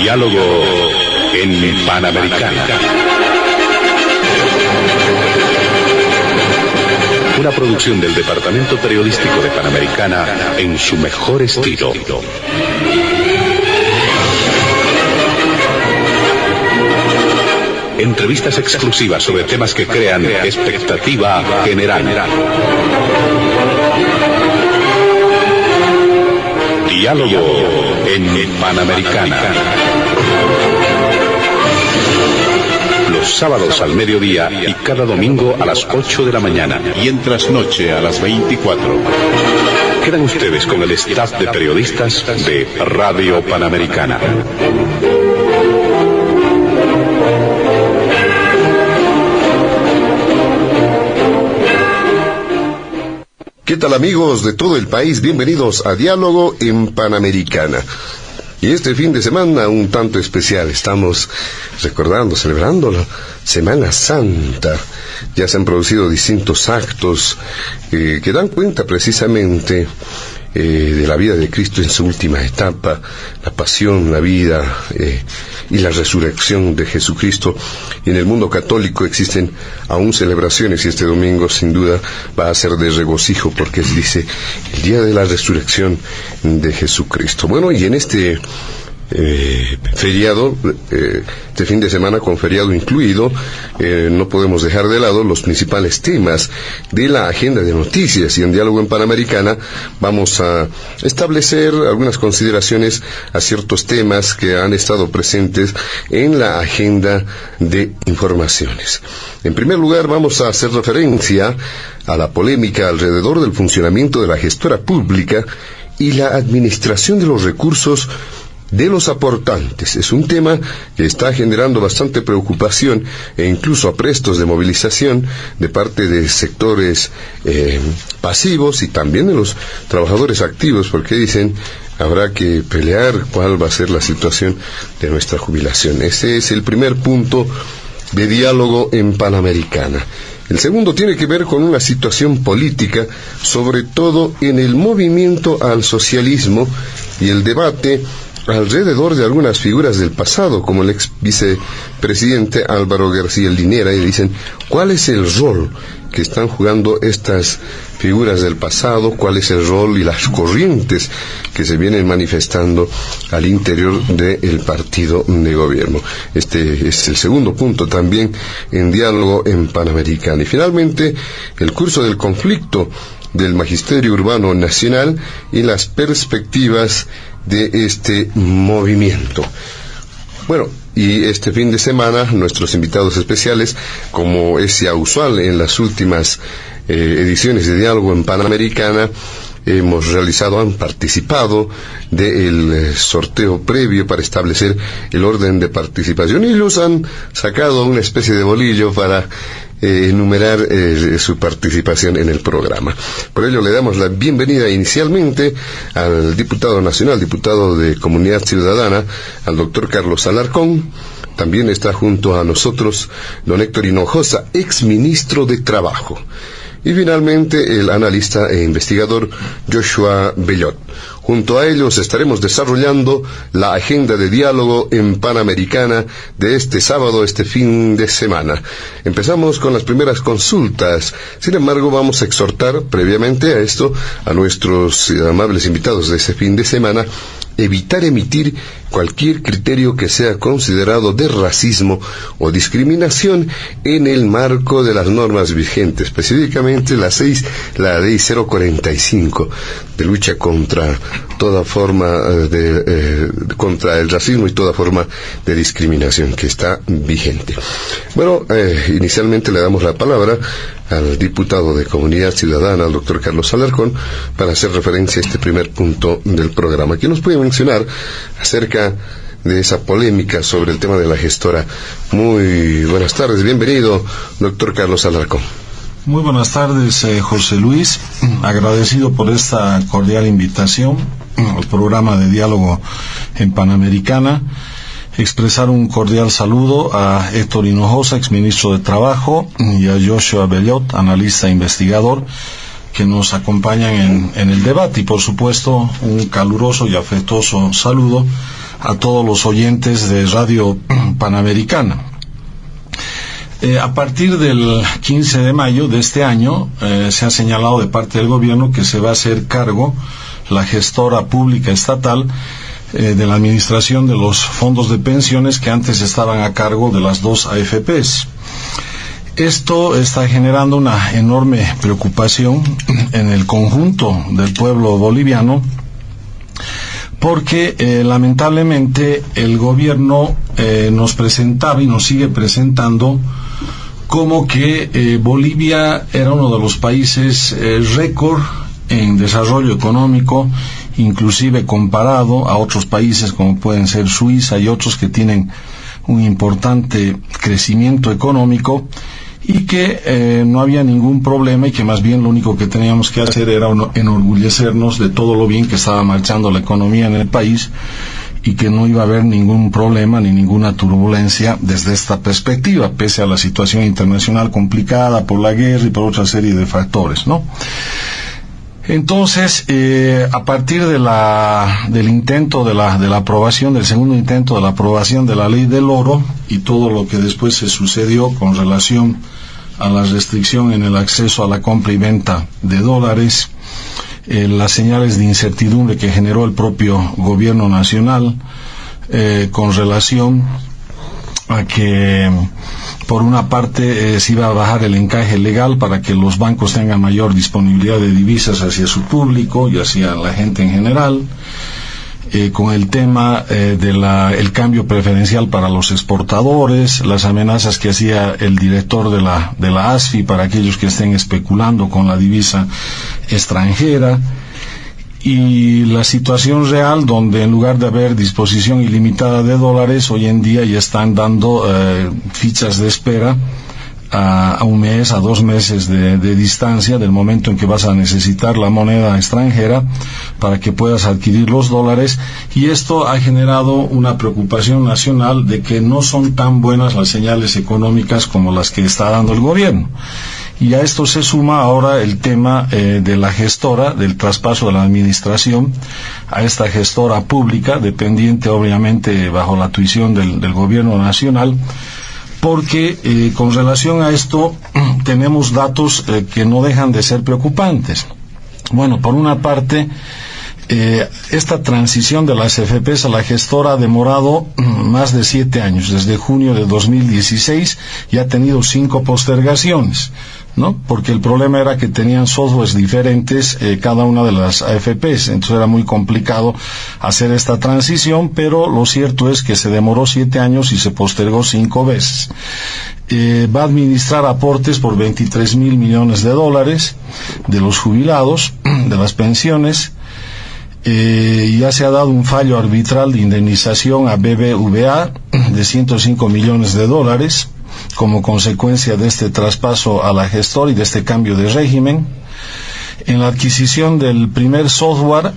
Diálogo en Panamericana. Una producción del Departamento Periodístico de Panamericana en su mejor estilo. Entrevistas exclusivas sobre temas que crean expectativa general. Diálogo en Panamericana. Los sábados al mediodía y cada domingo a las 8 de la mañana. Y en trasnoche a las 24. Quedan ustedes con el staff de periodistas de Radio Panamericana. ¿Qué tal, amigos de todo el país? Bienvenidos a Diálogo en Panamericana. Y este fin de semana un tanto especial, estamos celebrando la Semana Santa. Ya se han producido distintos actos que dan cuenta precisamente de la vida de Cristo en su última etapa, la pasión, la vida y la resurrección de Jesucristo. Y en el mundo católico existen aún celebraciones, y este domingo sin duda va a ser de regocijo porque se dice el día de la resurrección de Jesucristo. Bueno, y en este feriado, este fin de semana con feriado incluido, no podemos dejar de lado los principales temas de la agenda de noticias, y en Diálogo en Panamericana vamos a establecer algunas consideraciones a ciertos temas que han estado presentes en la agenda de informaciones. En primer lugar, vamos a hacer referencia a la polémica alrededor del funcionamiento de la gestora pública y la administración de los recursos de los aportantes. Es un tema que está generando bastante preocupación e incluso aprestos de movilización de parte de sectores pasivos y también de los trabajadores activos, porque dicen habrá que pelear cuál va a ser la situación de nuestra jubilación. Ese es el primer punto de Diálogo en Panamericana. El segundo tiene que ver con una situación política, sobre todo en el movimiento al socialismo y el debate alrededor de algunas figuras del pasado, como el ex vicepresidente Álvaro García Linera, y dicen, ¿cuál es el rol que están jugando estas figuras del pasado? ¿Cuál es el rol y las corrientes que se vienen manifestando al interior del partido de gobierno? Este es el segundo punto también en Diálogo en Panamericana. Y finalmente, el curso del conflicto del Magisterio Urbano Nacional y las perspectivas de este movimiento. Bueno, y este fin de semana nuestros invitados especiales, como es ya usual en las últimas ediciones de Diálogo en Panamericana, han participado del sorteo previo para establecer el orden de participación, y los han sacado una especie de bolillo para enumerar su participación en el programa. Por ello le damos la bienvenida inicialmente al diputado nacional, diputado de Comunidad Ciudadana, al doctor Carlos Alarcón. También está junto a nosotros don Héctor Hinojosa, ex ministro de Trabajo. Y finalmente el analista e investigador Joshua Bellot. Junto a ellos estaremos desarrollando la agenda de Diálogo en Panamericana de este sábado, este fin de semana. Empezamos con las primeras consultas. Sin embargo, vamos a exhortar previamente a esto a nuestros amables invitados de este fin de semana evitar emitir cualquier criterio que sea considerado de racismo o discriminación en el marco de las normas vigentes, específicamente la ley 045 de lucha contra toda forma contra el racismo y toda forma de discriminación que está vigente. Bueno, inicialmente le damos la palabra al diputado de Comunidad Ciudadana, al doctor Carlos Alarcón, para hacer referencia a este primer punto del programa. ¿Qué nos puede mencionar acerca de esa polémica sobre el tema de la gestora? Muy buenas tardes, bienvenido, doctor Carlos Alarcón. Muy buenas tardes, José Luis. Agradecido por esta cordial invitación al programa de Diálogo en Panamericana. Expresar un cordial saludo a Héctor Hinojosa, exministro de Trabajo, y a Joshua Bellot, analista e investigador, que nos acompañan en el debate, y por supuesto un caluroso y afectuoso saludo a todos los oyentes de Radio Panamericana. A partir del 15 de mayo de este año, se ha señalado de parte del gobierno que se va a hacer cargo la gestora pública estatal de la administración de los fondos de pensiones que antes estaban a cargo de las dos AFPs. Esto está generando una enorme preocupación en el conjunto del pueblo boliviano, porque lamentablemente el gobierno nos presentaba y nos sigue presentando como que Bolivia era uno de los países récord en desarrollo económico, inclusive comparado a otros países como pueden ser Suiza y otros que tienen un importante crecimiento económico, y que no había ningún problema y que más bien lo único que teníamos que hacer era enorgullecernos de todo lo bien que estaba marchando la economía en el país y que no iba a haber ningún problema ni ninguna turbulencia desde esta perspectiva, pese a la situación internacional complicada por la guerra y por otra serie de factores, ¿no? Entonces, a partir del intento de la aprobación, del segundo intento de la aprobación de la ley del oro y todo lo que después se sucedió con relación a la restricción en el acceso a la compra y venta de dólares, las señales de incertidumbre que generó el propio gobierno nacional con relación a que por una parte se iba a bajar el encaje legal para que los bancos tengan mayor disponibilidad de divisas hacia su público y hacia la gente en general, con el tema el cambio preferencial para los exportadores, las amenazas que hacía el director de la ASFI para aquellos que estén especulando con la divisa extranjera, y la situación real donde en lugar de haber disposición ilimitada de dólares, hoy en día ya están dando fichas de espera a un mes, a 2 meses de distancia del momento en que vas a necesitar la moneda extranjera para que puedas adquirir los dólares, y esto ha generado una preocupación nacional de que no son tan buenas las señales económicas como las que está dando el gobierno. Y a esto se suma ahora el tema de la gestora, del traspaso de la administración a esta gestora pública, dependiente obviamente bajo la tuición del gobierno nacional, porque con relación a esto tenemos datos que no dejan de ser preocupantes. Bueno, por una parte, esta transición de las AFPs a la gestora ha demorado más de 7 años, desde junio de 2016, y ha tenido 5 postergaciones, ¿no? Porque el problema era que tenían softwares diferentes cada una de las AFPs, entonces era muy complicado hacer esta transición, pero lo cierto es que se demoró 7 años y se postergó 5 veces. Va a administrar aportes por 23.000 millones de dólares de los jubilados, de las pensiones. Ya se ha dado un fallo arbitral de indemnización a BBVA de 105 millones de dólares como consecuencia de este traspaso a la gestora y de este cambio de régimen. En la adquisición del primer software,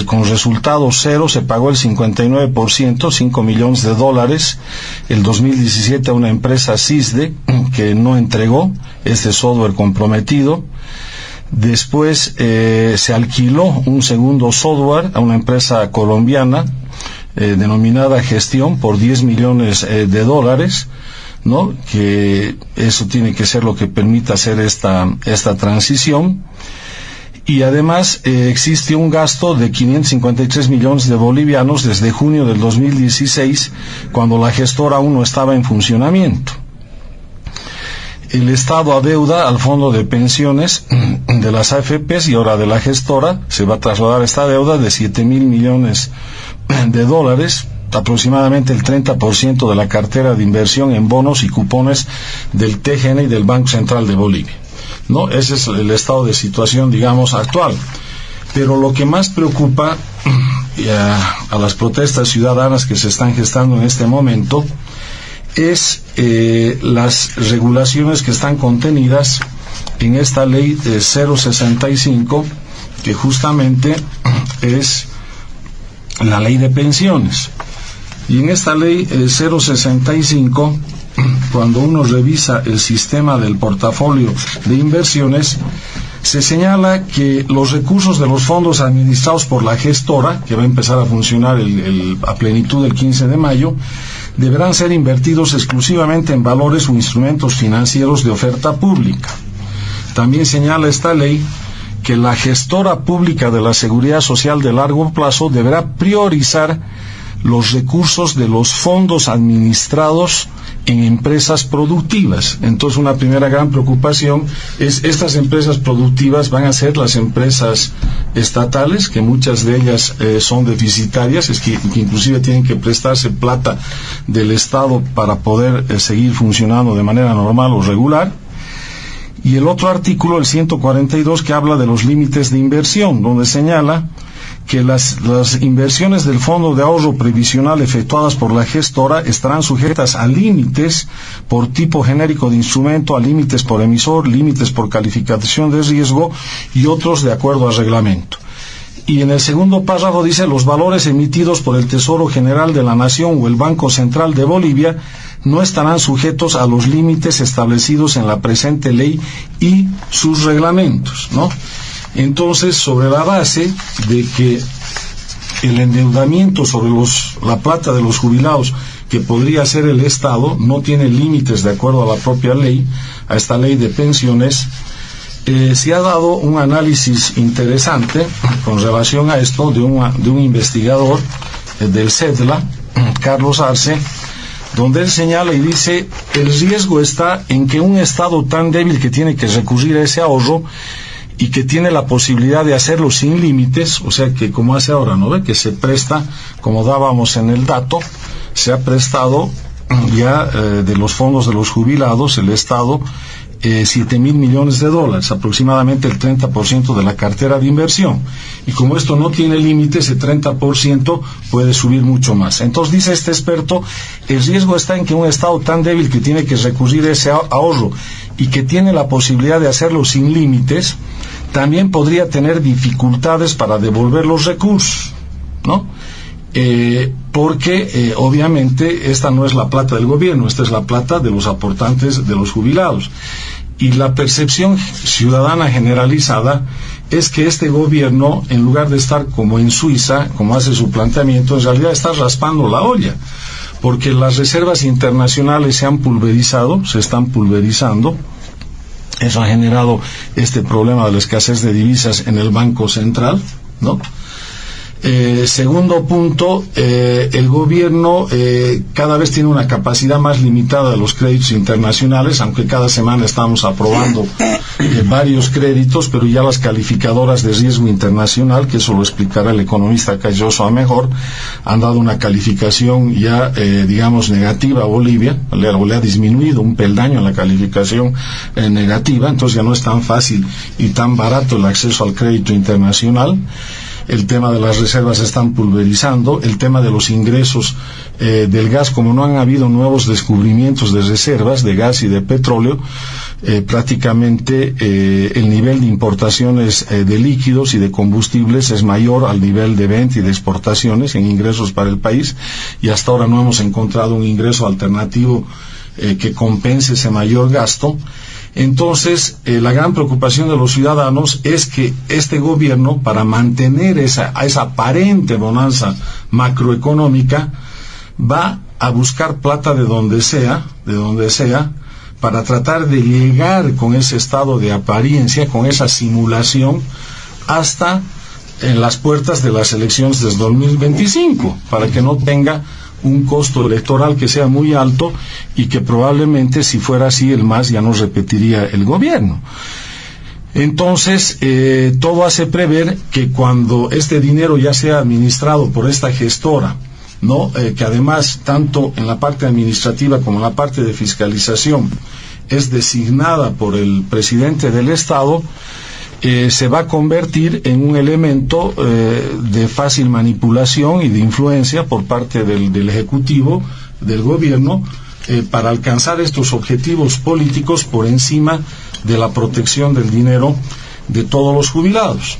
con resultado cero, se pagó el 59%, 5 millones de dólares, el 2017 a una empresa CISDE que no entregó este software comprometido. Después se alquiló un segundo software a una empresa colombiana denominada Gestión por 10 millones de dólares, ¿no? Que eso tiene que ser lo que permita hacer esta transición. Y además existe un gasto de 553 millones de bolivianos desde junio del 2016, cuando la gestora aún no estaba en funcionamiento. El Estado adeuda al fondo de pensiones de las AFPs y ahora de la gestora. Se va a trasladar esta deuda de 7.000 millones de dólares, aproximadamente el 30% de la cartera de inversión en bonos y cupones del TGN y del Banco Central de Bolivia, ¿no? Ese es el estado de situación, digamos, actual. Pero lo que más preocupa a las protestas ciudadanas que se están gestando en este momento es las regulaciones que están contenidas en esta ley 065, que justamente es la ley de pensiones. Y en esta ley 065, cuando uno revisa el sistema del portafolio de inversiones, se señala que los recursos de los fondos administrados por la gestora, que va a empezar a funcionar a plenitud el 15 de mayo, deberán ser invertidos exclusivamente en valores o instrumentos financieros de oferta pública. También señala esta ley que la gestora pública de la Seguridad Social de largo plazo deberá priorizar los recursos de los fondos administrados en empresas productivas. Entonces, una primera gran preocupación es estas empresas productivas van a ser las empresas estatales, que muchas de ellas son deficitarias, que inclusive tienen que prestarse plata del Estado para poder seguir funcionando de manera normal o regular. Y el otro artículo, el 142, que habla de los límites de inversión, donde señala que las inversiones del Fondo de Ahorro Previsional efectuadas por la gestora estarán sujetas a límites por tipo genérico de instrumento, a límites por emisor, límites por calificación de riesgo y otros de acuerdo al reglamento. Y en el segundo párrafo dice: los valores emitidos por el Tesoro General de la Nación o el Banco Central de Bolivia no estarán sujetos a los límites establecidos en la presente ley y sus reglamentos, ¿no? Entonces, sobre la base de que el endeudamiento sobre la plata de los jubilados que podría hacer el Estado no tiene límites de acuerdo a la propia ley, a esta ley de pensiones, se ha dado un análisis interesante con relación a esto de un investigador del CEDLA, Carlos Arce, donde él señala y dice: el riesgo está en que un Estado tan débil que tiene que recurrir a ese ahorro y que tiene la posibilidad de hacerlo sin límites, o sea que como hace ahora, ¿no ve? Que se presta, como dábamos en el dato, se ha prestado ya de los fondos de los jubilados, el Estado, 7.000 millones de dólares, aproximadamente el 30% de la cartera de inversión. Y como esto no tiene límite, ese 30% puede subir mucho más. Entonces, dice este experto, el riesgo está en que un Estado tan débil que tiene que recurrir a ese ahorro y que tiene la posibilidad de hacerlo sin límites, también podría tener dificultades para devolver los recursos, ¿no? Porque obviamente esta no es la plata del gobierno, esta es la plata de los aportantes de los jubilados. Y la percepción ciudadana generalizada es que este gobierno, en lugar de estar como en Suiza, como hace su planteamiento, en realidad está raspando la olla, porque las reservas internacionales se están pulverizando. Eso ha generado este problema de la escasez de divisas en el Banco Central, ¿no? Segundo punto, el gobierno cada vez tiene una capacidad más limitada de los créditos internacionales, aunque cada semana estamos aprobando varios créditos, pero ya las calificadoras de riesgo internacional, que eso lo explicará el economista Cayoso a mejor, han dado una calificación ya, digamos, negativa a Bolivia, le ha disminuido un peldaño en la calificación negativa, entonces ya no es tan fácil y tan barato el acceso al crédito internacional. El tema de las reservas se están pulverizando, el tema de los ingresos del gas, como no han habido nuevos descubrimientos de reservas de gas y de petróleo, prácticamente el nivel de importaciones de líquidos y de combustibles es mayor al nivel de venta y de exportaciones en ingresos para el país, y hasta ahora no hemos encontrado un ingreso alternativo que compense ese mayor gasto. Entonces, la gran preocupación de los ciudadanos es que este gobierno, para mantener esa aparente bonanza macroeconómica, va a buscar plata de donde sea, para tratar de llegar con ese estado de apariencia, con esa simulación, hasta en las puertas de las elecciones del 2025, para que no tenga un costo electoral que sea muy alto y que probablemente, si fuera así, el MAS ya no repetiría el gobierno. Entonces, todo hace prever que cuando este dinero ya sea administrado por esta gestora, ¿no? Que además, tanto en la parte administrativa como en la parte de fiscalización, es designada por el presidente del Estado, se va a convertir en un elemento de fácil manipulación y de influencia por parte del Ejecutivo, del gobierno, para alcanzar estos objetivos políticos por encima de la protección del dinero de todos los jubilados.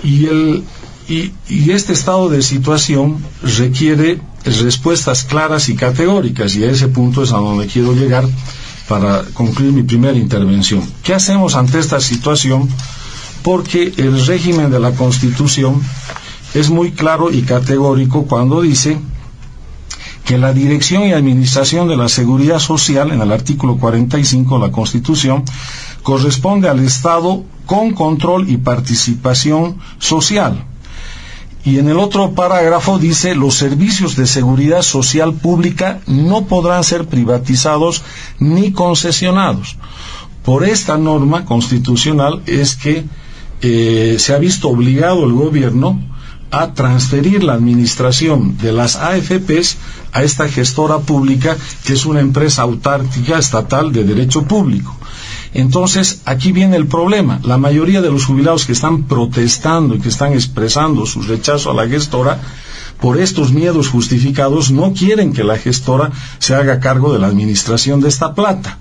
Y este estado de situación requiere respuestas claras y categóricas, y a ese punto es a donde quiero llegar, para concluir mi primera intervención. ¿Qué hacemos ante esta situación? Porque el régimen de la Constitución es muy claro y categórico cuando dice que la dirección y administración de la seguridad social, en el artículo 45 de la Constitución, corresponde al Estado con control y participación social. Y en el otro parágrafo dice: los servicios de seguridad social pública no podrán ser privatizados ni concesionados. Por esta norma constitucional es que se ha visto obligado el gobierno a transferir la administración de las AFPs a esta gestora pública, que es una empresa autárquica estatal de derecho público. Entonces, aquí viene el problema. La mayoría de los jubilados que están protestando y que están expresando su rechazo a la gestora, por estos miedos justificados, no quieren que la gestora se haga cargo de la administración de esta plata.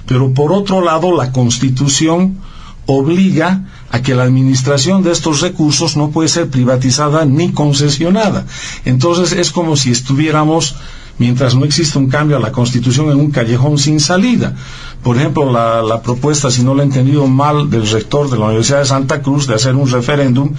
Pero por otro lado, la Constitución obliga a que la administración de estos recursos no puede ser privatizada ni concesionada. Entonces es como si estuviéramos, mientras no existe un cambio a la Constitución, en un callejón sin salida. Por ejemplo, la propuesta, si no lo he entendido mal, del rector de la Universidad de Santa Cruz de hacer un referéndum,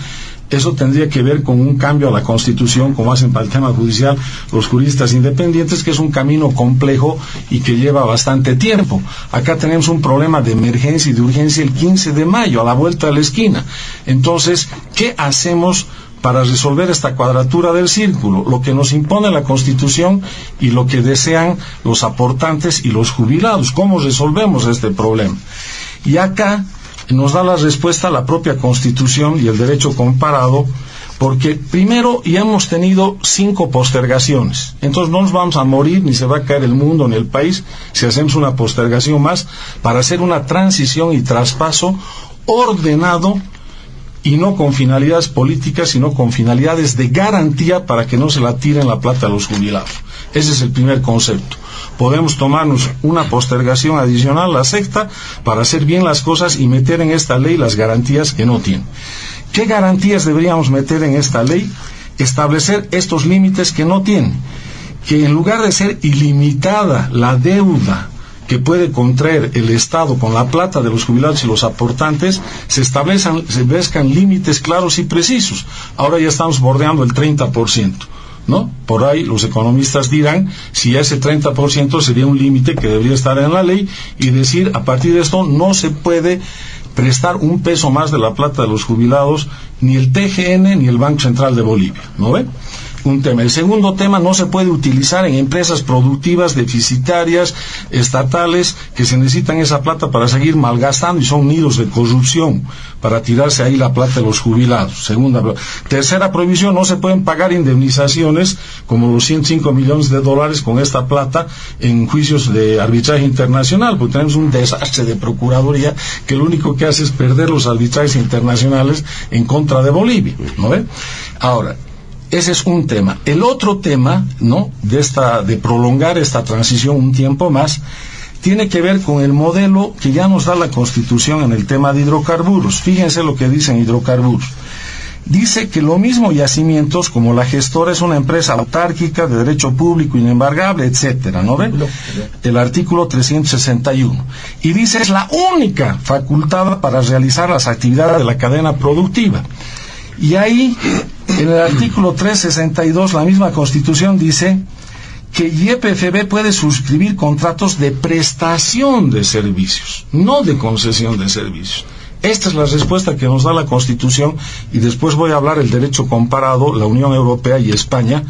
eso tendría que ver con un cambio a la Constitución, como hacen para el tema judicial los juristas independientes, que es un camino complejo y que lleva bastante tiempo. Acá tenemos un problema de emergencia y de urgencia el 15 de mayo, a la vuelta de la esquina. Entonces, ¿qué hacemos para resolver esta cuadratura del círculo? Lo que nos impone la Constitución y lo que desean los aportantes y los jubilados. ¿Cómo resolvemos este problema? Y acá nos da la respuesta la propia Constitución y el derecho comparado, porque primero ya hemos tenido 5 postergaciones. Entonces no nos vamos a morir, ni se va a caer el mundo ni el país si hacemos una postergación más, para hacer una transición y traspaso ordenado, y no con finalidades políticas, sino con finalidades de garantía para que no se la tiren la plata a los jubilados. Ese es el primer concepto. Podemos tomarnos una postergación adicional, la sexta, para hacer bien las cosas y meter en esta ley las garantías que no tiene. ¿Qué garantías deberíamos meter en esta ley? Establecer estos límites que no tiene. Que en lugar de ser ilimitada la deuda que puede contraer el Estado con la plata de los jubilados y los aportantes, se establezcan límites claros y precisos. Ahora ya estamos bordeando el 30%, ¿no? Por ahí los economistas dirán si ese 30% sería un límite que debería estar en la ley, y decir, a partir de esto no se puede prestar un peso más de la plata de los jubilados, ni el TGN ni el Banco Central de Bolivia, ¿no ve? Un tema. El segundo tema: no se puede utilizar en empresas productivas deficitarias, estatales, que se necesitan esa plata para seguir malgastando y son nidos de corrupción, para tirarse ahí la plata de los jubilados. Tercera prohibición: no se pueden pagar indemnizaciones como los $105 millones con esta plata en juicios de arbitraje internacional, porque tenemos un desastre de procuraduría que lo único que hace es perder los arbitrajes internacionales en contra de Bolivia, ¿no ve? Ahora, ese es un tema. El otro tema, ¿no?, de prolongar esta transición un tiempo más, tiene que ver con el modelo que ya nos da la Constitución en el tema de hidrocarburos. Fíjense lo que dicen hidrocarburos. Dice que lo mismo yacimientos, como la gestora es una empresa autárquica de derecho público inembargable, etcétera, ¿no ven? El artículo 361. Y dice, es la única facultada para realizar las actividades de la cadena productiva. Y ahí, en el artículo 362, la misma Constitución dice que YPFB puede suscribir contratos de prestación de servicios, no de concesión de servicios. Esta es la respuesta que nos da la Constitución, y después voy a hablar del derecho comparado, la Unión Europea y España,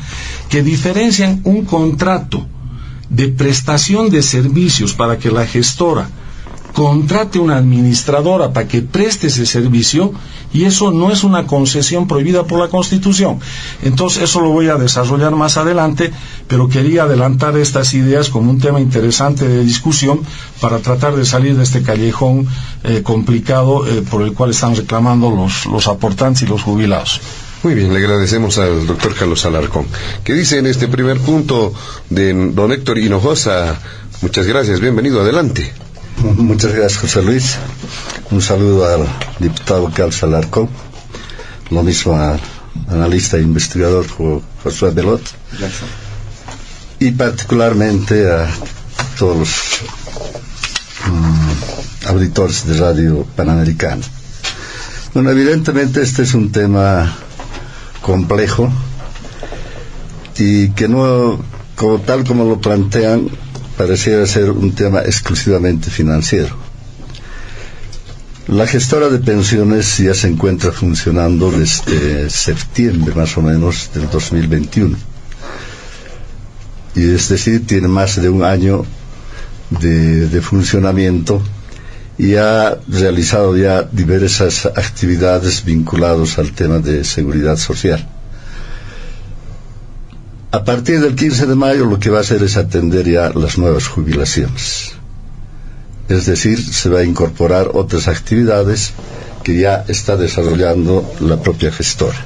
que diferencian un contrato de prestación de servicios para que la gestora contrate una administradora para que preste ese servicio, y eso no es una concesión prohibida por la Constitución. Entonces eso lo voy a desarrollar más adelante, pero quería adelantar estas ideas como un tema interesante de discusión para tratar de salir de este callejón complicado por el cual están reclamando los aportantes y los jubilados. Muy bien, le agradecemos al doctor Carlos Alarcón. ¿Qué dice en este primer punto de don Héctor Hinojosa? Muchas gracias, bienvenido, adelante. Muchas gracias, José Luis. Un saludo al diputado Carlos Alarcón, lo mismo al analista e investigador Josué Belot. Gracias. Y particularmente a todos los auditores de Radio Panamericana. Bueno, evidentemente este es un tema complejo y que no, tal como lo plantean, pareciera ser un tema exclusivamente financiero. La gestora de pensiones ya se encuentra funcionando desde septiembre más o menos del 2021. Y es decir, tiene más de un año de funcionamiento y ha realizado ya diversas actividades vinculadas al tema de seguridad social. A partir del 15 de mayo lo que va a hacer es atender ya las nuevas jubilaciones. Es decir, se va a incorporar otras actividades que ya está desarrollando la propia gestora.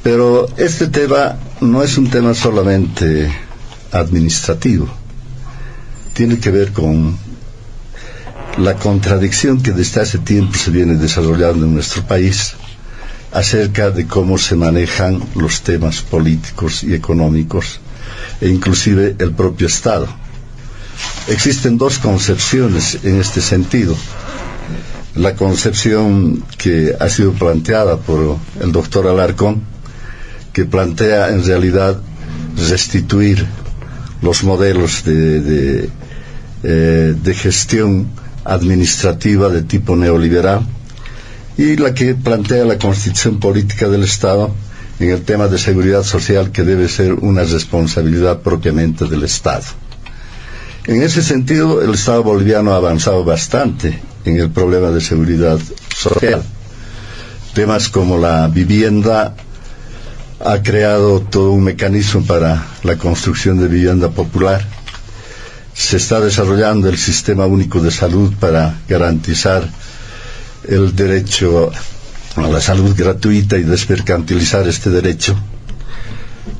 Pero este tema no es un tema solamente administrativo. Tiene que ver con la contradicción que desde hace tiempo se viene desarrollando en nuestro país acerca de cómo se manejan los temas políticos y económicos e inclusive el propio Estado. Existen dos concepciones en este sentido. La concepción que ha sido planteada por el doctor Alarcón, que plantea en realidad restituir los modelos de gestión administrativa de tipo neoliberal, y la que plantea la constitución política del Estado en el tema de seguridad social, que debe ser una responsabilidad propiamente del Estado. En ese sentido, el Estado boliviano ha avanzado bastante en el problema de seguridad social. Temas como la vivienda, ha creado todo un mecanismo para la construcción de vivienda popular. Se está desarrollando el Sistema Único de Salud para garantizar el derecho a la salud gratuita y desmercantilizar este derecho.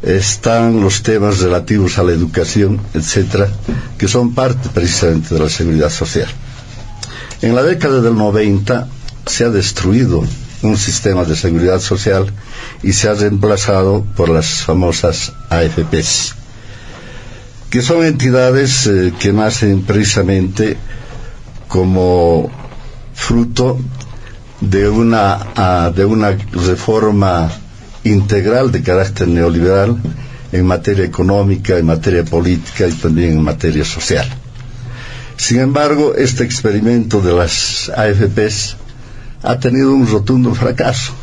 Están los temas relativos a la educación, etcétera, que son parte precisamente de la seguridad social. En la década del 90 se ha destruido un sistema de seguridad social y se ha reemplazado por las famosas AFPs, que son entidades que nacen precisamente como fruto de una reforma integral de carácter neoliberal en materia económica, en materia política y también en materia social. Sin embargo, este experimento de las AFPs ha tenido un rotundo fracaso,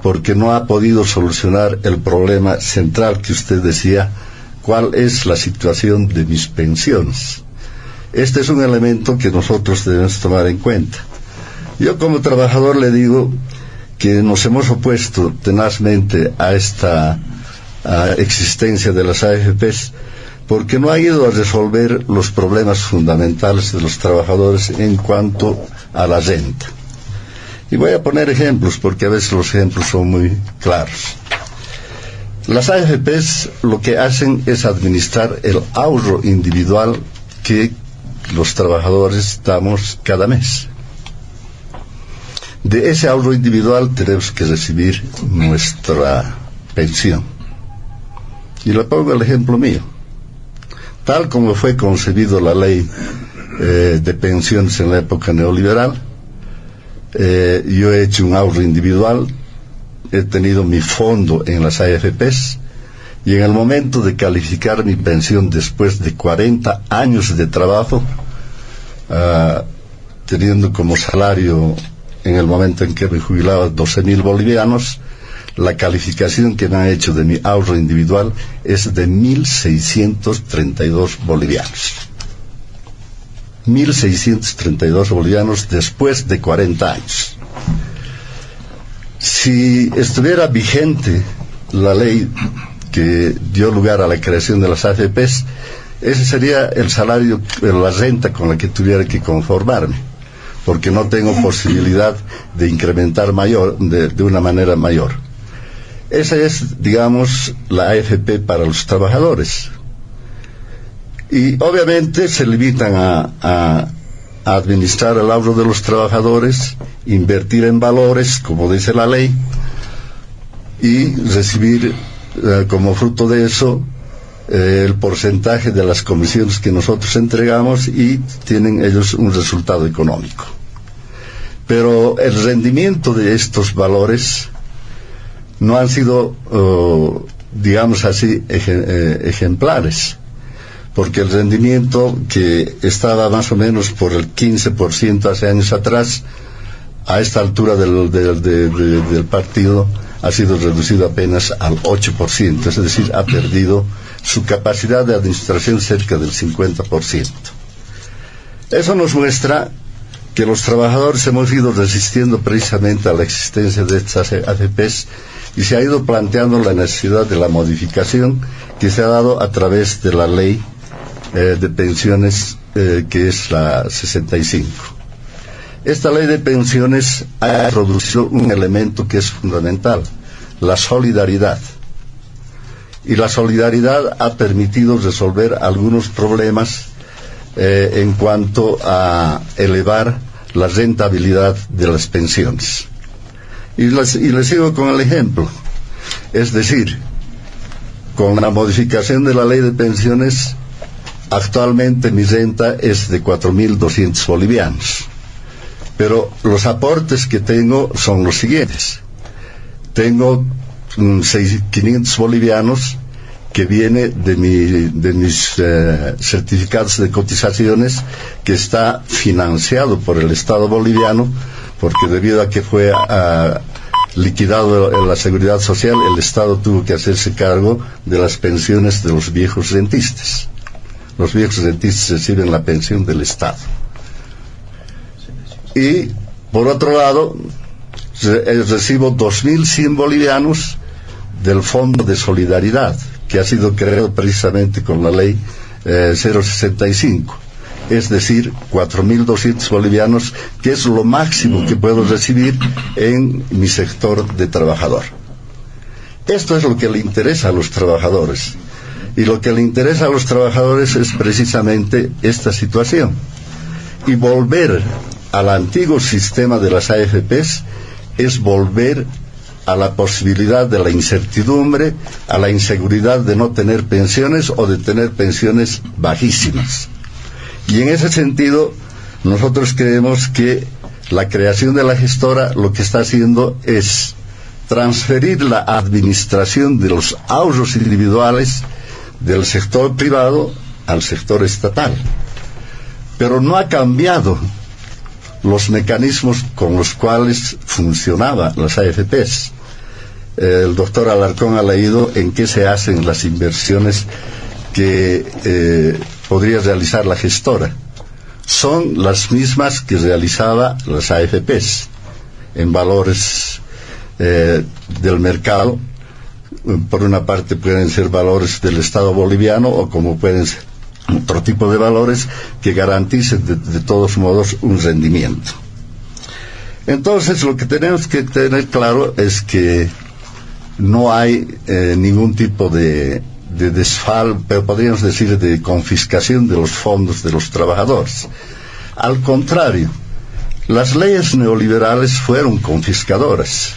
porque no ha podido solucionar el problema central que usted decía: ¿cuál es la situación de mis pensiones? Este es un elemento que nosotros debemos tomar en cuenta. Yo como trabajador le digo que nos hemos opuesto tenazmente a esta existencia de las AFPs, porque no ha ido a resolver los problemas fundamentales de los trabajadores en cuanto a la renta. Y voy a poner ejemplos, porque a veces los ejemplos son muy claros. Las AFPs lo que hacen es administrar el ahorro individual que los trabajadores damos cada mes. De ese ahorro individual tenemos que recibir nuestra pensión. Y le pongo el ejemplo mío. Tal como fue concebido la ley de pensiones en la época neoliberal, yo he hecho un ahorro individual, he tenido mi fondo en las AFPs, y en el momento de calificar mi pensión después de 40 años de trabajo, teniendo como salario en el momento en que me jubilaba 12.000 bolivianos, la calificación que me han hecho de mi ahorro individual es de 1.632 bolivianos. 1.632 bolivianos después de 40 años. Si estuviera vigente la ley que dio lugar a la creación de las AFPs, ese sería el salario, la renta con la que tuviera que conformarme, porque no tengo posibilidad de incrementar de una manera mayor. Esa es, digamos, la AFP para los trabajadores. Y obviamente se limitan a administrar el ahorro de los trabajadores, invertir en valores, como dice la ley, y recibir como fruto de eso el porcentaje de las comisiones que nosotros entregamos y tienen ellos un resultado económico. Pero el rendimiento de estos valores no han sido, digamos así, ejemplares, porque el rendimiento que estaba más o menos por el 15% hace años atrás, a esta altura del partido ha sido reducido apenas al 8%, es decir, ha perdido su capacidad de administración cerca del 50%. Eso nos muestra que los trabajadores hemos ido resistiendo precisamente a la existencia de estas AFPs y se ha ido planteando la necesidad de la modificación que se ha dado a través de la ley de pensiones que es la 65. Esta ley de pensiones ha introducido un elemento que es fundamental, la solidaridad. Y la solidaridad ha permitido resolver algunos problemas en cuanto a elevar la rentabilidad de las pensiones. Y les sigo con el ejemplo. Es decir, con la modificación de la ley de pensiones, actualmente mi renta es de 4.200 bolivianos. Pero los aportes que tengo son los siguientes. Tengo 500 bolivianos que viene de mis certificados de cotizaciones, que está financiado por el Estado boliviano, porque debido a que fue liquidado la seguridad social, el Estado tuvo que hacerse cargo de las pensiones de los viejos rentistas. Los viejos rentistas reciben la pensión del Estado. Y, por otro lado, recibo 2.100 bolivianos del Fondo de Solidaridad, que ha sido creado precisamente con la ley 065. Es decir, 4.200 bolivianos, que es lo máximo que puedo recibir en mi sector de trabajador. Esto es lo que le interesa a los trabajadores. Y lo que le interesa a los trabajadores es precisamente esta situación. Y volver al antiguo sistema de las AFPs es volver a la posibilidad de la incertidumbre, a la inseguridad de no tener pensiones o de tener pensiones bajísimas. Y en ese sentido, nosotros creemos que la creación de la gestora lo que está haciendo es transferir la administración de los ahorros individuales del sector privado al sector estatal. Pero no ha cambiado los mecanismos con los cuales funcionaban las AFPs. El doctor Alarcón ha leído en qué se hacen las inversiones que podría realizar la gestora. Son las mismas que realizaba las AFPs, en valores del mercado. Por una parte pueden ser valores del Estado boliviano, o como pueden ser otro tipo de valores que garanticen de todos modos un rendimiento. Entonces, lo que tenemos que tener claro es que no hay ningún tipo de pero podríamos decir de confiscación de los fondos de los trabajadores. Al contrario, las leyes neoliberales fueron confiscadoras.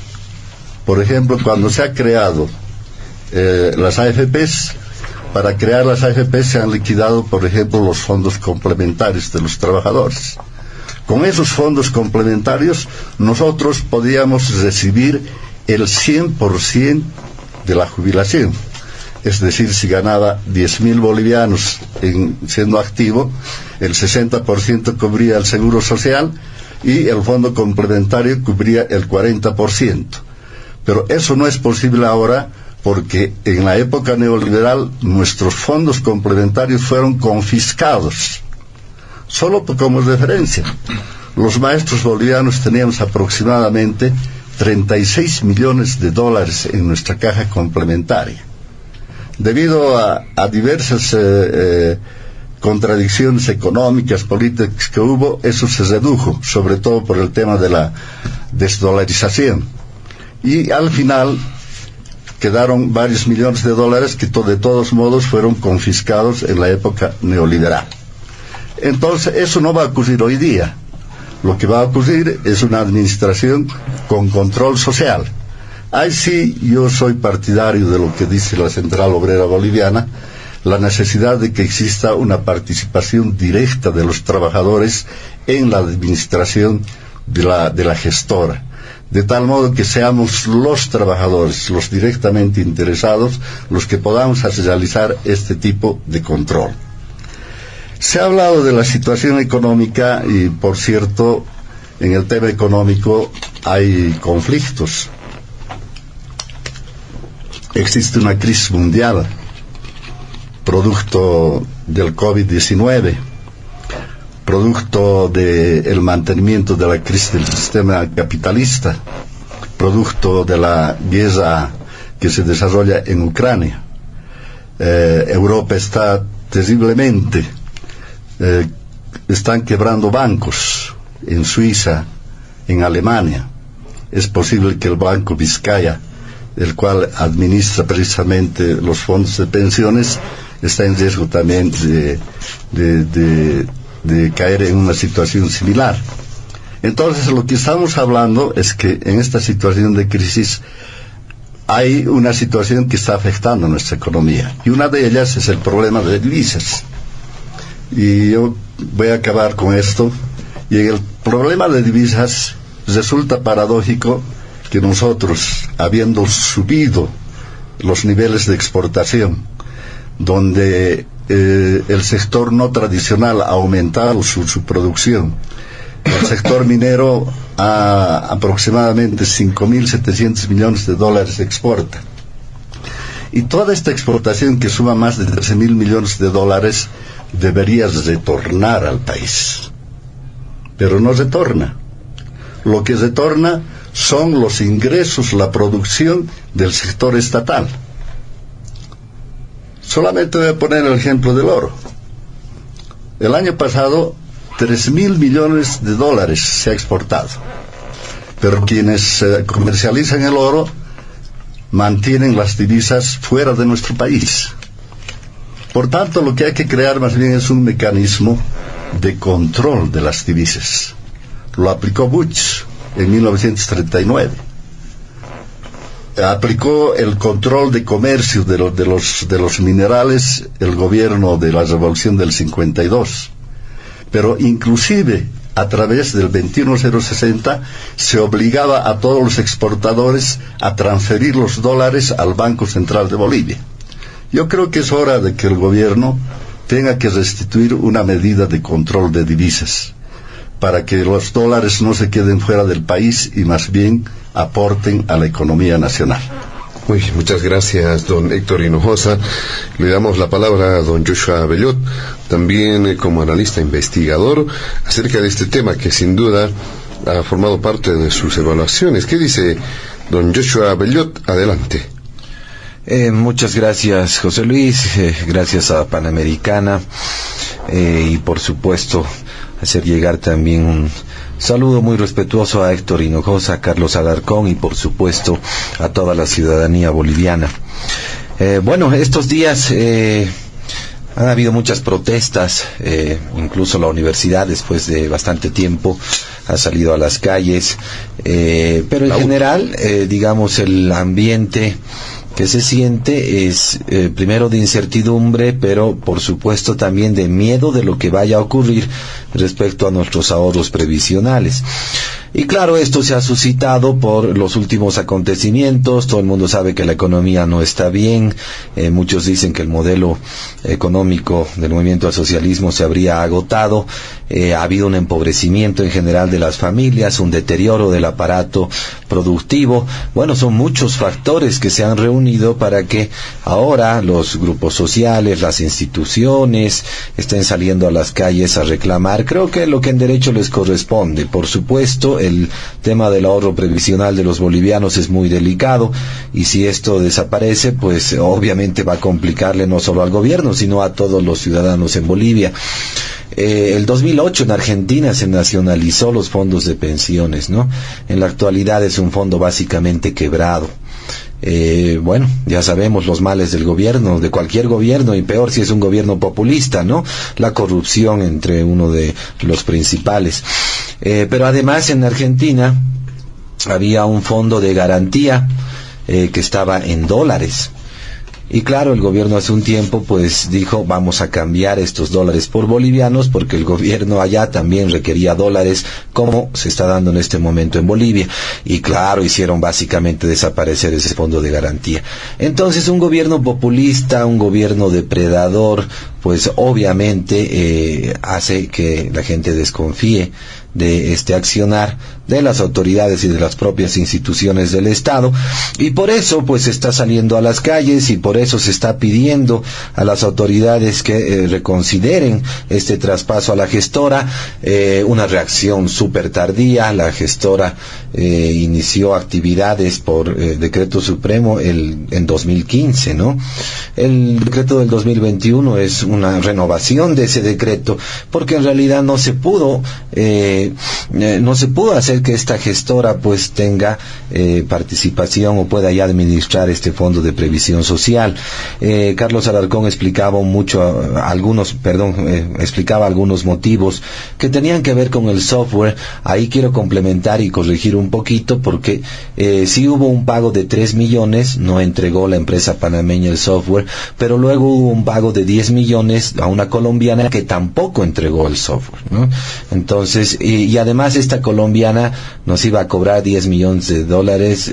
Por ejemplo, cuando se ha creado las AFPs, para crear las AFPs se han liquidado, por ejemplo, los fondos complementarios de los trabajadores. Con esos fondos complementarios nosotros podíamos recibir el 100% de la jubilación. Es decir, si ganaba 10.000 bolivianos siendo activo, el 60% cubría el seguro social y el fondo complementario cubría el 40%. Pero eso no es posible ahora, porque en la época neoliberal nuestros fondos complementarios fueron confiscados. Solo como referencia, los maestros bolivianos teníamos aproximadamente 36 millones de dólares en nuestra caja complementaria. Debido a diversas contradicciones económicas, políticas que hubo, eso se redujo, sobre todo por el tema de la desdolarización. Y al final quedaron varios millones de dólares que de todos modos fueron confiscados en la época neoliberal. Entonces, eso no va a ocurrir hoy día. Lo que va a ocurrir es una administración con control social. Ahí sí yo soy partidario de lo que dice la Central Obrera Boliviana, la necesidad de que exista una participación directa de los trabajadores en la administración de la gestora, de tal modo que seamos los trabajadores, los directamente interesados, los que podamos realizar este tipo de control. Se ha hablado de la situación económica y, por cierto, en el tema económico hay conflictos. Existe una crisis mundial, producto del COVID-19, producto del mantenimiento de la crisis del sistema capitalista, producto de la guerra que se desarrolla en Ucrania. Europa está terriblemente, están quebrando bancos en Suiza, en Alemania. Es posible que el Banco Vizcaya, el cual administra precisamente los fondos de pensiones, está en riesgo también de caer en una situación similar. Entonces, lo que estamos hablando es que en esta situación de crisis hay una situación que está afectando a nuestra economía, y una de ellas es el problema de divisas. Y yo voy a acabar con esto. Y en el problema de divisas resulta paradójico que nosotros, habiendo subido los niveles de exportación, donde el sector no tradicional ha aumentado su producción, el sector minero a aproximadamente 5.700 millones de dólares exporta, y toda esta exportación, que suma más de 13.000 millones de dólares, debería retornar al país, pero no retorna. Lo que retorna son los ingresos, la producción del sector estatal. Solamente voy a poner el ejemplo del oro. El año pasado 3.000 millones de dólares se ha exportado, pero quienes comercializan el oro mantienen las divisas fuera de nuestro país. Por tanto, lo que hay que crear más bien es un mecanismo de control de las divisas. Lo aplicó Bush en 1939. Aplicó el control de comercio de los minerales el gobierno de la Revolución del 52. Pero inclusive a través del 21060 se obligaba a todos los exportadores a transferir los dólares al Banco Central de Bolivia. Yo creo que es hora de que el gobierno tenga que restituir una medida de control de divisas, para que los dólares no se queden fuera del país y más bien aporten a la economía nacional. Muchas gracias, don Héctor Hinojosa. Le damos la palabra a don Joshua Bellot, también como analista investigador, acerca de este tema que sin duda ha formado parte de sus evaluaciones. ¿Qué dice don Joshua Bellot? Adelante. Muchas gracias, José Luis, gracias a Panamericana, y por supuesto hacer llegar también un saludo muy respetuoso a Héctor Hinojosa, a Carlos Alarcón y por supuesto a toda la ciudadanía boliviana. Bueno, estos días han habido muchas protestas, incluso la universidad después de bastante tiempo ha salido a las calles, pero en general, digamos, el ambiente que se siente es primero de incertidumbre, pero por supuesto también de miedo de lo que vaya a ocurrir respecto a nuestros ahorros previsionales. Y claro, esto se ha suscitado por los últimos acontecimientos. Todo el mundo sabe que la economía no está bien. Muchos dicen que el modelo económico del movimiento al socialismo se habría agotado. Ha habido un empobrecimiento en general de las familias, un deterioro del aparato productivo. Bueno, son muchos factores que se han reunido para que ahora los grupos sociales, las instituciones estén saliendo a las calles a reclamar, creo que lo que en derecho les corresponde. Por supuesto, el tema del ahorro previsional de los bolivianos es muy delicado, y si esto desaparece, pues obviamente va a complicarle no solo al gobierno, sino a todos los ciudadanos en Bolivia. El 2008 en Argentina se nacionalizó los fondos de pensiones, ¿no? En la actualidad es un fondo básicamente quebrado. Bueno, ya sabemos los males del gobierno, de cualquier gobierno, y peor si es un gobierno populista, ¿no? La corrupción entre uno de los principales. Pero además en Argentina había un fondo de garantía que estaba en dólares. Y claro, el gobierno hace un tiempo pues dijo, vamos a cambiar estos dólares por bolivianos, porque el gobierno allá también requería dólares, como se está dando en este momento en Bolivia. Y claro, hicieron básicamente desaparecer ese fondo de garantía. Entonces, un gobierno populista, un gobierno depredador, pues obviamente hace que la gente desconfíe de este accionar de las autoridades y de las propias instituciones del Estado, y por eso pues se está saliendo a las calles, y por eso se está pidiendo a las autoridades que reconsideren este traspaso a la gestora. Una reacción súper tardía. La gestora inició actividades por decreto supremo en 2015, ¿no? El decreto del 2021 es una renovación de ese decreto, porque en realidad no se pudo hacer que esta gestora pues tenga participación o pueda ya administrar este fondo de previsión social. Carlos Alarcón explicaba algunos motivos que tenían que ver con el software. Ahí quiero complementar y corregir un poquito, porque sí hubo un pago de 3 millones, no entregó la empresa panameña el software, pero luego hubo un pago de 10 millones a una colombiana que tampoco entregó el software, ¿no? Entonces, y además esta colombiana nos iba a cobrar 10 millones de dólares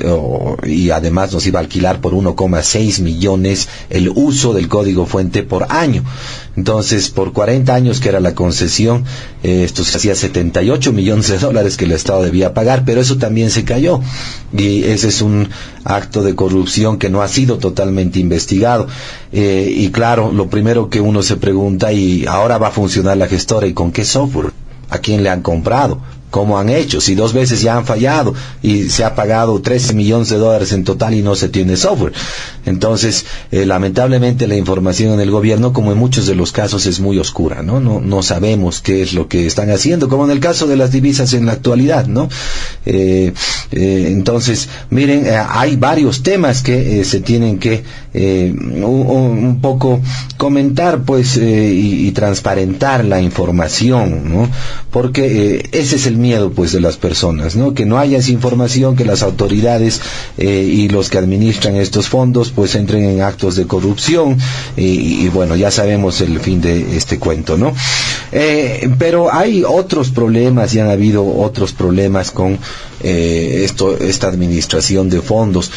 y además nos iba a alquilar por 1,6 millones el uso del código fuente por año. Entonces, por 40 años que era la concesión, esto se hacía 78 millones de dólares que el Estado debía pagar, pero eso también se cayó. Y ese es un acto de corrupción que no ha sido totalmente investigado. Y claro, lo primero que uno se pregunta, ¿y ahora va a funcionar la gestora? ¿Y con qué software? ¿A quién le han comprado? ¿Cómo han hecho? Si 2 veces ya han fallado y se ha pagado 13 millones de dólares en total y no se tiene software. Entonces, lamentablemente la información en el gobierno, como en muchos de los casos, es muy oscura, ¿no? No sabemos qué es lo que están haciendo, como en el caso de las divisas en la actualidad, ¿no? Entonces, miren, hay varios temas que se tienen que un poco comentar, pues, y transparentar la información, ¿no? Porque ese es el miedo, pues, de las personas, ¿no? Que no haya esa información, que las autoridades y los que administran estos fondos pues entren en actos de corrupción, y bueno, ya sabemos el fin de este cuento, ¿no? Pero hay otros problemas, y han habido otros problemas con esta administración de fondos.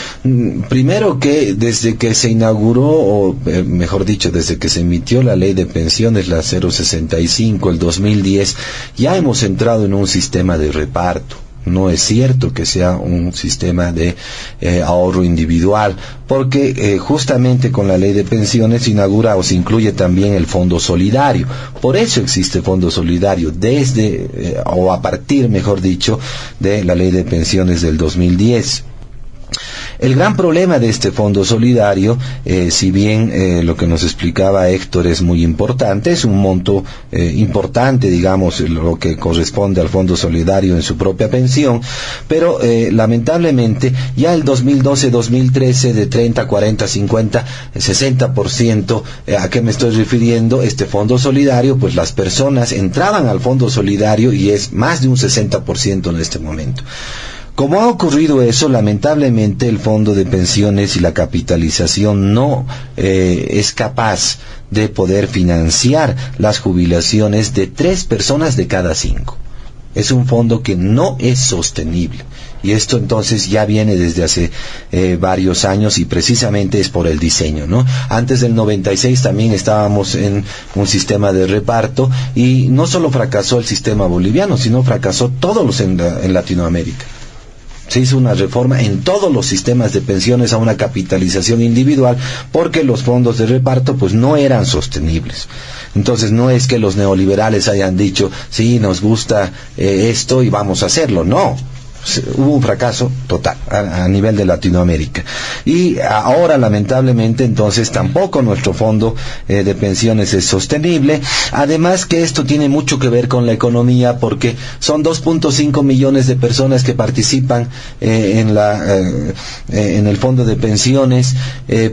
Primero, que desde que se inauguró, o mejor dicho, desde que se emitió la ley de pensiones, la 065, el 2010, ya hemos entrado en un sistema de reparto. No es cierto que sea un sistema de ahorro individual, porque justamente con la ley de pensiones se inaugura o se incluye también el fondo solidario. Por eso existe fondo solidario desde, o a partir, mejor dicho, de la ley de pensiones del 2010. El gran problema de este fondo solidario, si bien lo que nos explicaba Héctor es muy importante, es un monto importante, digamos, lo que corresponde al fondo solidario en su propia pensión, pero lamentablemente ya el 2012-2013 de 30, 40, 50, 60%, ¿a qué me estoy refiriendo? Este fondo solidario, pues las personas entraban al fondo solidario y es más de un 60% en este momento. Como ha ocurrido eso, lamentablemente el fondo de pensiones y la capitalización no es capaz de poder financiar las jubilaciones de 3 personas de cada 5. Es un fondo que no es sostenible. Y esto entonces ya viene desde hace varios años, y precisamente es por el diseño, ¿no? Antes del 96 también estábamos en un sistema de reparto, y no solo fracasó el sistema boliviano, sino fracasó todos en Latinoamérica. Se hizo una reforma en todos los sistemas de pensiones a una capitalización individual, porque los fondos de reparto pues no eran sostenibles. Entonces no es que los neoliberales hayan dicho, sí, nos gusta esto y vamos a hacerlo. No. Hubo un fracaso total a nivel de Latinoamérica, y ahora lamentablemente entonces tampoco nuestro fondo de pensiones es sostenible. Además que esto tiene mucho que ver con la economía, porque son 2.5 millones de personas que participan en el fondo de pensiones,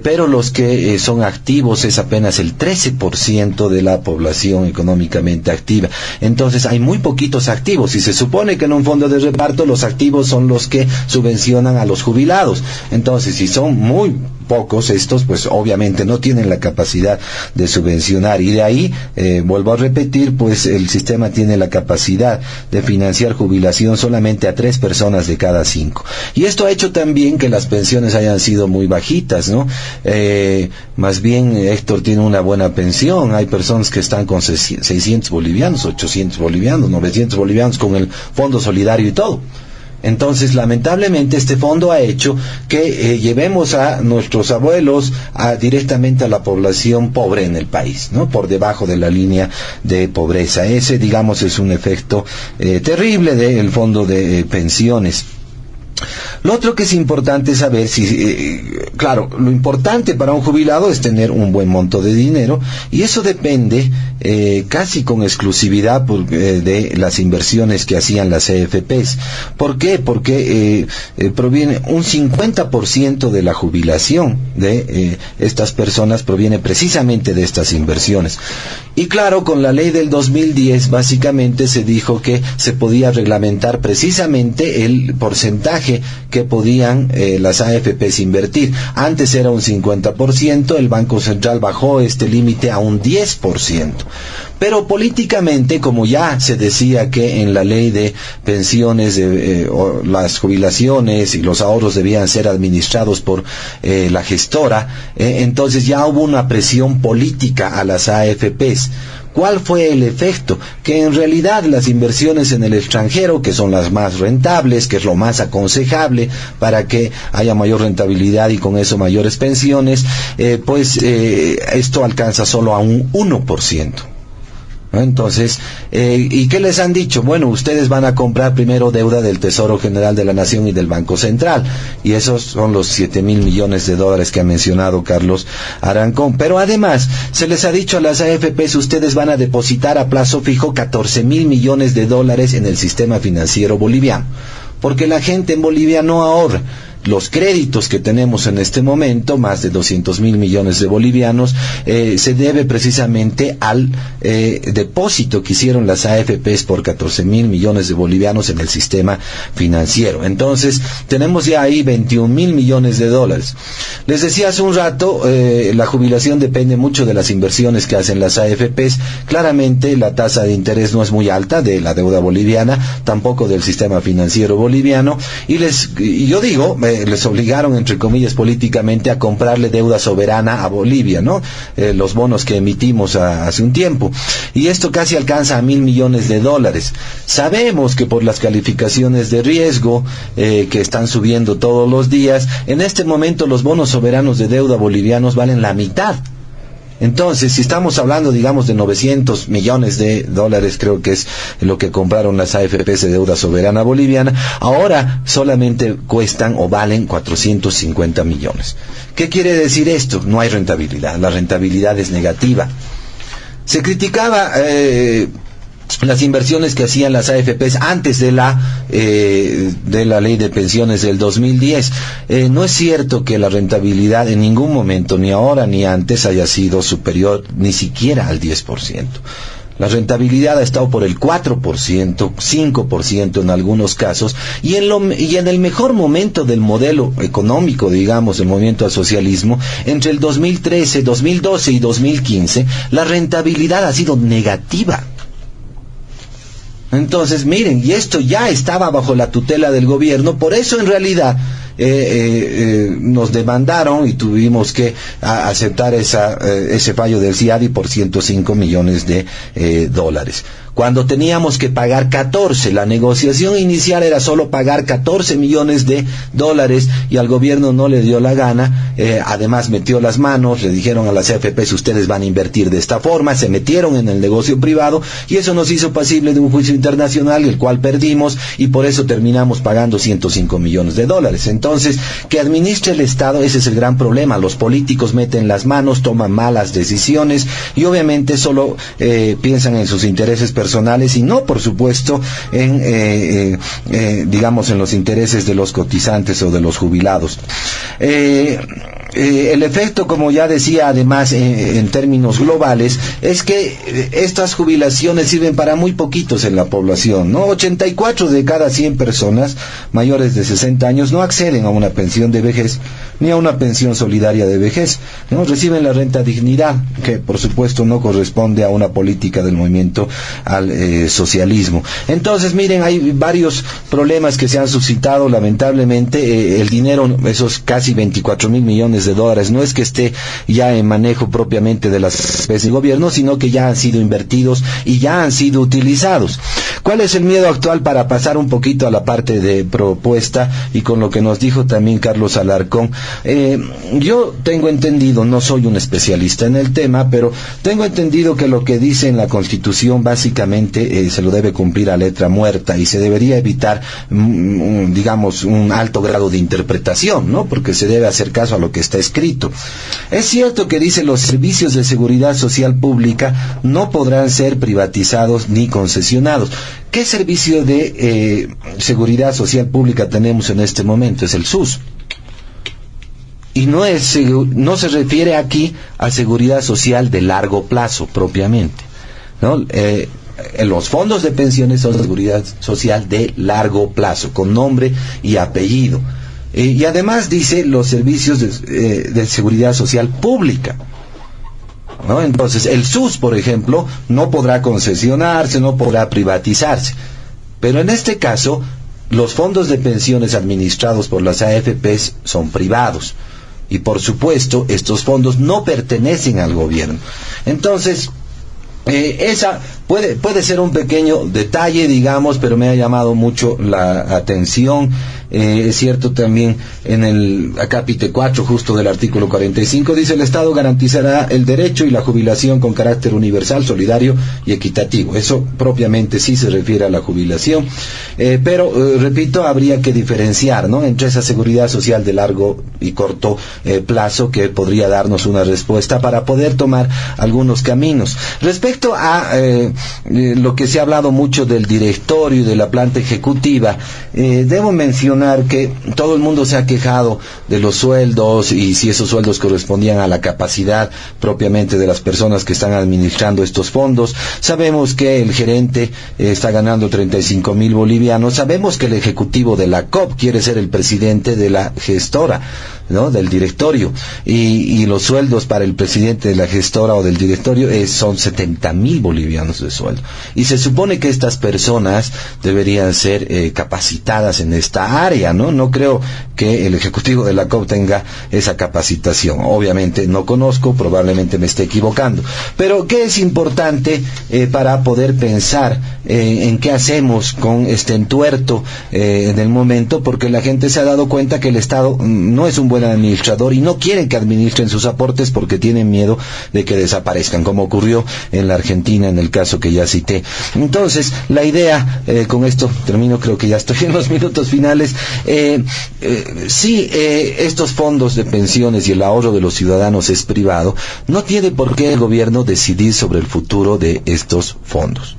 pero los que son activos es apenas el 13% de la población económicamente activa. Entonces hay muy poquitos activos, y se supone que en un fondo de reparto los activos activos son los que subvencionan a los jubilados. Entonces, si son muy pocos estos, pues obviamente no tienen la capacidad de subvencionar, y de ahí, vuelvo a repetir, pues el sistema tiene la capacidad de financiar jubilación solamente a 3 personas de cada 5, y esto ha hecho también que las pensiones hayan sido muy bajitas, ¿no? Más bien Héctor tiene una buena pensión, hay personas que están con 600 bolivianos, 800 bolivianos, 900 bolivianos con el fondo solidario y todo. Entonces, lamentablemente, este fondo ha hecho que llevemos a nuestros abuelos directamente a la población pobre en el país, ¿no? Por debajo de la línea de pobreza. Ese, digamos, es un efecto terrible del fondo de pensiones. Lo otro que es importante saber, claro, lo importante para un jubilado es tener un buen monto de dinero, y eso depende casi con exclusividad de las inversiones que hacían las AFPs. ¿Por qué? Porque proviene un 50% de la jubilación de estas personas proviene precisamente de estas inversiones. Y claro, con la ley del 2010 básicamente se dijo que se podía reglamentar precisamente el porcentaje que podían las AFPs invertir. Antes era un 50%, el Banco Central bajó este límite a un 10%. Pero políticamente, como ya se decía que en la ley de pensiones, las jubilaciones y los ahorros debían ser administrados por la gestora, entonces ya hubo una presión política a las AFPs. ¿Cuál fue el efecto? Que en realidad las inversiones en el extranjero, que son las más rentables, que es lo más aconsejable para que haya mayor rentabilidad y con eso mayores pensiones, esto alcanza solo a un 1%. Entonces, ¿y qué les han dicho? Bueno, ustedes van a comprar primero deuda del Tesoro General de la Nación y del Banco Central, y esos son los 7.000 millones de dólares que ha mencionado Carlos Arancón. Pero además, se les ha dicho a las AFPs, ustedes van a depositar a plazo fijo 14.000 millones de dólares en el sistema financiero boliviano, porque la gente en Bolivia no ahorra. Los créditos que tenemos en este momento, más de 200.000 millones de bolivianos, se debe precisamente al depósito que hicieron las AFPs por 14.000 millones de bolivianos en el sistema financiero. Entonces, tenemos ya ahí 21.000 millones de dólares. Les decía hace un rato, la jubilación depende mucho de las inversiones que hacen las AFPs. Claramente, la tasa de interés no es muy alta de la deuda boliviana, tampoco del sistema financiero boliviano, y yo digo, les obligaron, entre comillas, políticamente a comprarle deuda soberana a Bolivia, ¿no? Los bonos que emitimos hace un tiempo. Y esto casi alcanza a 1.000 millones de dólares. Sabemos que por las calificaciones de riesgo que están subiendo todos los días, en este momento los bonos soberanos de deuda bolivianos valen la mitad. Entonces, si estamos hablando, digamos, de 900 millones de dólares, creo que es lo que compraron las AFPs de deuda soberana boliviana, ahora solamente cuestan o valen 450 millones. ¿Qué quiere decir esto? No hay rentabilidad, la rentabilidad es negativa. Se criticaba las inversiones que hacían las AFPs antes de la ley de pensiones del 2010. No es cierto que la rentabilidad en ningún momento, ni ahora ni antes, haya sido superior ni siquiera al 10%. La rentabilidad ha estado por el 4%, 5% en algunos casos, y en el mejor momento del modelo económico, digamos, del movimiento al socialismo, entre el 2013, 2012 y 2015, la rentabilidad ha sido negativa. Entonces, miren, y esto ya estaba bajo la tutela del gobierno, por eso en realidad nos demandaron y tuvimos que aceptar ese fallo del CIADI por 105 millones de dólares. Cuando teníamos que pagar 14, la negociación inicial era solo pagar 14 millones de dólares y al gobierno no le dio la gana, además metió las manos, le dijeron a las AFPs, ustedes van a invertir de esta forma, se metieron en el negocio privado y eso nos hizo pasible de un juicio internacional, el cual perdimos y por eso terminamos pagando 105 millones de dólares. Entonces, que administre el Estado, ese es el gran problema, los políticos meten las manos, toman malas decisiones y obviamente solo piensan en sus intereses personales y no, por supuesto, digamos, en los intereses de los cotizantes o de los jubilados. el efecto, como ya decía, además en términos globales, es que estas jubilaciones sirven para muy poquitos en la población, ¿no? 84 de cada 100 personas mayores de 60 años no acceden a una pensión de vejez ni a una pensión solidaria de vejez, ¿no? Reciben la renta dignidad, que por supuesto no corresponde a una política del movimiento al socialismo. Entonces, miren, hay varios problemas que se han suscitado, lamentablemente. El dinero, esos casi 24.000 millones de dólares, no es que esté ya en manejo propiamente de las especies de gobierno, sino que ya han sido invertidos y ya han sido utilizados. ¿Cuál es el miedo actual, para pasar un poquito a la parte de propuesta y con lo que nos dijo también Carlos Alarcón? Yo tengo entendido, no soy un especialista en el tema, pero tengo entendido que lo que dice en la Constitución básicamente se lo debe cumplir a letra muerta, y se debería evitar, digamos, un alto grado de interpretación, ¿no? Porque se debe hacer caso a lo que está escrito. Es cierto que dice: los servicios de seguridad social pública no podrán ser privatizados ni concesionados. ¿Qué servicio de seguridad social pública tenemos en este momento? Es el SUS. Y no se refiere aquí a seguridad social de largo plazo propiamente, ¿no? Los fondos de pensiones son seguridad social de largo plazo, con nombre y apellido. Y además dice los servicios de seguridad social pública, ¿no? Entonces, el SUS, por ejemplo, no podrá concesionarse, no podrá privatizarse. Pero en este caso, los fondos de pensiones administrados por las AFPs son privados. Y por supuesto, estos fondos no pertenecen al gobierno. Entonces, esa puede ser un pequeño detalle, digamos, pero me ha llamado mucho la atención. Es cierto también en el acápite 4 justo del artículo 45, dice: el Estado garantizará el derecho y la jubilación con carácter universal, solidario y equitativo. Eso propiamente sí se refiere a la jubilación, pero repito, habría que diferenciar, ¿no?, entre esa seguridad social de largo y corto plazo, que podría darnos una respuesta para poder tomar algunos caminos. Respecto a lo que se ha hablado mucho del directorio y de la planta ejecutiva, debo mencionar que todo el mundo se ha quejado de los sueldos y si esos sueldos correspondían a la capacidad propiamente de las personas que están administrando estos fondos. Sabemos que el gerente está ganando 35.000 bolivianos. Sabemos que el ejecutivo de la COP quiere ser el presidente de la gestora, ¿no?, del directorio, y los sueldos para el presidente de la gestora o del directorio son 70.000 bolivianos de sueldo, y se supone que estas personas deberían ser capacitadas en esta área, ¿no? No creo que el ejecutivo de la COP tenga esa capacitación. Obviamente no conozco, probablemente me esté equivocando, pero ¿qué es importante para poder pensar en qué hacemos con este entuerto en el momento? Porque la gente se ha dado cuenta que el Estado no es un buen administrador y no quieren que administren sus aportes porque tienen miedo de que desaparezcan, como ocurrió en la Argentina en el caso que ya cité. Entonces, la idea, con esto termino, creo que ya estoy en los minutos finales, si estos fondos de pensiones y el ahorro de los ciudadanos es privado, no tiene por qué el gobierno decidir sobre el futuro de estos fondos.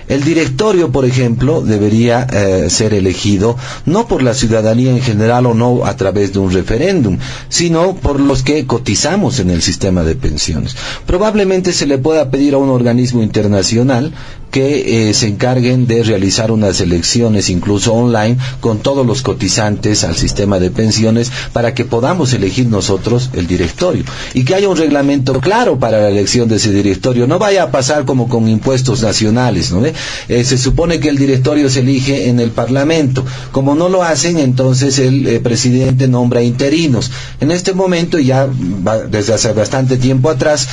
El directorio, por ejemplo, debería ser elegido no por la ciudadanía en general o no a través de un referéndum, sino por los que cotizamos en el sistema de pensiones. Probablemente se le pueda pedir a un organismo internacional que se encarguen de realizar unas elecciones incluso online con todos los cotizantes al sistema de pensiones para que podamos elegir nosotros el directorio y que haya un reglamento claro para la elección de ese directorio. No vaya a pasar como con impuestos nacionales, ¿no? Se supone que el directorio se elige en el Parlamento. Como no lo hacen, entonces el presidente nombra interinos. En este momento, ya desde hace bastante tiempo atrás,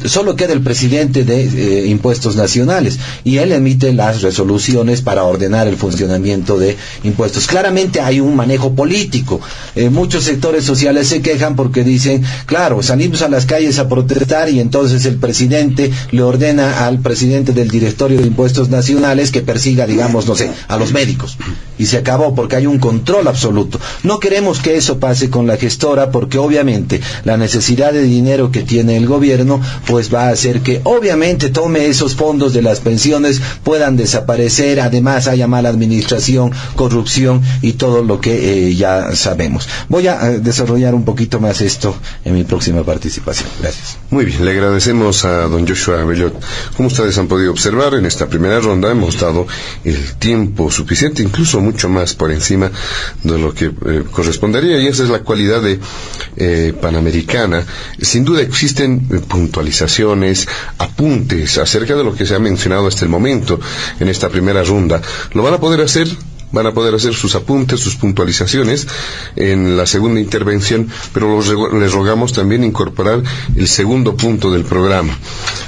solo queda el presidente de impuestos nacionales y él emite las resoluciones para ordenar el funcionamiento de impuestos. Claramente hay un manejo político. Muchos sectores sociales se quejan porque dicen, claro, salimos a las calles a protestar y entonces el presidente le ordena al presidente del directorio de impuestos nacionales que persiga, digamos, no sé, a los médicos. Y se acabó porque hay un control absoluto. No queremos que eso pase con la gestora porque obviamente la necesidad de dinero que tiene el gobierno pues va a hacer que obviamente tome esos fondos de las pensiones puedan desaparecer. Además haya mala administración, corrupción y todo lo que ya sabemos. Voy a desarrollar un poquito más esto en mi próxima participación. Gracias. Muy bien, le agradecemos a don Joshua Bellot. Como ustedes han podido observar, en esta primera ronda hemos dado el tiempo suficiente, incluso mucho más por encima de lo que correspondería, y esa es la cualidad de Panamericana. Sin duda existen puntualizaciones, apuntes acerca de lo que se ha mencionado hasta el momento en esta primera ronda. Lo van a poder hacer sus apuntes, sus puntualizaciones en la segunda intervención, pero les rogamos también incorporar el segundo punto del programa,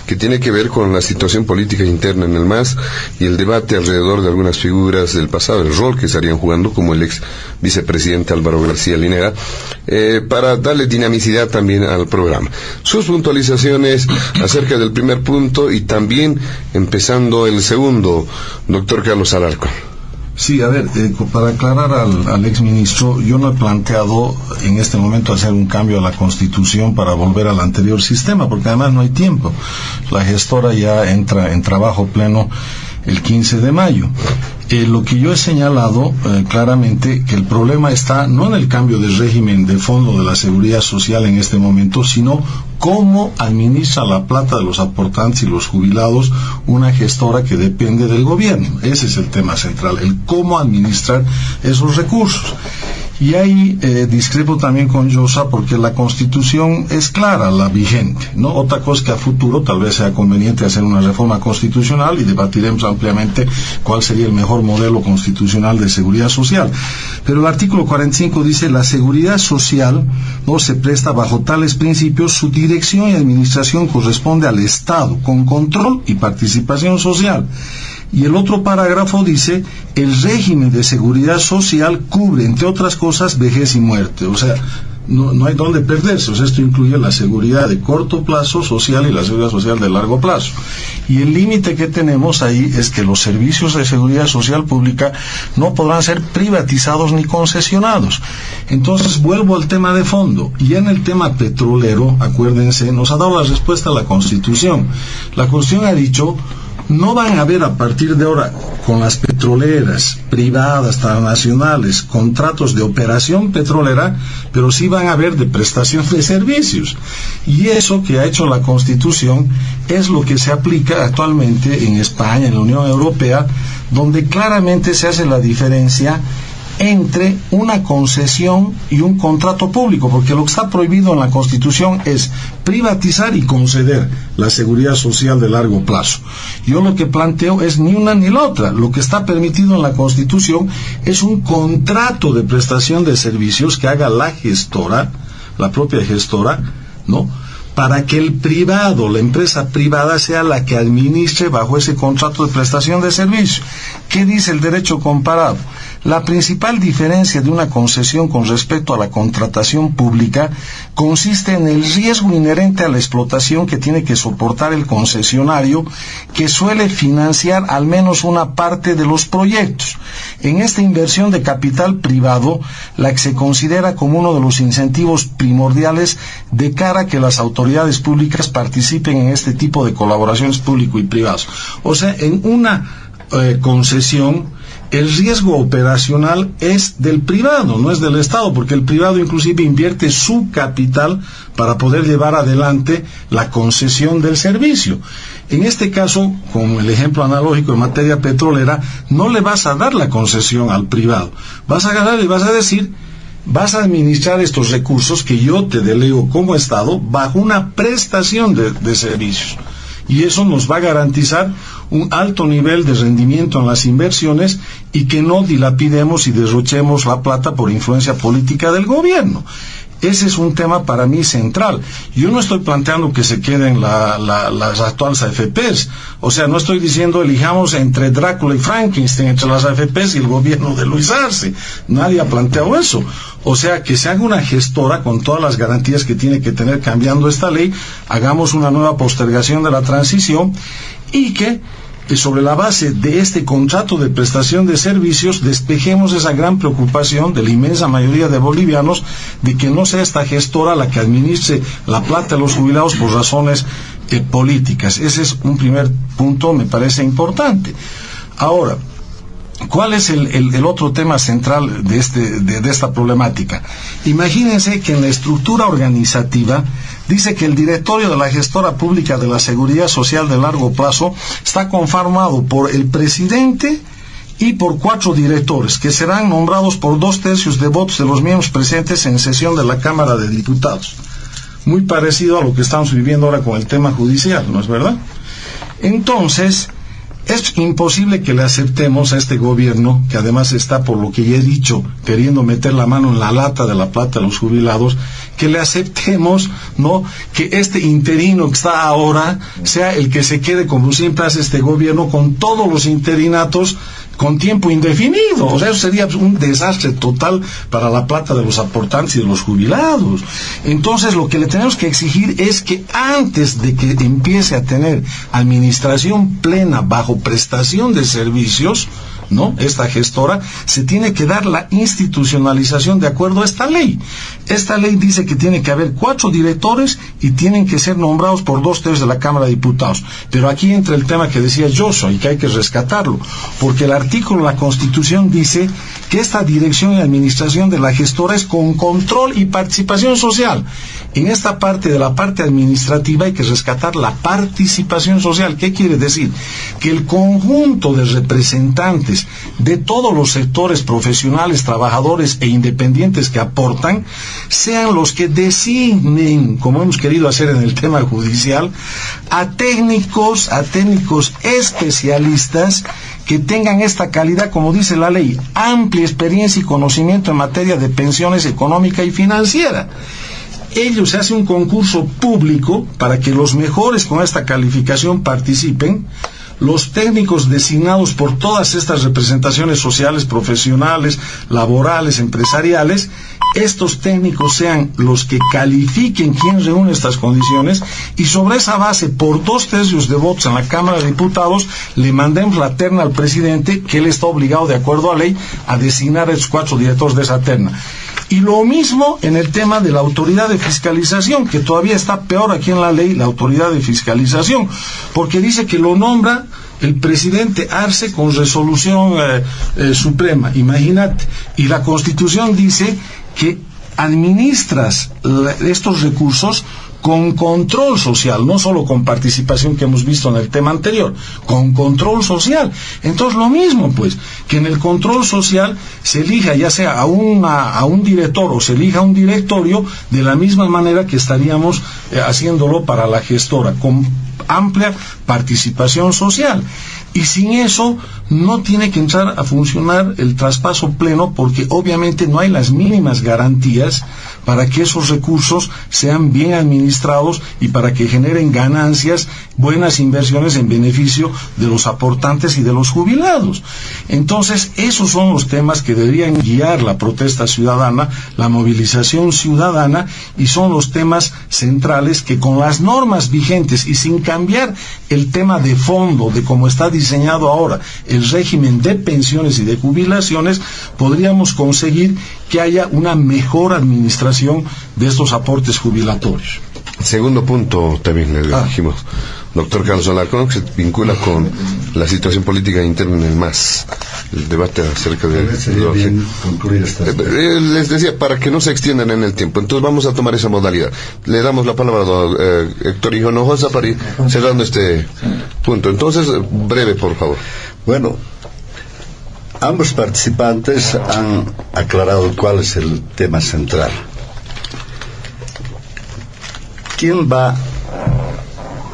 que tiene que ver con la situación política interna en el MAS y el debate alrededor de algunas figuras del pasado, el rol que estarían jugando, como el ex vicepresidente Álvaro García Linera, para darle dinamicidad también al programa. Sus puntualizaciones acerca del primer punto y también empezando el segundo, doctor Carlos Alarcón. Sí, a ver, para aclarar al exministro, yo no he planteado en este momento hacer un cambio a la Constitución para volver al anterior sistema, porque además no hay tiempo. La gestora ya entra en trabajo pleno el 15 de mayo. Lo que yo he señalado claramente, que el problema está no en el cambio de régimen de fondo de la seguridad social en este momento, sino cómo administra la plata de los aportantes y los jubilados una gestora que depende del gobierno. Ese es el tema central, el cómo administrar esos recursos. Y ahí discrepo también con Josa, porque la Constitución es clara, la vigente, ¿no? Otra cosa que a futuro tal vez sea conveniente hacer una reforma constitucional y debatiremos ampliamente cuál sería el mejor modelo constitucional de seguridad social. Pero el artículo 45 dice: la seguridad social no se presta bajo tales principios, su dirección y administración corresponde al Estado, con control y participación social. Y el otro parágrafo dice: el régimen de seguridad social cubre, entre otras cosas, vejez y muerte. O sea, no hay dónde perderse. O sea, esto incluye la seguridad de corto plazo social y la seguridad social de largo plazo. Y el límite que tenemos ahí es que los servicios de seguridad social pública no podrán ser privatizados ni concesionados. Entonces vuelvo al tema de fondo. Y en el tema petrolero, acuérdense, nos ha dado la respuesta a la Constitución. La Constitución ha dicho: no van a haber a partir de ahora con las petroleras privadas, transnacionales, contratos de operación petrolera, pero sí van a haber de prestación de servicios. Y eso que ha hecho la Constitución es lo que se aplica actualmente en España, en la Unión Europea, donde claramente se hace la diferencia entre una concesión y un contrato público, porque lo que está prohibido en la Constitución es privatizar y conceder la seguridad social de largo plazo. Yo lo que planteo es ni una ni la otra. Lo que está permitido en la Constitución es un contrato de prestación de servicios que haga la gestora, la propia gestora, ¿no?, para que el privado, la empresa privada, sea la que administre bajo ese contrato de prestación de servicios. ¿Qué dice el derecho comparado? La principal diferencia de una concesión con respecto a la contratación pública consiste en el riesgo inherente a la explotación que tiene que soportar el concesionario, que suele financiar al menos una parte de los proyectos. En esta inversión de capital privado, la que se considera como uno de los incentivos primordiales de cara a que las autoridades públicas participen en este tipo de colaboraciones público y privadas. O sea, en una concesión, el riesgo operacional es del privado, no es del Estado, porque el privado inclusive invierte su capital para poder llevar adelante la concesión del servicio. En este caso, como el ejemplo analógico en materia petrolera, no le vas a dar la concesión al privado. Vas a agarrar y vas a decir: vas a administrar estos recursos que yo te delego como Estado bajo una prestación de servicios. Y eso nos va a garantizar un alto nivel de rendimiento en las inversiones y que no dilapidemos y derrochemos la plata por influencia política del gobierno. Ese es un tema para mí central. Yo no estoy planteando que se queden las actuales AFPs. O sea, no estoy diciendo elijamos entre Drácula y Frankenstein, entre las AFPs y el gobierno de Luis Arce. Nadie ha planteado eso. O sea, que se haga una gestora con todas las garantías que tiene que tener cambiando esta ley, hagamos una nueva postergación de la transición y que sobre la base de este contrato de prestación de servicios despejemos esa gran preocupación de la inmensa mayoría de bolivianos de que no sea esta gestora la que administre la plata de los jubilados por razones políticas. Ese es un primer punto, me parece importante. Ahora, ¿cuál es el otro tema central de esta problemática? Imagínense que en la estructura organizativa dice que el directorio de la gestora pública de la Seguridad Social de largo plazo está conformado por el presidente y por 4 directores, que serán nombrados por 2/3 de votos de los miembros presentes en sesión de la Cámara de Diputados. Muy parecido a lo que estamos viviendo ahora con el tema judicial, ¿no es verdad? Entonces, es imposible que le aceptemos a este gobierno, que además está, por lo que ya he dicho, queriendo meter la mano en la lata de la plata de los jubilados, que le aceptemos, ¿no?, que este interino que está ahora sea el que se quede, como siempre hace este gobierno, con todos los interinatos con tiempo indefinido. O sea, eso sería un desastre total para la plata de los aportantes y de los jubilados. Entonces, lo que le tenemos que exigir es que antes de que empiece a tener administración plena bajo prestación de servicios, ¿no?, esta gestora, se tiene que dar la institucionalización de acuerdo a esta ley. Esta ley dice que tiene que haber 4 directores y tienen que ser nombrados por 2/3 de la Cámara de Diputados. Pero aquí entra el tema que decía Joshua y que hay que rescatarlo, porque el artículo de la Constitución dice que esta dirección y administración de la gestora es con control y participación social. En esta parte de la parte administrativa hay que rescatar la participación social. ¿Qué quiere decir? Que el conjunto de representantes de todos los sectores profesionales, trabajadores e independientes que aportan, sean los que designen, como hemos querido hacer en el tema judicial, a técnicos especialistas que tengan esta calidad, como dice la ley, amplia experiencia y conocimiento en materia de pensiones económica y financiera. Ellos se hace un concurso público para que los mejores con esta calificación participen. Los técnicos designados por todas estas representaciones sociales, profesionales, laborales, empresariales, estos técnicos sean los que califiquen quién reúne estas condiciones, y sobre esa base, por 2/3 de votos en la Cámara de Diputados, le mandemos la terna al presidente, que él está obligado, de acuerdo a ley, a designar a estos 4 directores de esa terna. Y lo mismo en el tema de la autoridad de fiscalización, que todavía está peor aquí en la ley, la autoridad de fiscalización, porque dice que lo nombra el presidente Arce con resolución suprema, imagínate, y la Constitución dice que administras estos recursos con control social, no solo con participación, que hemos visto en el tema anterior, con control social. Entonces, lo mismo, pues, que en el control social se elija ya sea a un director o se elija a un directorio, de la misma manera que estaríamos haciéndolo para la gestora, con amplia participación social. Y sin eso no tiene que entrar a funcionar el traspaso pleno, porque obviamente no hay las mínimas garantías para que esos recursos sean bien administrados y para que generen ganancias, buenas inversiones en beneficio de los aportantes y de los jubilados. Entonces, esos son los temas que deberían guiar la protesta ciudadana, la movilización ciudadana, y son los temas centrales que, con las normas vigentes y sin cambiar el tema de fondo de cómo está diseñado ahora el régimen de pensiones y de jubilaciones, podríamos conseguir que haya una mejor administración de estos aportes jubilatorios. Segundo punto también le dijimos, doctor Carlos Alarcón, que se vincula con la situación política interna en el MAS, el debate acerca de... les decía, para que no se extiendan en el tiempo, entonces vamos a tomar esa modalidad. Le damos la palabra a Héctor Hinojosa para ir cerrando este punto. Entonces, breve, por favor. Bueno, ambos participantes han aclarado cuál es el tema central. ¿Quién va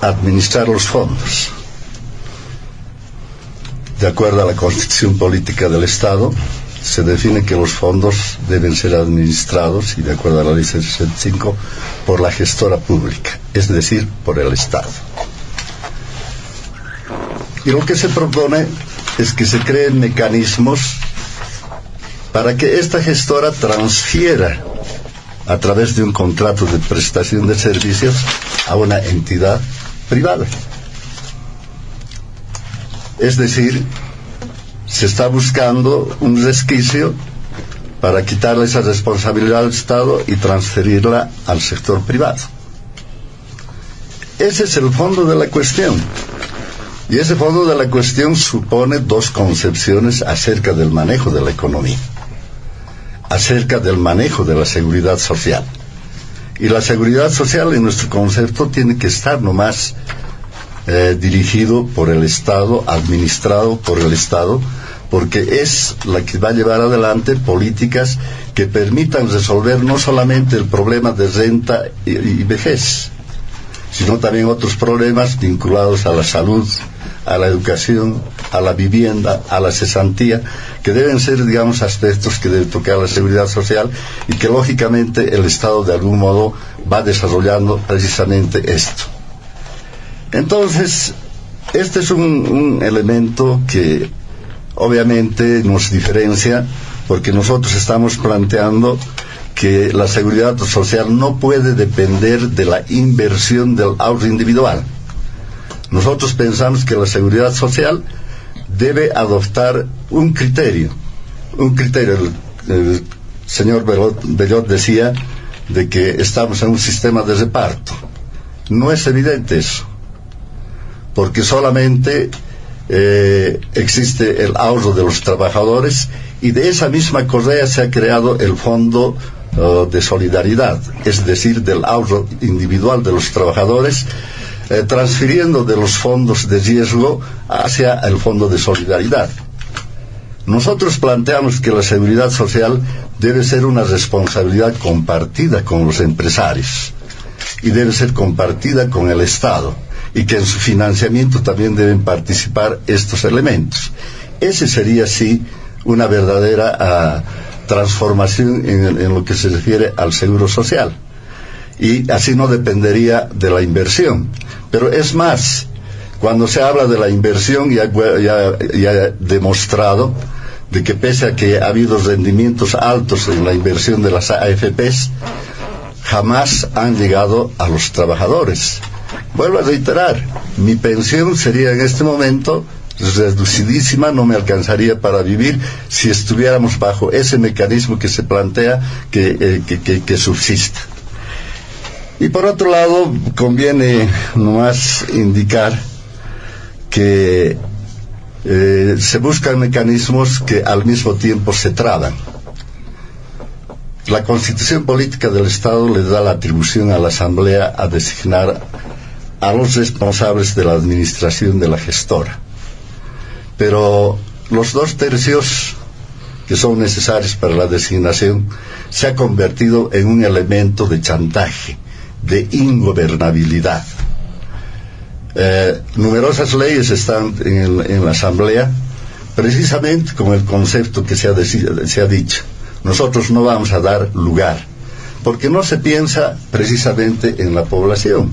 a administrar los fondos? De acuerdo a la Constitución Política del Estado, se define que los fondos deben ser administrados, y de acuerdo a la Ley 65, por la gestora pública, es decir, por el Estado. Y lo que se propone es que se creen mecanismos para que esta gestora transfiera, a través de un contrato de prestación de servicios, a una entidad privada. Es decir, se está buscando un resquicio para quitarle esa responsabilidad al Estado y transferirla al sector privado. ese es el fondo de la cuestión. Y ese fondo de la cuestión supone dos concepciones acerca del manejo de la economía, acerca del manejo de la seguridad social. Y la seguridad social, en nuestro concepto, tiene que estar nomás dirigido por el Estado, administrado por el Estado, porque es la que va a llevar adelante políticas que permitan resolver no solamente el problema de renta y vejez, sino también otros problemas vinculados a la salud, a la educación, a la vivienda, a la cesantía, que deben ser, digamos, aspectos que debe tocar la seguridad social y que lógicamente el Estado de algún modo va desarrollando precisamente esto. Entonces, este es un elemento que obviamente nos diferencia, porque nosotros estamos planteando que la seguridad social no puede depender de la inversión del ahorro individual. Nosotros pensamos que la seguridad social debe adoptar un criterio. El señor Bellot decía de que estamos en un sistema de reparto. No es evidente eso, porque solamente existe el ahorro de los trabajadores, y de esa misma correa se ha creado el fondo de solidaridad, es decir, del ahorro individual de los trabajadores, transfiriendo de los fondos de riesgo hacia el fondo de solidaridad. Nosotros planteamos que la seguridad social debe ser una responsabilidad compartida con los empresarios y debe ser compartida con el Estado, y que en su financiamiento también deben participar estos elementos. Ese sería, sí, una verdadera transformación en lo que se refiere al seguro social, y así no dependería de la inversión. Pero es más, cuando se habla de la inversión, ya demostrado de que pese a que ha habido rendimientos altos en la inversión de las AFPs, jamás han llegado a los trabajadores. Vuelvo a reiterar, mi pensión sería en este momento reducidísima, no me alcanzaría para vivir si estuviéramos bajo ese mecanismo que se plantea que subsista. Y por otro lado, conviene nomás indicar que se buscan mecanismos que al mismo tiempo se traban. La Constitución Política del Estado le da la atribución a la Asamblea a designar a los responsables de la administración de la gestora. Pero los 2/3 que son necesarios para la designación se ha convertido en un elemento de chantaje, de ingobernabilidad. Numerosas leyes están en la Asamblea precisamente con el concepto que se ha dicho: nosotros no vamos a dar lugar, porque no se piensa precisamente en la población,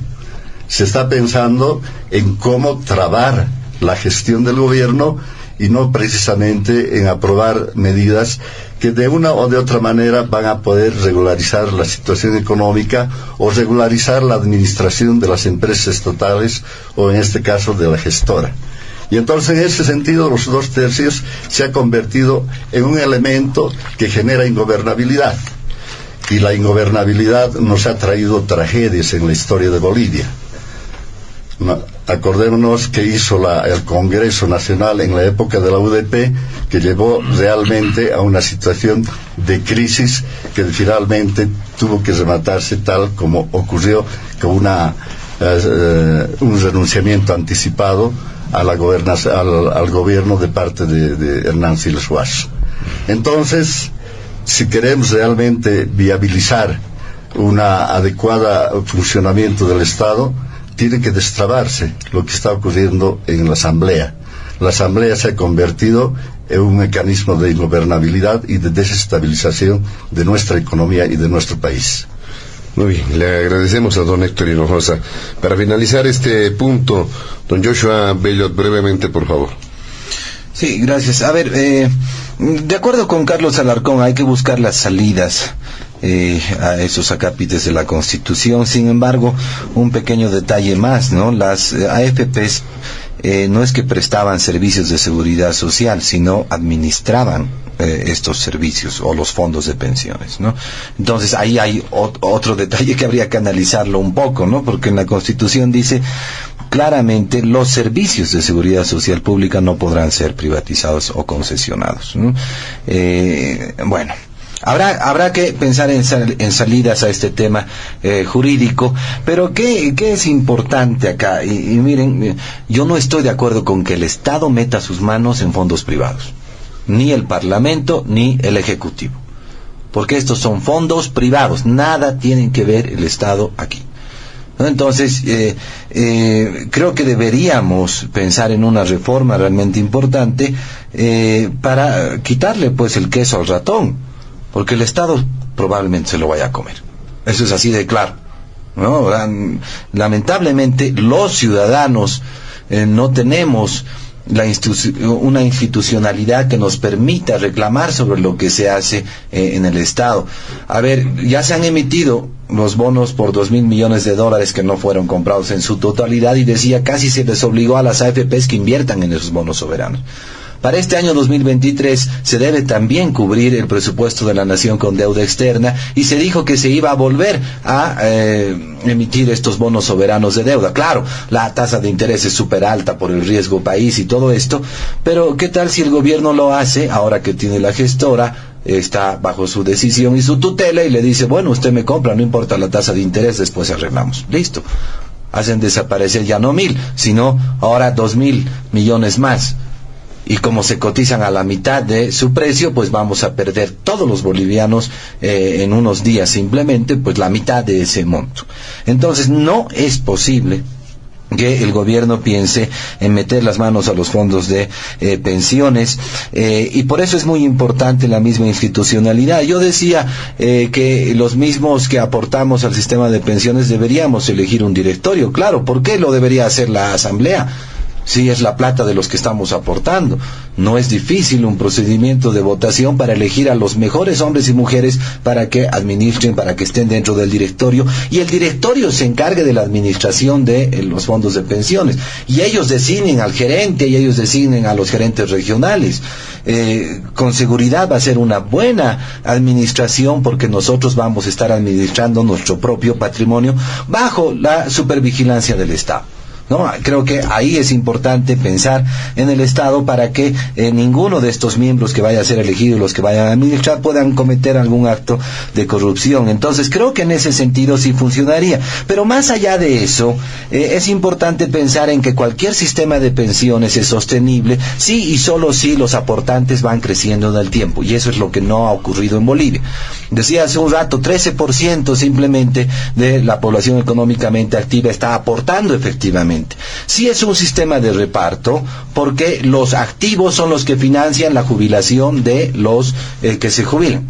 se está pensando en cómo trabar la gestión del gobierno y no precisamente en aprobar medidas que de una o de otra manera van a poder regularizar la situación económica o regularizar la administración de las empresas estatales, o en este caso de la gestora. Y entonces, en ese sentido, los 2/3 se ha convertido en un elemento que genera ingobernabilidad. Y la ingobernabilidad nos ha traído tragedias en la historia de Bolivia. Acordémonos que hizo el Congreso Nacional en la época de la UDP, que llevó realmente a una situación de crisis que finalmente tuvo que rematarse tal como ocurrió, con un renunciamiento anticipado al gobierno de parte de Hernán Siles Huasso. Entonces, si queremos realmente viabilizar un adecuado funcionamiento del Estado, tiene que destrabarse lo que está ocurriendo en la Asamblea. La Asamblea se ha convertido en un mecanismo de ingobernabilidad y de desestabilización de nuestra economía y de nuestro país. Muy bien, le agradecemos a don Héctor Hinojosa. Para finalizar este punto, don Joshua Bellot, brevemente, por favor. Sí, gracias. A ver, de acuerdo con Carlos Alarcón, hay que buscar las salidas a esos acápites de la Constitución. Sin embargo, un pequeño detalle más, ¿no? Las AFPs no es que prestaban servicios de seguridad social, sino administraban estos servicios o los fondos de pensiones, ¿no? Entonces ahí hay otro detalle que habría que analizarlo un poco, ¿no? Porque en la Constitución dice claramente los servicios de seguridad social pública no podrán ser privatizados o concesionados, ¿no? Bueno, habrá que pensar en salidas a este tema jurídico, pero ¿qué es importante acá? Y miren, yo no estoy de acuerdo con que el Estado meta sus manos en fondos privados, ni el Parlamento ni el Ejecutivo, porque estos son fondos privados, nada tiene que ver el Estado aquí. Entonces, creo que deberíamos pensar en una reforma realmente importante para quitarle pues el queso al ratón, porque el Estado probablemente se lo vaya a comer. Eso es así de claro, ¿no? Lamentablemente los ciudadanos no tenemos una institucionalidad que nos permita reclamar sobre lo que se hace en el Estado. A ver, ya se han emitido los bonos por $2,000 millones que no fueron comprados en su totalidad, y decía casi se les obligó a las AFPs que inviertan en esos bonos soberanos. Para este año 2023 se debe también cubrir el presupuesto de la nación con deuda externa, y se dijo que se iba a volver a emitir estos bonos soberanos de deuda. Claro, la tasa de interés es súper alta por el riesgo país y todo esto, pero ¿qué tal si el gobierno lo hace ahora que tiene la gestora? Está bajo su decisión y su tutela, y le dice, bueno, usted me compra, no importa la tasa de interés, después arreglamos. Listo. Hacen desaparecer ya no 1,000, sino ahora 2,000 millones más. Y como se cotizan a la mitad de su precio, pues vamos a perder todos los bolivianos en unos días simplemente, pues la mitad de ese monto. Entonces no es posible que el gobierno piense en meter las manos a los fondos de pensiones, y por eso es muy importante la misma institucionalidad. Yo decía que los mismos que aportamos al sistema de pensiones deberíamos elegir un directorio. Claro, ¿por qué lo debería hacer la Asamblea? Sí, es la plata de los que estamos aportando. No es difícil un procedimiento de votación para elegir a los mejores hombres y mujeres para que administren, para que estén dentro del directorio, y el directorio se encargue de la administración de los fondos de pensiones, y ellos designen al gerente y ellos designen a los gerentes regionales. Con seguridad va a ser una buena administración, porque nosotros vamos a estar administrando nuestro propio patrimonio bajo la supervigilancia del Estado, ¿no? Creo que ahí es importante pensar en el Estado para que ninguno de estos miembros que vaya a ser elegido y los que vayan a administrar puedan cometer algún acto de corrupción. Entonces creo que en ese sentido sí funcionaría. Pero más allá de eso, es importante pensar en que cualquier sistema de pensiones es sostenible si y solo si los aportantes van creciendo en el tiempo, y eso es lo que no ha ocurrido en Bolivia. Decía hace un rato, 13% simplemente de la población económicamente activa está aportando efectivamente. Sí es un sistema de reparto, porque los activos son los que financian la jubilación de los que se jubilan.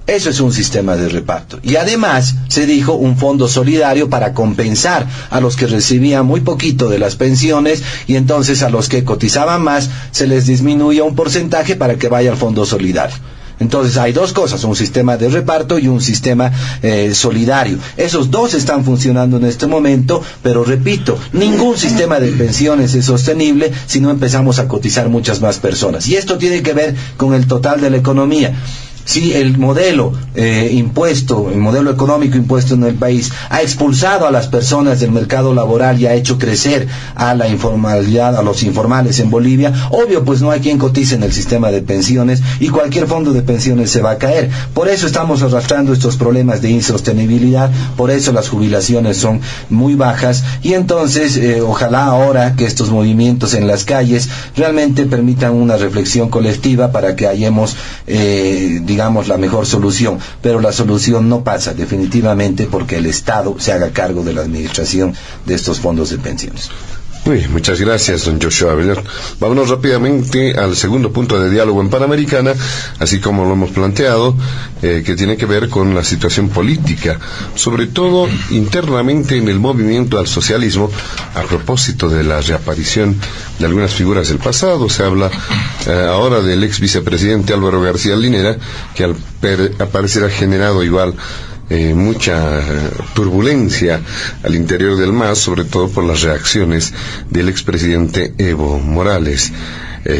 Eso es un sistema de reparto. Y además se dijo un fondo solidario para compensar a los que recibían muy poquito de las pensiones, y entonces a los que cotizaban más se les disminuye un porcentaje para que vaya al fondo solidario. Entonces hay dos cosas, un sistema de reparto y un sistema solidario. Esos dos están funcionando en este momento, pero repito, ningún sistema de pensiones es sostenible si no empezamos a cotizar muchas más personas. Y esto tiene que ver con el total de la economía. Si el modelo el modelo económico impuesto en el país ha expulsado a las personas del mercado laboral y ha hecho crecer a la informalidad, a los informales en Bolivia, obvio, pues no hay quien cotice en el sistema de pensiones, y cualquier fondo de pensiones se va a caer. Por eso estamos arrastrando estos problemas de insostenibilidad, por eso las jubilaciones son muy bajas, y entonces ojalá ahora que estos movimientos en las calles realmente permitan una reflexión colectiva para que hallemos la mejor solución. Pero la solución no pasa definitivamente porque el Estado se haga cargo de la administración de estos fondos de pensiones. Muy bien, muchas gracias, don Joshua Avelar. Vámonos rápidamente al segundo punto de diálogo en Panamericana, así como lo hemos planteado, que tiene que ver con la situación política, sobre todo internamente en el movimiento al socialismo, a propósito de la reaparición de algunas figuras del pasado. Se habla ahora del ex vicepresidente Álvaro García Linera, que al parecer ha generado igual mucha turbulencia al interior del MAS, sobre todo por las reacciones del expresidente Evo Morales.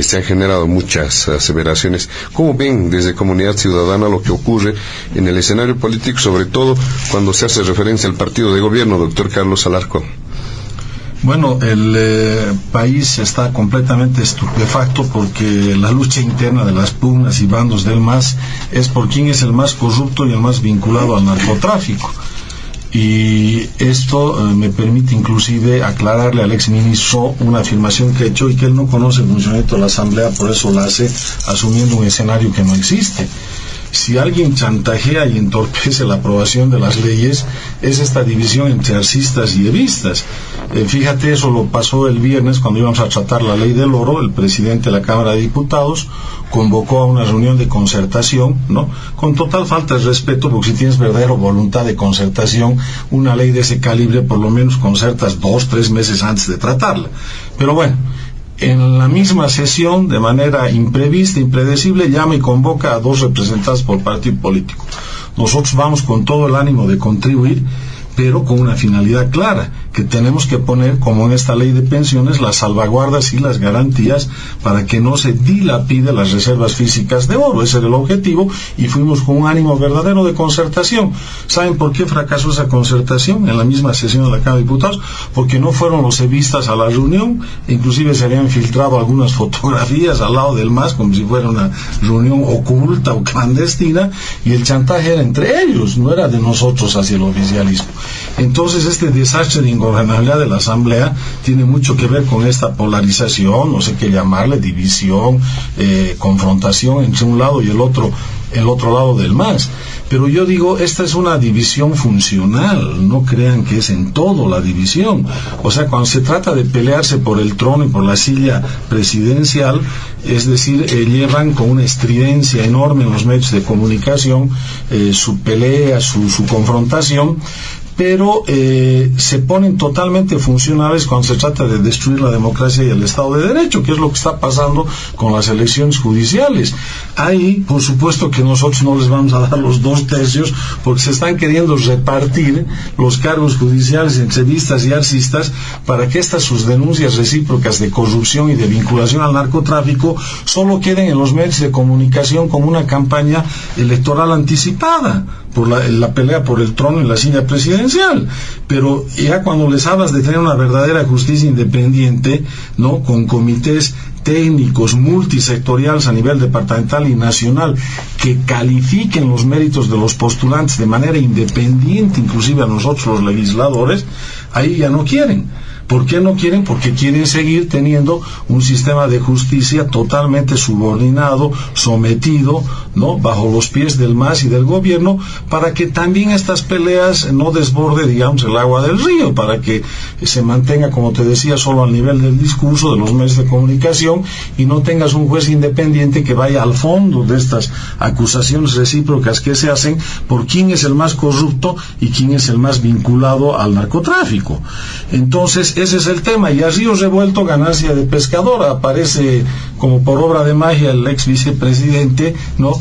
se han generado muchas aseveraciones. ¿Cómo ven desde Comunidad Ciudadana lo que ocurre en el escenario político, sobre todo cuando se hace referencia al partido de gobierno, doctor Carlos Alarcón? Bueno, el país está completamente estupefacto porque la lucha interna de las pugnas y bandos del MAS es por quién es el más corrupto y el más vinculado al narcotráfico. Y esto me permite inclusive aclararle al exministro una afirmación que he hecho y que él no conoce el funcionamiento de la Asamblea, por eso la hace asumiendo un escenario que no existe. Si alguien chantajea y entorpece la aprobación de las leyes, es esta división entre arcistas y evistas. Fíjate, eso lo pasó el viernes cuando íbamos a tratar la ley del oro. El presidente de la Cámara de Diputados convocó a una reunión de concertación, ¿no? Con total falta de respeto, porque si tienes verdadera voluntad de concertación, una ley de ese calibre por lo menos concertas 2-3 meses antes de tratarla. Pero bueno, en la misma sesión, de manera imprevista, impredecible, llama y convoca a 2 representantes por partido político. Nosotros vamos con todo el ánimo de contribuir, pero con una finalidad clara, que tenemos que poner, como en esta ley de pensiones, las salvaguardas y las garantías para que no se dilapide las reservas físicas de oro. Ese era el objetivo y fuimos con un ánimo verdadero de concertación. ¿Saben por qué fracasó esa concertación en la misma sesión de la Cámara de Diputados? Porque no fueron los evistas a la reunión, inclusive se habían filtrado algunas fotografías al lado del MAS como si fuera una reunión oculta o clandestina, y el chantaje era entre ellos, no era de nosotros hacia el oficialismo. Entonces este desastre de ingobernabilidad de la Asamblea tiene mucho que ver con esta polarización, no sé qué llamarle, división, confrontación entre un lado y el otro lado del MAS. Pero yo digo, esta es una división funcional, no crean que es en todo la división. O sea, cuando se trata de pelearse por el trono y por la silla presidencial, es decir, llevan con una estridencia enorme en los medios de comunicación su pelea, su confrontación, pero se ponen totalmente funcionales cuando se trata de destruir la democracia y el Estado de Derecho, que es lo que está pasando con las elecciones judiciales. Ahí, por supuesto que nosotros no les vamos a dar los 2/3, porque se están queriendo repartir los cargos judiciales entre evistas y arcistas para que estas sus denuncias recíprocas de corrupción y de vinculación al narcotráfico solo queden en los medios de comunicación como una campaña electoral anticipada por la pelea por el trono y la silla presidencial. Pero ya cuando les hablas de tener una verdadera justicia independiente, ¿no?, con comités técnicos multisectoriales a nivel departamental y nacional que califiquen los méritos de los postulantes de manera independiente, inclusive a nosotros los legisladores, ahí ya no quieren. ¿Por qué no quieren? Porque quieren seguir teniendo un sistema de justicia totalmente subordinado, sometido, ¿no?, bajo los pies del MAS y del gobierno, para que también estas peleas no desborde, digamos, el agua del río, para que se mantenga, como te decía, solo al nivel del discurso, de los medios de comunicación, y no tengas un juez independiente que vaya al fondo de estas acusaciones recíprocas que se hacen por quién es el más corrupto y quién es el más vinculado al narcotráfico. Entonces, ese es el tema, y a río revuelto ganancia de pescador. Aparece como por obra de magia el ex vicepresidente, ¿no?,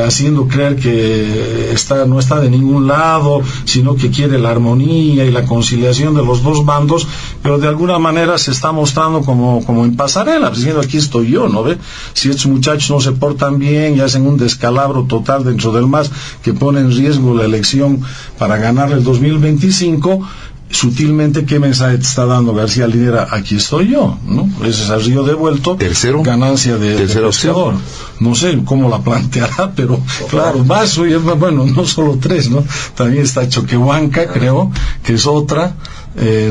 haciendo creer que no está de ningún lado, sino que quiere la armonía y la conciliación de los dos bandos, pero de alguna manera se está mostrando como en pasarela, diciendo, aquí estoy yo, ¿no ve? Si estos muchachos no se portan bien y hacen un descalabro total dentro del MAS que pone en riesgo la elección para ganar el 2025, sutilmente, ¿qué mensaje te está dando García Linera? Aquí estoy yo, ¿no? Ese es a río devuelto. ¿Tercero? Ganancia de pescador. No sé cómo la planteará, pero claro, Vaso, y bueno, no solo 3, ¿no? También está Choquehuanca, creo, que es otra.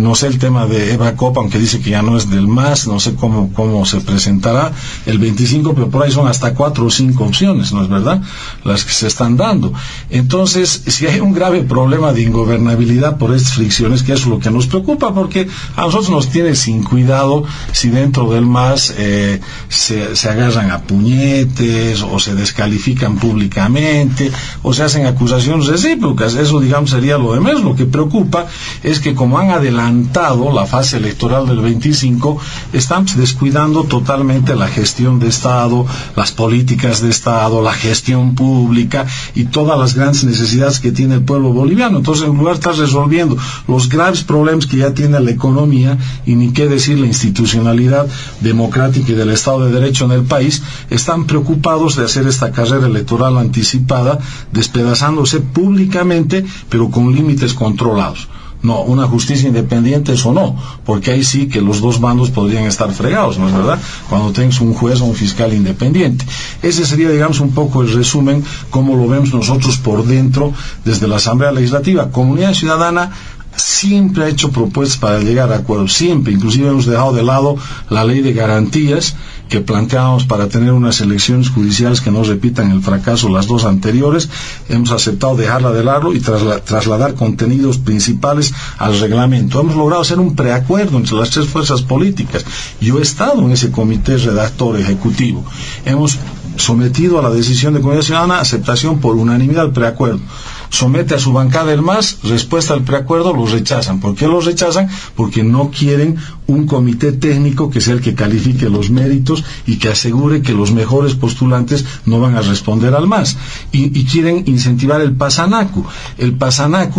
No sé el tema de Eva Copa, aunque dice que ya no es del MAS, no sé cómo se presentará el 25, pero por ahí son hasta 4 o 5 opciones, ¿no es verdad?, las que se están dando. Entonces, si hay un grave problema de ingobernabilidad por estas fricciones, que es lo que nos preocupa, porque a nosotros nos tiene sin cuidado si dentro del MAS se agarran a puñetes, o se descalifican públicamente, o se hacen acusaciones recíprocas. Eso, digamos, sería lo de menos. Lo que preocupa es que, como han han adelantado la fase electoral del 25, están descuidando totalmente la gestión de Estado, las políticas de Estado, la gestión pública y todas las grandes necesidades que tiene el pueblo boliviano. Entonces, en lugar de estar resolviendo los graves problemas que ya tiene la economía, y ni qué decir la institucionalidad democrática y del Estado de Derecho en el país, están preocupados de hacer esta carrera electoral anticipada, despedazándose públicamente, pero con límites controlados. No, una justicia independiente, eso no, porque ahí sí que los dos bandos podrían estar fregados, ¿no es verdad? Cuando tengas un juez o un fiscal independiente. Ese sería, digamos, un poco el resumen, como lo vemos nosotros por dentro desde la Asamblea Legislativa. Comunidad Ciudadana siempre ha hecho propuestas para llegar a acuerdos, siempre. Inclusive hemos dejado de lado la ley de garantías que planteábamos para tener unas elecciones judiciales que no repitan el fracaso las dos anteriores. Hemos aceptado dejarla de lado y trasladar contenidos principales al reglamento. Hemos logrado hacer un preacuerdo entre las tres fuerzas políticas. Yo he estado en ese comité redactor ejecutivo. Hemos sometido a la decisión de Comunidad Ciudadana aceptación por unanimidad al preacuerdo. Somete a su bancada el MAS, respuesta al preacuerdo, los rechazan. ¿Por qué los rechazan? Porque no quieren un comité técnico que sea el que califique los méritos y que asegure que los mejores postulantes no van a responder al MAS. Y quieren incentivar el pasanacu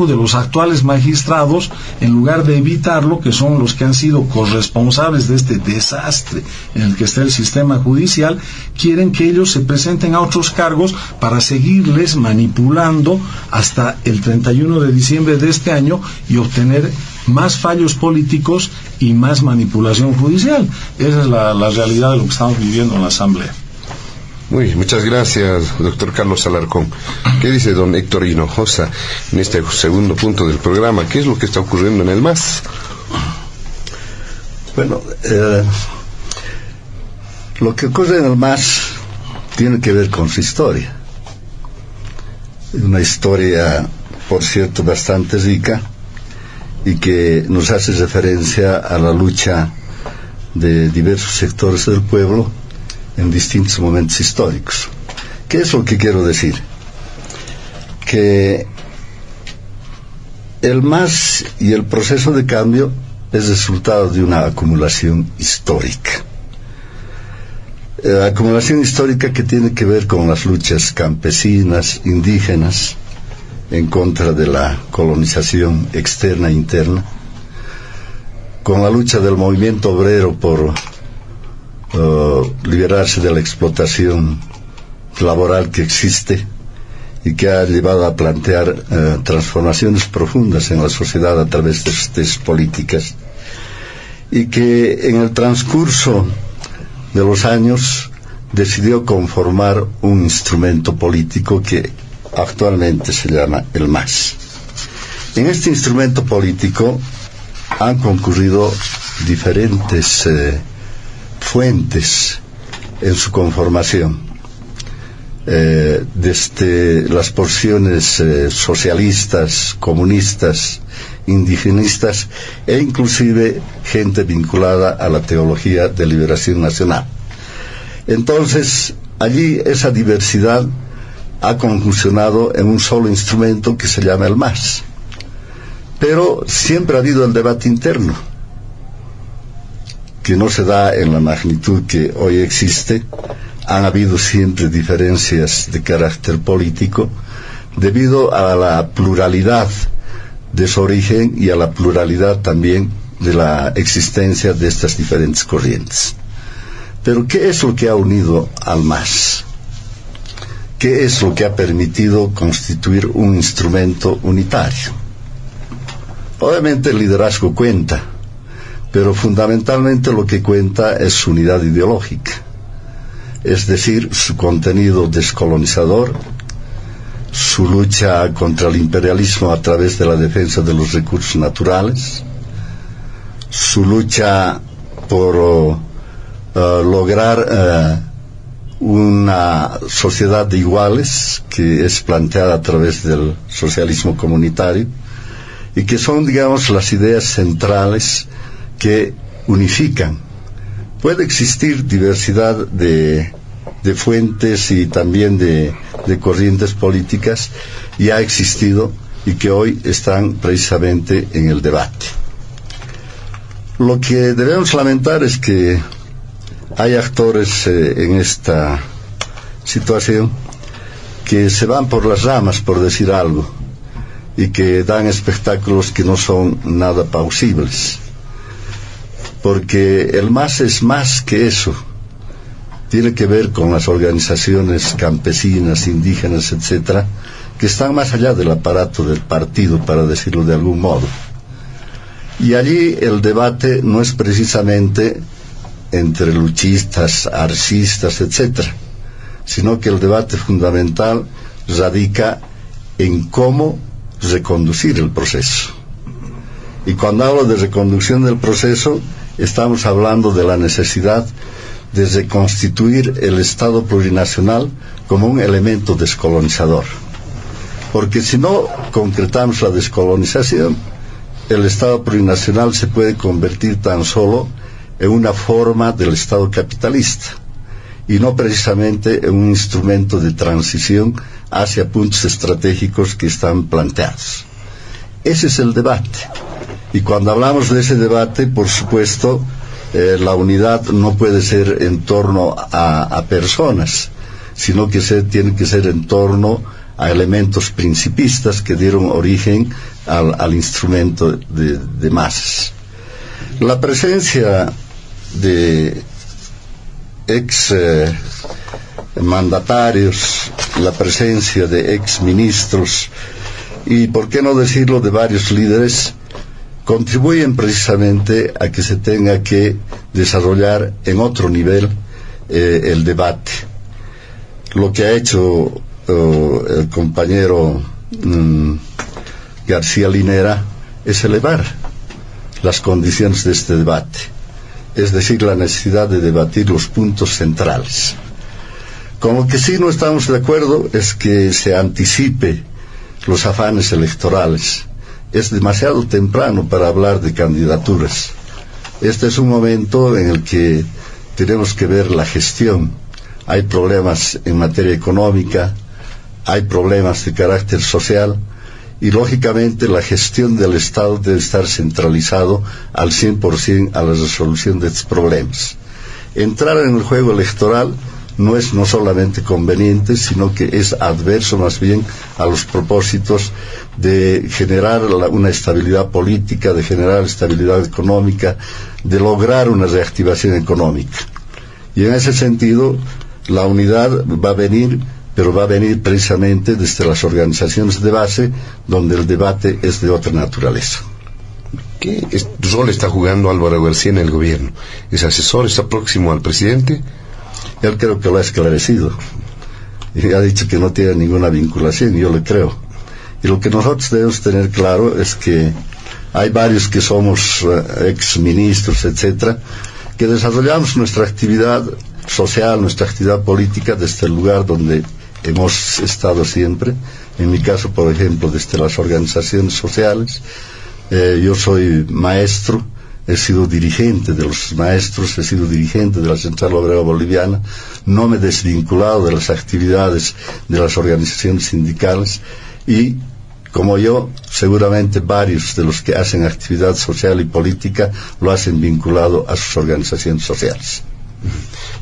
de los actuales magistrados, en lugar de evitarlo, que son los que han sido corresponsables de este desastre en el que está el sistema judicial. Quieren que ellos se presenten a otros cargos para seguirles manipulando hasta el 31 de diciembre de este año y obtener más fallos políticos y más manipulación judicial. Esa es la realidad de lo que estamos viviendo en la Asamblea. Muy bien, muchas gracias, doctor Carlos Alarcón. ¿Qué dice don Héctor Hinojosa en este segundo punto del programa? ¿Qué es lo que está ocurriendo en el MAS? Bueno, lo que ocurre en el MAS tiene que ver con su historia. Una historia, por cierto, bastante rica y que nos hace referencia a la lucha de diversos sectores del pueblo en distintos momentos históricos. ¿Qué es lo que quiero decir? Que el MAS y el proceso de cambio es resultado de una acumulación histórica. Acumulación histórica que tiene que ver con las luchas campesinas, indígenas, en contra de la colonización externa e interna, con la lucha del movimiento obrero por liberarse de la explotación laboral que existe y que ha llevado a plantear transformaciones profundas en la sociedad a través de estas políticas, y que en el transcurso de los años decidió conformar un instrumento político que actualmente se llama el MAS. En este instrumento político han concurrido diferentes fuentes en su conformación, desde las porciones socialistas, comunistas, indigenistas e inclusive gente vinculada a la teología de liberación nacional. Entonces, allí esa diversidad ha conclusionado en un solo instrumento que se llama el MAS. Pero siempre ha habido el debate interno, que no se da en la magnitud que hoy existe. Han habido siempre diferencias de carácter político debido a la pluralidad de su origen y a la pluralidad también de la existencia de estas diferentes corrientes. Pero ¿qué es lo que ha unido al MAS? ¿Qué es lo que ha permitido constituir un instrumento unitario? Obviamente el liderazgo cuenta, pero fundamentalmente lo que cuenta es su unidad ideológica, es decir, su contenido descolonizador, su lucha contra el imperialismo a través de la defensa de los recursos naturales, su lucha por lograr una sociedad de iguales, que es planteada a través del socialismo comunitario, y que son, digamos, las ideas centrales que unifican. Puede existir diversidad de fuentes y también de corrientes políticas, y ha existido, y que hoy están precisamente en el debate. Lo que debemos lamentar es que hay actores en esta situación que se van por las ramas, por decir algo, y que dan espectáculos que no son nada plausibles. Porque el MAS es más que eso. Tiene que ver con las organizaciones campesinas, indígenas, etcétera, que están más allá del aparato del partido, para decirlo de algún modo. Y allí el debate no es precisamente entre luchistas, arcistas, etcétera, sino que el debate fundamental radica en cómo reconducir el proceso. Y cuando hablo de reconducción del proceso, estamos hablando de la necesidad de reconstituir el Estado plurinacional como un elemento descolonizador. Porque si no concretamos la descolonización, el Estado plurinacional se puede convertir tan solo en una forma del Estado capitalista y no precisamente en un instrumento de transición hacia puntos estratégicos que están planteados. Ese es el debate. Y cuando hablamos de ese debate, por supuesto, la unidad no puede ser en torno a personas, sino que tiene que ser en torno a elementos principistas que dieron origen al instrumento de masas. La presencia de ex mandatarios, la presencia de ex ministros y, por qué no decirlo, de varios líderes, contribuyen precisamente a que se tenga que desarrollar en otro nivel el debate. Lo que ha hecho el compañero García Linera es elevar las condiciones de este debate, es decir, la necesidad de debatir los puntos centrales. Con lo que sí no estamos de acuerdo es que se anticipe los afanes electorales. Es demasiado temprano para hablar de candidaturas. Este es un momento en el que tenemos que ver la gestión. Hay problemas en materia económica, hay problemas de carácter social, y lógicamente la gestión del Estado debe estar centralizado al 100% a la resolución de estos problemas. Entrar en el juego electoral no es no solamente conveniente, sino que es adverso más bien a los propósitos de generar una estabilidad política, de generar estabilidad económica, de lograr una reactivación económica. Y en ese sentido, la unidad va a venir, pero va a venir precisamente desde las organizaciones de base, donde el debate es de otra naturaleza. ¿Qué rol está jugando Álvaro García en el gobierno? ¿Es asesor? ¿Está próximo al presidente? Él creo que lo ha esclarecido y ha dicho que no tiene ninguna vinculación, y yo le creo. Y lo que nosotros debemos tener claro es que hay varios que somos ex ministros, etcétera, que desarrollamos nuestra actividad social, nuestra actividad política desde el lugar donde hemos estado siempre. En mi caso, por ejemplo, desde las organizaciones sociales. Yo soy maestro, he sido dirigente de los maestros, he sido dirigente de la Central Obrera Boliviana, no me he desvinculado de las actividades de las organizaciones sindicales, y como yo, seguramente varios de los que hacen actividad social y política lo hacen vinculado a sus organizaciones sociales.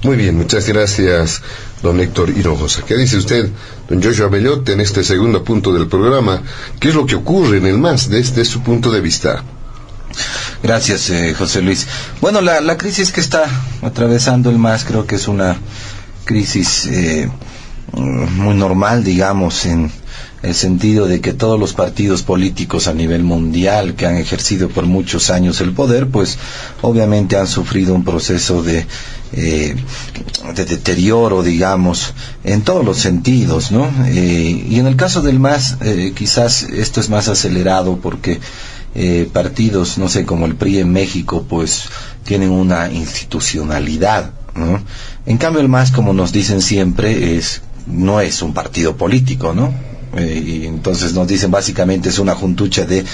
Muy bien, muchas gracias, don Héctor Hinojosa. ¿Qué dice usted, don Joshua Bellotte, en este segundo punto del programa? ¿Qué es lo que ocurre en el MAS desde su punto de vista? Gracias, José Luis. Bueno, la crisis que está atravesando el MAS creo que es una crisis muy normal, digamos, en el sentido de que todos los partidos políticos a nivel mundial que han ejercido por muchos años el poder, pues obviamente han sufrido un proceso de deterioro, digamos, en todos los sentidos, ¿no? Y en el caso del MAS, quizás esto es más acelerado porque partidos, no sé, como el PRI en México, pues tienen una institucionalidad, ¿no? En cambio el MAS, como nos dicen siempre, no es un partido político, ¿no? Y entonces nos dicen básicamente es una juntucha de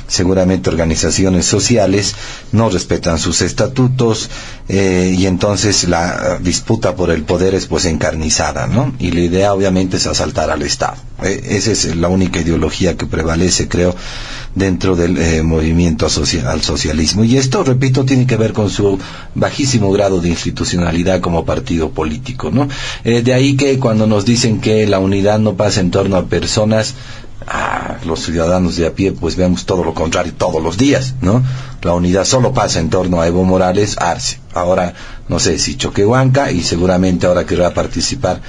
seguramente organizaciones sociales, no respetan sus estatutos, y entonces la disputa por el poder es pues encarnizada, ¿no? Y la idea obviamente es asaltar al Estado. Esa es la única ideología que prevalece, creo, dentro del movimiento al socialismo. Y esto, repito, tiene que ver con su bajísimo grado de institucionalidad como partido político, ¿no? De ahí que cuando nos dicen que la unidad no pasa en torno a personas, los ciudadanos de a pie pues vemos todo lo contrario todos los días, ¿no? La unidad solo pasa en torno a Evo Morales, Arce. Ahora, no sé si Choquehuanca, y seguramente ahora querrá participar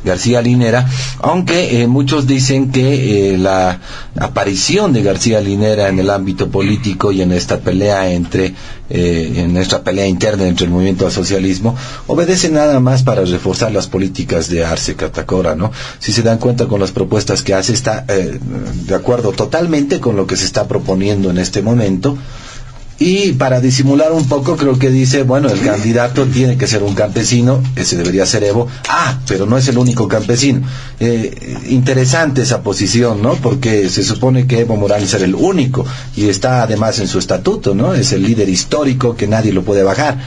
García Linera, aunque muchos dicen que la aparición de García Linera en el ámbito político y en esta pelea en esta pelea interna entre el movimiento al socialismo, obedece nada más para reforzar las políticas de Arce Catacora, ¿no? Si se dan cuenta con las propuestas que hace, está de acuerdo totalmente con lo que se está proponiendo en este momento. Y para disimular un poco, creo que dice, bueno, el candidato tiene que ser un campesino, ese debería ser Evo. Pero no es el único campesino. Interesante esa posición, ¿no? Porque se supone que Evo Morales era el único, y está además en su estatuto, ¿no? Es el líder histórico que nadie lo puede bajar.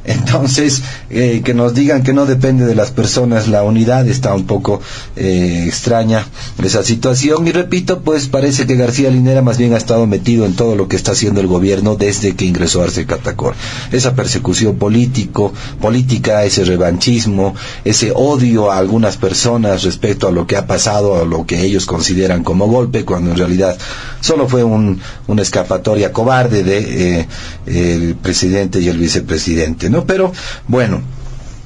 Entonces, que nos digan que no depende de las personas la unidad, está un poco extraña esa situación. Y repito, pues parece que García Linera más bien ha estado metido en todo lo que está haciendo el gobierno desde que ingresó a Arce Catacora. Esa persecución política, ese revanchismo, ese odio a algunas personas respecto a lo que ha pasado, a lo que ellos consideran como golpe, cuando en realidad solo fue una escapatoria cobarde de el presidente y el vicepresidente, ¿no? Pero bueno,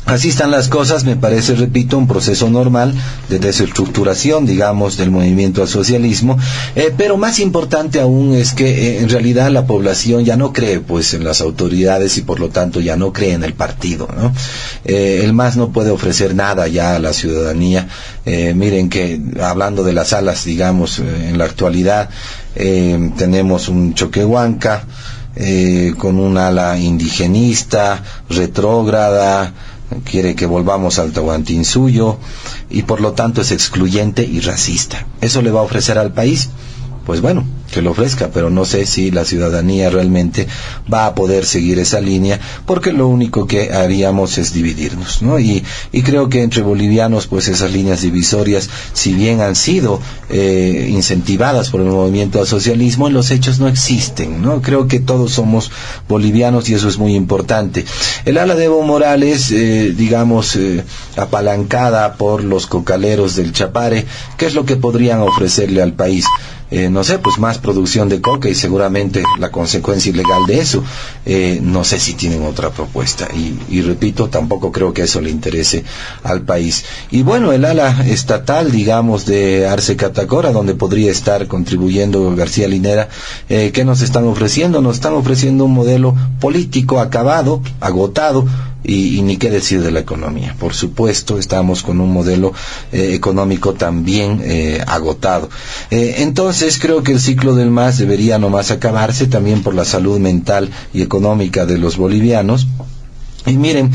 así están las cosas. Me parece, repito, un proceso normal de desestructuración, digamos, del movimiento al socialismo, pero más importante aún es que en realidad la población ya no cree pues en las autoridades y por lo tanto ya no cree en el partido, ¿no? El MAS no puede ofrecer nada ya a la ciudadanía. Miren que hablando de las alas, digamos, en la actualidad tenemos un Choquehuanca con un ala indigenista, retrógrada, quiere que volvamos al Tahuantinsuyo, y por lo tanto es excluyente y racista. ¿Eso le va a ofrecer al país? Pues bueno, que lo ofrezca, pero no sé si la ciudadanía realmente va a poder seguir esa línea, porque lo único que haríamos es dividirnos, ¿no? Y creo que entre bolivianos, pues esas líneas divisorias, si bien han sido incentivadas por el movimiento al socialismo, en los hechos no existen, ¿no? Creo que todos somos bolivianos y eso es muy importante. El ala de Evo Morales, digamos, apalancada por los cocaleros del Chapare, ¿qué es lo que podrían ofrecerle al país? No sé, pues más producción de coca y seguramente la consecuencia ilegal de eso. No sé si tienen otra propuesta y repito, tampoco creo que eso le interese al país. Y bueno, el ala estatal, digamos, de Arce Catacora, donde podría estar contribuyendo García Linera, ¿qué nos están ofreciendo? Nos están ofreciendo un modelo político acabado, agotado, y ni qué decir de la economía. Por supuesto, estamos con un modelo económico también agotado. Entonces, creo que el ciclo del MAS debería nomás acabarse, también por la salud mental y económica de los bolivianos. Y miren,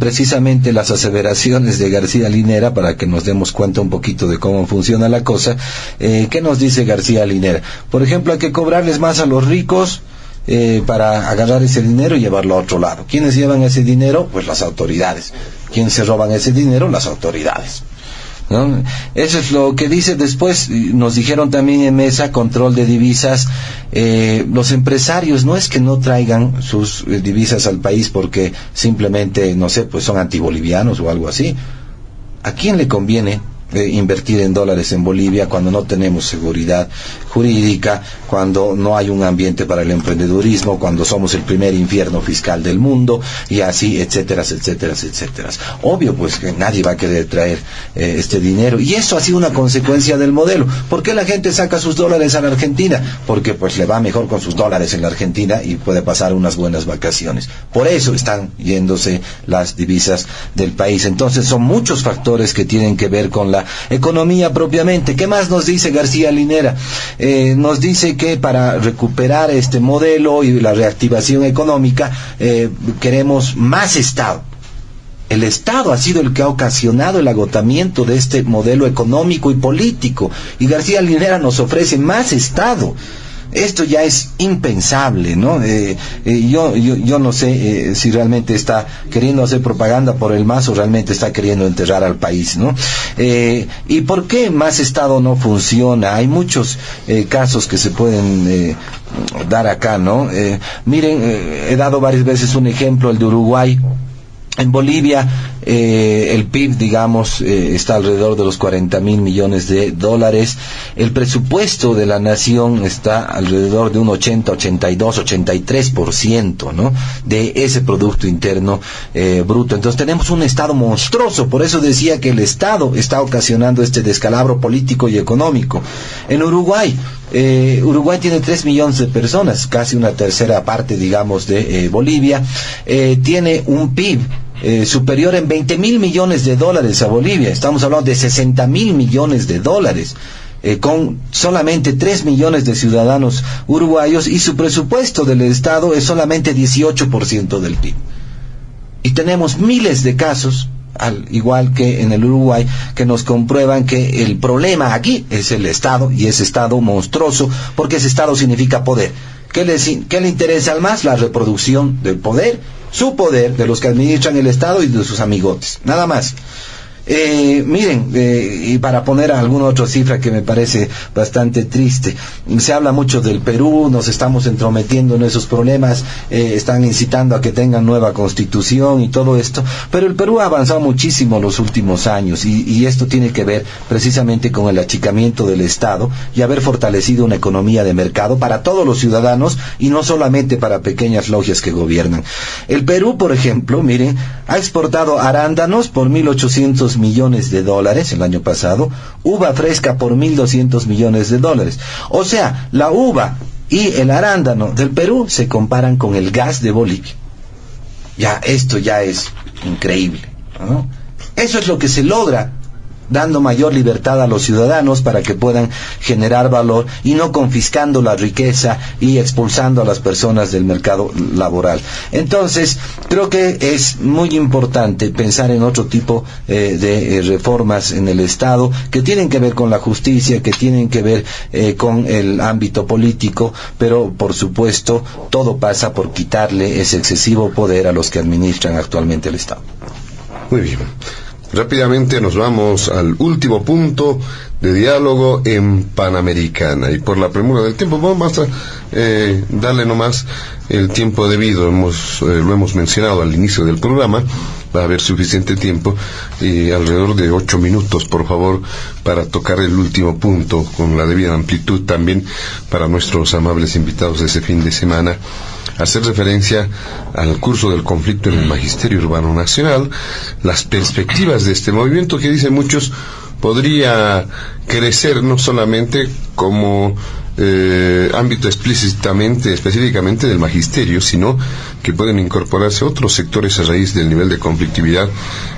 precisamente las aseveraciones de García Linera, para que nos demos cuenta un poquito de cómo funciona la cosa. ¿Qué nos dice García Linera? Por ejemplo, hay que cobrarles más a los ricos, para agarrar ese dinero y llevarlo a otro lado. ¿Quiénes llevan ese dinero? Pues las autoridades. ¿Quiénes se roban ese dinero? Las autoridades, ¿no? Eso es lo que dice. Después nos dijeron también en mesa, control de divisas. Los empresarios no es que no traigan sus divisas al país porque simplemente, no sé, pues son antibolivianos o algo así. ¿A quién le conviene invertir en dólares en Bolivia cuando no tenemos seguridad jurídica, cuando no hay un ambiente para el emprendedurismo, cuando somos el primer infierno fiscal del mundo, y así, etcétera, etcétera, etcétera? Obvio, pues, que nadie va a querer traer este dinero, y eso ha sido una consecuencia del modelo. ¿Por qué la gente saca sus dólares a la Argentina? Porque pues le va mejor con sus dólares en la Argentina y puede pasar unas buenas vacaciones. Por eso están yéndose las divisas del país. Entonces son muchos factores que tienen que ver con la economía propiamente. ¿Qué más nos dice García Linera? Nos dice que para recuperar este modelo y la reactivación económica queremos más Estado. El Estado ha sido el que ha ocasionado el agotamiento de este modelo económico y político, y García Linera nos ofrece más Estado. Esto ya es impensable, ¿no? Yo no sé si realmente está queriendo hacer propaganda por el MAS o realmente está queriendo enterrar al país, ¿no? ¿Y por qué más Estado no funciona? Hay muchos casos que se pueden dar acá, ¿no? Miren, he dado varias veces un ejemplo, el de Uruguay. En Bolivia, el PIB, digamos, está alrededor de los 40.000 millones de dólares. El presupuesto de la nación está alrededor de un 83%, ¿no? De ese Producto Interno Bruto. Entonces tenemos un Estado monstruoso. Por eso decía que el Estado está ocasionando este descalabro político y económico. En Uruguay, Uruguay tiene 3 millones de personas, casi una tercera parte, digamos, de Bolivia. Tiene un PIB superior en 20.000 millones de dólares a Bolivia. Estamos hablando de 60.000 millones de dólares, con solamente 3 millones de ciudadanos uruguayos, y su presupuesto del Estado es solamente 18% del PIB. Y tenemos miles de casos, al igual que en el Uruguay, que nos comprueban que el problema aquí es el Estado, y ese Estado monstruoso, porque ese Estado significa poder. ¿Qué le interesa al MAS? La reproducción del poder, su poder, de los que administran el Estado y de sus amigotes, nada más. Miren, y para poner alguna otra cifra que me parece bastante triste, se habla mucho del Perú, nos estamos entrometiendo en esos problemas, están incitando a que tengan nueva constitución y todo esto, pero el Perú ha avanzado muchísimo los últimos años, y esto tiene que ver precisamente con el achicamiento del Estado y haber fortalecido una economía de mercado para todos los ciudadanos y no solamente para pequeñas logias que gobiernan. El Perú, por ejemplo, miren, ha exportado arándanos por 1.800 millones de dólares el año pasado, uva fresca por 1.200 millones de dólares. O sea, la uva y el arándano del Perú se comparan con el gas de Bolivia. Ya, esto ya es increíble, ¿no? Eso es lo que se logra dando mayor libertad a los ciudadanos para que puedan generar valor y no confiscando la riqueza y expulsando a las personas del mercado laboral. Entonces, creo que es muy importante pensar en otro tipo de reformas en el Estado que tienen que ver con la justicia, que tienen que ver con el ámbito político, pero por supuesto todo pasa por quitarle ese excesivo poder a los que administran actualmente el Estado. Muy bien. Rápidamente nos vamos al último punto de diálogo en Panamericana, y por la premura del tiempo vamos a darle nomás el tiempo debido. Lo hemos mencionado al inicio del programa, va a haber suficiente tiempo, y alrededor de 8 minutos, por favor, para tocar el último punto con la debida amplitud también para nuestros amables invitados de ese fin de semana. Hacer referencia al curso del conflicto en el Magisterio Urbano Nacional, las perspectivas de este movimiento que, dicen muchos, podría crecer no solamente como ámbito específicamente del magisterio, sino que pueden incorporarse otros sectores a raíz del nivel de conflictividad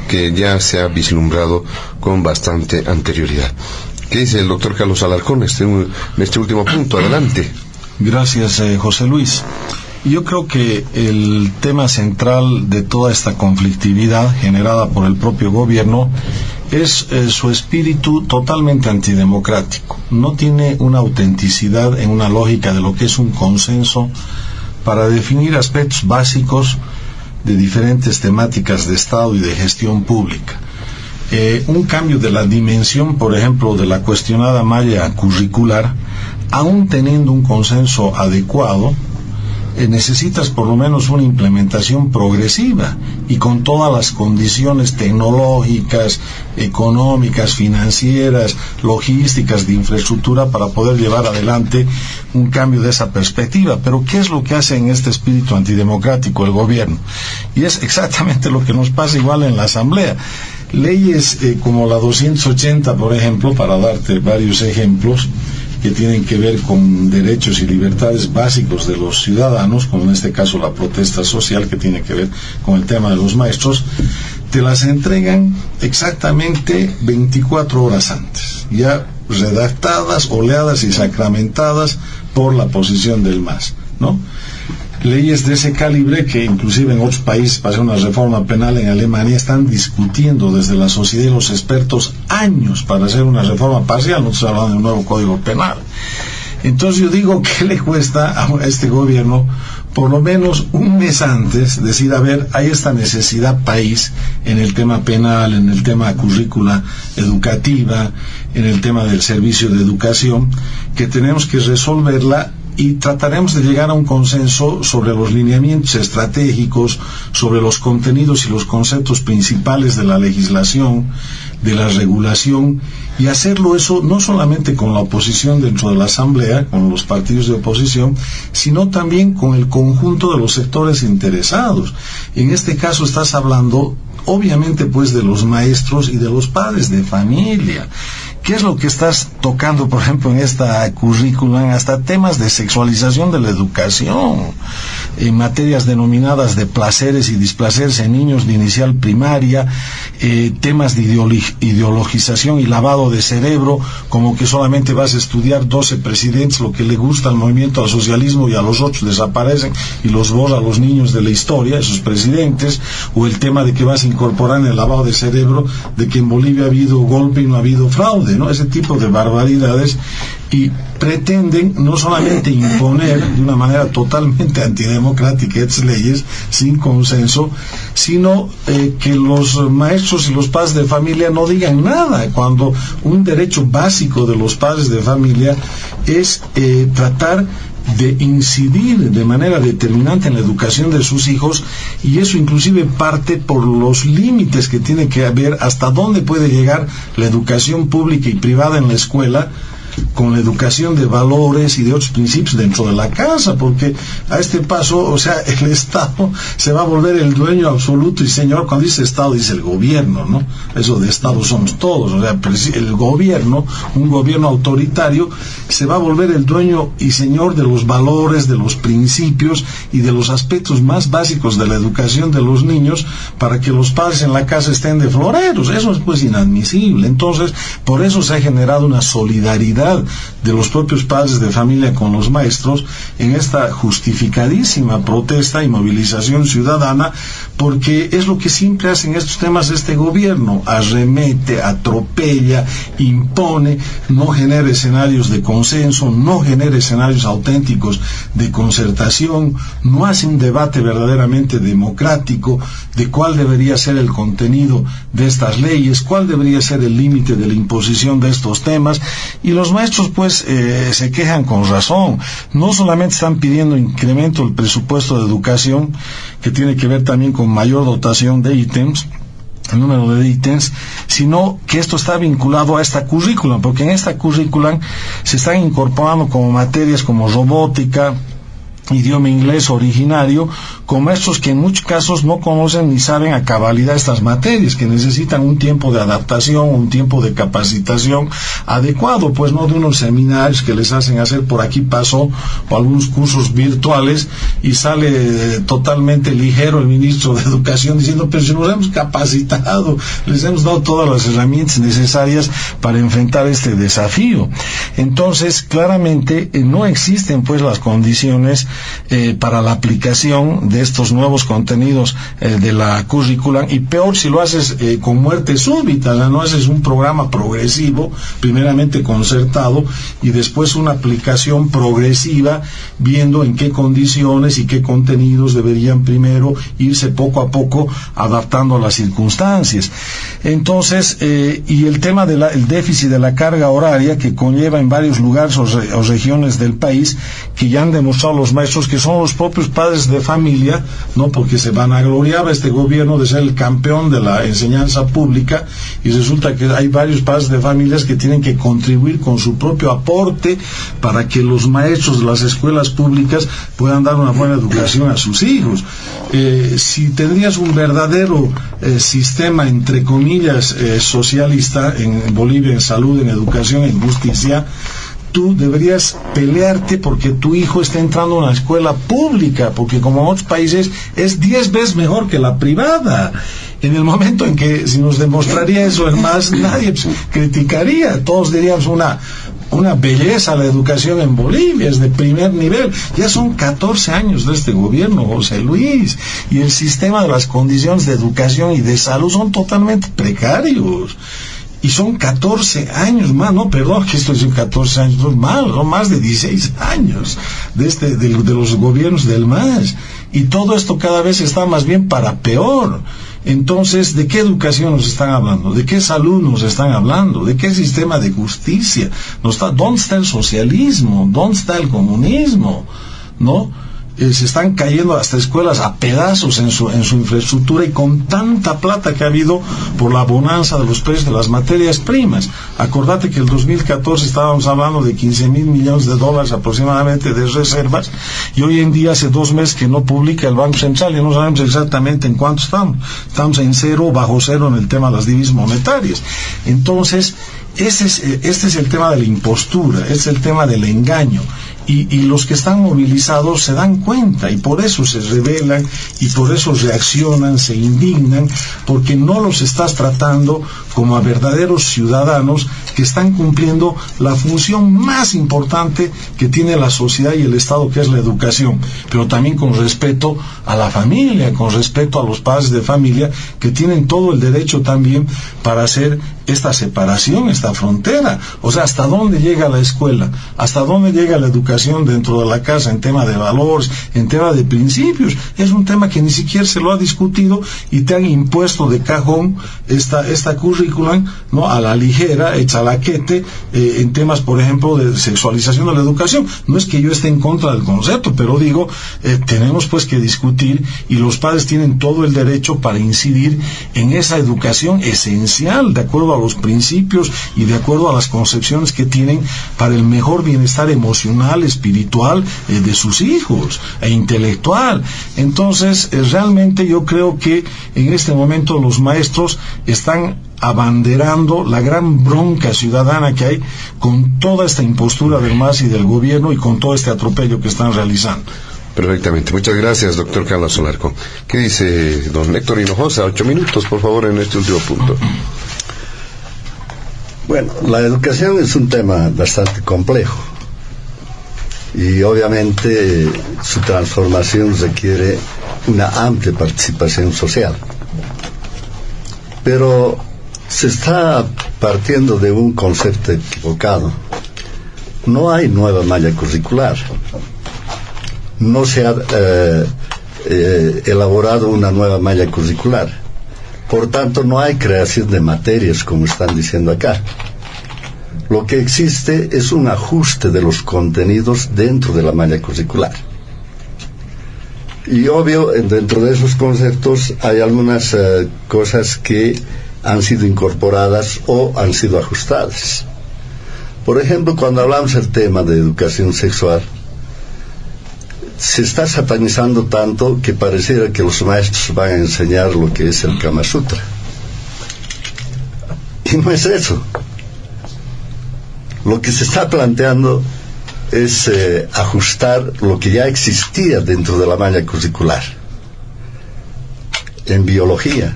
que ya se ha vislumbrado con bastante anterioridad. ¿Qué dice el doctor Carlos Alarcón en este último punto? Adelante. Gracias, José Luis. Yo creo que el tema central de toda esta conflictividad generada por el propio gobierno es su espíritu totalmente antidemocrático. No tiene una autenticidad en una lógica de lo que es un consenso para definir aspectos básicos de diferentes temáticas de Estado y de gestión pública. Un cambio de la dimensión, por ejemplo, de la cuestionada malla curricular, aún teniendo un consenso adecuado, necesitas por lo menos una implementación progresiva y con todas las condiciones tecnológicas, económicas, financieras, logísticas, de infraestructura para poder llevar adelante un cambio de esa perspectiva. Pero ¿qué es lo que hace en este espíritu antidemocrático el gobierno? Y es exactamente lo que nos pasa igual en la Asamblea. Leyes como la 280, por ejemplo, para darte varios ejemplos, que tienen que ver con derechos y libertades básicos de los ciudadanos, como en este caso la protesta social, que tiene que ver con el tema de los maestros, te las entregan exactamente 24 horas antes, ya redactadas, oleadas y sacramentadas por la posición del MAS, ¿no? Leyes de ese calibre que inclusive en otros países, para hacer una reforma penal en Alemania, están discutiendo desde la sociedad y los expertos años para hacer una reforma parcial, no estoy hablando de un nuevo código penal. Entonces yo digo, ¿qué le cuesta a este gobierno por lo menos un mes antes decir, a ver, hay esta necesidad país en el tema penal, en el tema currícula educativa, en el tema del servicio de educación, que tenemos que resolverla, y trataremos de llegar a un consenso sobre los lineamientos estratégicos, sobre los contenidos y los conceptos principales de la legislación, de la regulación, y hacerlo eso no solamente con la oposición dentro de la Asamblea, con los partidos de oposición, sino también con el conjunto de los sectores interesados. En este caso estás hablando, obviamente, pues de los maestros y de los padres de familia. ¿Qué es lo que estás tocando, por ejemplo, en esta currícula? Hasta temas de sexualización de la educación, en materias denominadas de placeres y displaceres en niños de inicial primaria, temas de ideologización y lavado de cerebro, como que solamente vas a estudiar 12 presidentes, lo que le gusta al movimiento al socialismo, y a los 8 desaparecen y los borra a los niños de la historia, esos presidentes, o el tema de que vas a incorporar en el lavado de cerebro de que en Bolivia ha habido golpe y no ha habido fraude, ¿no? Ese tipo de barbaridades, y pretenden no solamente imponer de una manera totalmente antidemocrática estas leyes sin consenso, sino que los maestros y los padres de familia no digan nada, cuando un derecho básico de los padres de familia es tratar de incidir de manera determinante en la educación de sus hijos, y eso inclusive parte por los límites que tiene que haber, hasta dónde puede llegar la educación pública y privada en la escuela, con la educación de valores y de otros principios dentro de la casa, porque a este paso, o sea, el Estado se va a volver el dueño absoluto y señor. Cuando dice Estado, dice el gobierno, ¿no? Eso de Estado somos todos, o sea, el gobierno, un gobierno autoritario, se va a volver el dueño y señor de los valores, de los principios y de los aspectos más básicos de la educación de los niños, para que los padres en la casa estén de floreros. Eso es pues inadmisible. Entonces, por eso se ha generado una solidaridad de los propios padres de familia con los maestros en esta justificadísima protesta y movilización ciudadana, porque es lo que siempre hacen estos temas este gobierno: arremete, atropella, impone, no genera escenarios de consenso, no genera escenarios auténticos de concertación, no hace un debate verdaderamente democrático de cuál debería ser el contenido de estas leyes, cuál debería ser el límite de la imposición de estos temas. Y los maestros pues se quejan con razón. No solamente están pidiendo incremento del presupuesto de educación, que tiene que ver también con mayor dotación de ítems, el número de ítems, sino que esto está vinculado a esta currícula, porque en esta currícula se están incorporando como materias como robótica, idioma inglés originario, con maestros que en muchos casos no conocen ni saben a cabalidad estas materias, que necesitan un tiempo de adaptación, un tiempo de capacitación adecuado, pues no de unos seminarios que les hacen hacer por aquí paso, o algunos cursos virtuales, y sale totalmente ligero el ministro de Educación diciendo, pero si nos hemos capacitado, les hemos dado todas las herramientas necesarias para enfrentar este desafío. Entonces, claramente no existen pues las condiciones para la aplicación de estos nuevos contenidos de la currícula, y peor si lo haces con muerte súbita, no haces un programa progresivo, primeramente concertado, y después una aplicación progresiva, viendo en qué condiciones y qué contenidos deberían primero irse poco a poco adaptando a las circunstancias. Entonces, y el tema del déficit de la carga horaria, que conlleva en varios lugares o regiones del país, que ya han demostrado los maestros que son los propios padres de familia, no, porque se van a gloriar a este gobierno de ser el campeón de la enseñanza pública, y resulta que hay varios padres de familias que tienen que contribuir con su propio aporte para que los maestros de las escuelas públicas puedan dar una buena educación a sus hijos. Si tendrías un verdadero sistema, entre comillas, socialista en Bolivia, en salud, en educación, en justicia, tú deberías pelearte porque tu hijo esté entrando a una escuela pública, porque como en otros países es 10 veces mejor que la privada. En el momento en que si nos demostraría eso en más, nadie criticaría, todos diríamos una belleza la educación en Bolivia, es de primer nivel. Ya son 14 años de este gobierno, José Luis, y el sistema de las condiciones de educación y de salud son totalmente precarios. Y son 14 años más, no, perdón, que esto es 14 años, no, más de 16 años de los gobiernos del MAS. Y todo esto cada vez está más bien para peor. Entonces, ¿de qué educación nos están hablando? ¿De qué salud nos están hablando? ¿De qué sistema de justicia? ¿Dónde está el socialismo? ¿Dónde está el comunismo? ¿No? Se están cayendo hasta escuelas a pedazos en su infraestructura, y con tanta plata que ha habido por la bonanza de los precios de las materias primas. Acordate que el 2014 estábamos hablando de 15.000 millones de dólares aproximadamente de reservas, y hoy en día hace 2 meses que no publica el Banco Central y no sabemos exactamente en cuánto estamos. Estamos en cero, bajo cero en el tema de las divisas monetarias. Entonces, este es el tema de la impostura, este es el tema del engaño. Y los que están movilizados se dan cuenta, y por eso se rebelan, y por eso reaccionan, se indignan, porque no los estás tratando como a verdaderos ciudadanos que están cumpliendo la función más importante que tiene la sociedad y el Estado, que es la educación, pero también con respeto a la familia, con respeto a los padres de familia, que tienen todo el derecho también para hacer esta separación, esta frontera. O sea, ¿hasta dónde llega la escuela? ¿Hasta dónde llega la educación dentro de la casa en tema de valores, en tema de principios? Es un tema que ni siquiera se lo ha discutido, y te han impuesto de cajón esta currículum, ¿no?, a la ligera, hecha la quete, en temas, por ejemplo, de sexualización de la educación. No es que yo esté en contra del concepto, pero digo, tenemos pues que discutir, y los padres tienen todo el derecho para incidir en esa educación esencial, de acuerdo a los principios y de acuerdo a las concepciones que tienen para el mejor bienestar emocional, espiritual de sus hijos, e intelectual. Entonces, realmente yo creo que en este momento los maestros están abanderando la gran bronca ciudadana que hay con toda esta impostura del MAS y del gobierno, y con todo este atropello que están realizando. Perfectamente, muchas gracias, doctor Carlos Solarco. ¿Qué dice don Héctor Hinojosa? 8 minutos, por favor, en este último punto. Bueno, la educación es un tema bastante complejo, y obviamente su transformación requiere una amplia participación social. Pero se está partiendo de un concepto equivocado. No hay nueva malla curricular. No se ha elaborado una nueva malla curricular. Por tanto, no hay creación de materias, como están diciendo acá. Lo que existe es un ajuste de los contenidos dentro de la malla curricular. Y obvio, dentro de esos conceptos hay algunas cosas que han sido incorporadas o han sido ajustadas. Por ejemplo, cuando hablamos del tema de educación sexual, se está satanizando tanto que pareciera que los maestros van a enseñar lo que es el Kama Sutra. Y no es eso. Lo que se está planteando es ajustar lo que ya existía dentro de la malla curricular, en biología,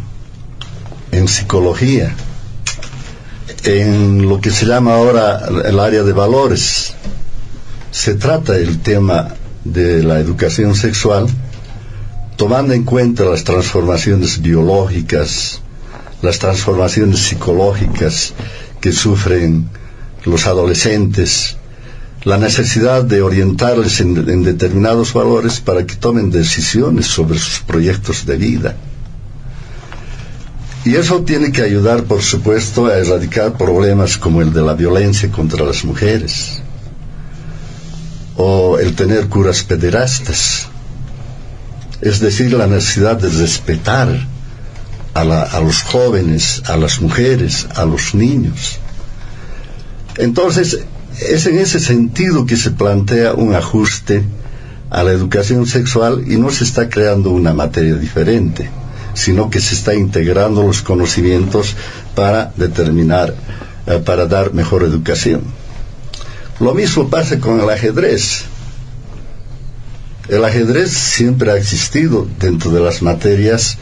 en psicología, en lo que se llama ahora el área de valores. Se trata el tema de la educación sexual tomando en cuenta las transformaciones biológicas, las transformaciones psicológicas que sufren los adolescentes, la necesidad de orientarles en determinados valores para que tomen decisiones sobre sus proyectos de vida. Y eso tiene que ayudar, por supuesto, a erradicar problemas como el de la violencia contra las mujeres, o el tener curas pederastas, es decir, la necesidad de respetar a los jóvenes, a las mujeres, a los niños. Entonces, es en ese sentido que se plantea un ajuste a la educación sexual, y no se está creando una materia diferente, sino que se está integrando los conocimientos para determinar, para dar mejor educación. Lo mismo pasa con el ajedrez. El ajedrez siempre ha existido dentro de las materias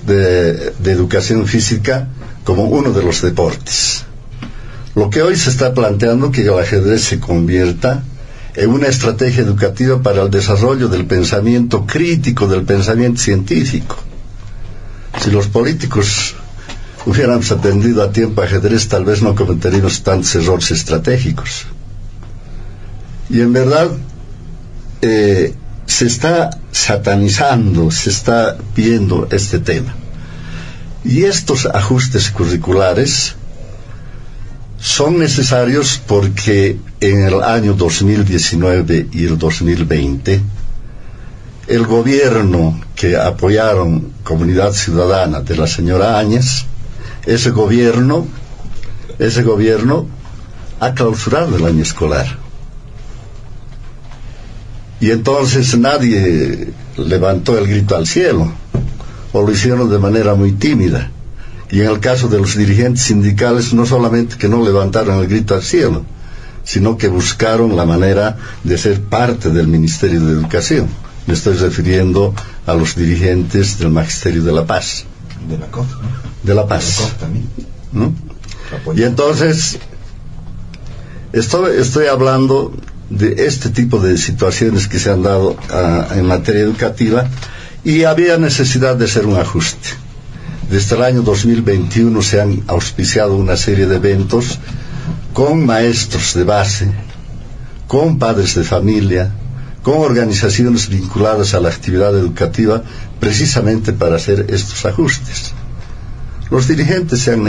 de educación física como uno de los deportes. Lo que hoy se está planteando es que el ajedrez se convierta en una estrategia educativa para el desarrollo del pensamiento crítico, del pensamiento científico. Si los políticos hubiéramos aprendido a tiempo ajedrez, tal vez no cometeríamos tantos errores estratégicos. Y en verdad se está satanizando, se está viendo este tema. Y estos ajustes curriculares son necesarios porque en el año 2019 y el 2020 el gobierno que apoyaron Comunidad Ciudadana de la señora Áñez, ese gobierno ha clausurado el año escolar. Y entonces nadie levantó el grito al cielo, o lo hicieron de manera muy tímida. Y en el caso de los dirigentes sindicales, no solamente que no levantaron el grito al cielo, sino que buscaron la manera de ser parte del Ministerio de Educación. Me estoy refiriendo a los dirigentes del Magisterio de la Paz. De la COF, ¿no? De la Paz. De la COF también. ¿No? Y entonces, estoy hablando de este tipo de situaciones que se han dado en materia educativa, y había necesidad de hacer un ajuste. Desde el año 2021 se han auspiciado una serie de eventos con maestros de base, con padres de familia, con organizaciones vinculadas a la actividad educativa, precisamente para hacer estos ajustes. Los dirigentes se han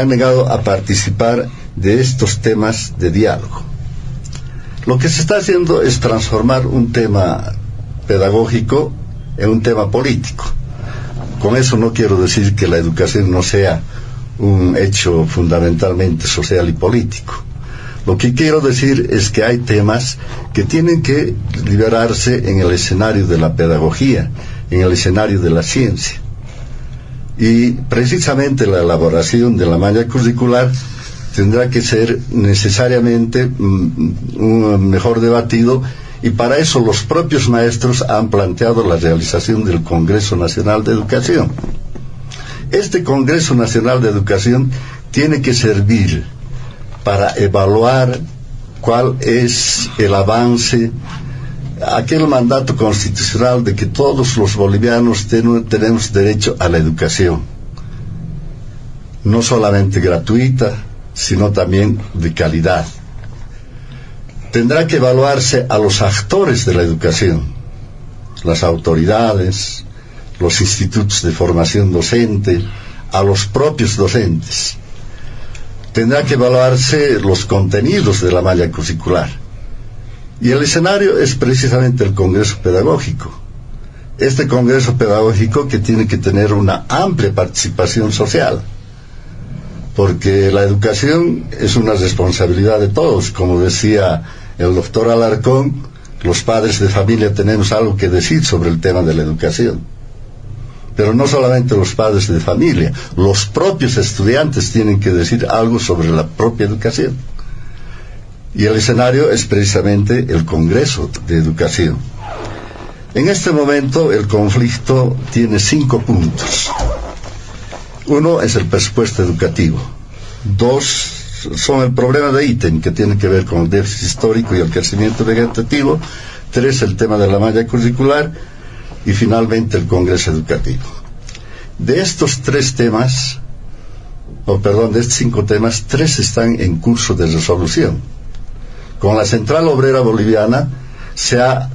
negado a participar de estos temas de diálogo. Lo que se está haciendo es transformar un tema pedagógico en un tema político. Con eso no quiero decir que la educación no sea un hecho fundamentalmente social y político. Lo que quiero decir es que hay temas que tienen que liberarse en el escenario de la pedagogía, en el escenario de la ciencia. Y precisamente la elaboración de la malla curricular tendrá que ser necesariamente mejor debatido, y para eso los propios maestros han planteado la realización del Congreso Nacional de Educación. Este Congreso Nacional de Educación tiene que servir para evaluar cuál es el avance, aquel mandato constitucional de que todos los bolivianos tenemos derecho a la educación, no solamente gratuita, sino también de calidad. Tendrá que evaluarse a los actores de la educación, las autoridades, los institutos de formación docente, a los propios docentes. Tendrá que evaluarse los contenidos de la malla curricular. Y el escenario es precisamente el Congreso Pedagógico. Este Congreso Pedagógico que tiene que tener una amplia participación social, porque la educación es una responsabilidad de todos. Como decía el doctor Alarcón, los padres de familia tenemos algo que decir sobre el tema de la educación. Pero no solamente los padres de familia, los propios estudiantes tienen que decir algo sobre la propia educación. Y el escenario es precisamente el Congreso de Educación. En este momento el conflicto tiene 5 puntos. 1 es el presupuesto educativo. 2 son el problema de ítem, que tiene que ver con el déficit histórico y el crecimiento vegetativo. 3 el tema de la malla curricular. Y finalmente el Congreso Educativo. De estos 5 temas, 3 están en curso de resolución. Con la Central Obrera Boliviana se ha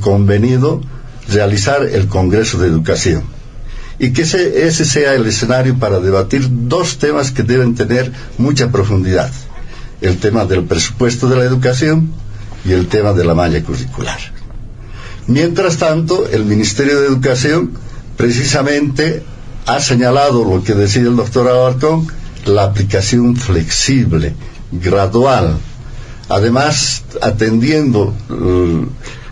convenido realizar el Congreso de Educación, y que ese sea el escenario para debatir 2 temas que deben tener mucha profundidad: el tema del presupuesto de la educación y el tema de la malla curricular. Mientras tanto, el Ministerio de Educación precisamente ha señalado lo que decía el doctor Alarcón, la aplicación flexible, gradual, además atendiendo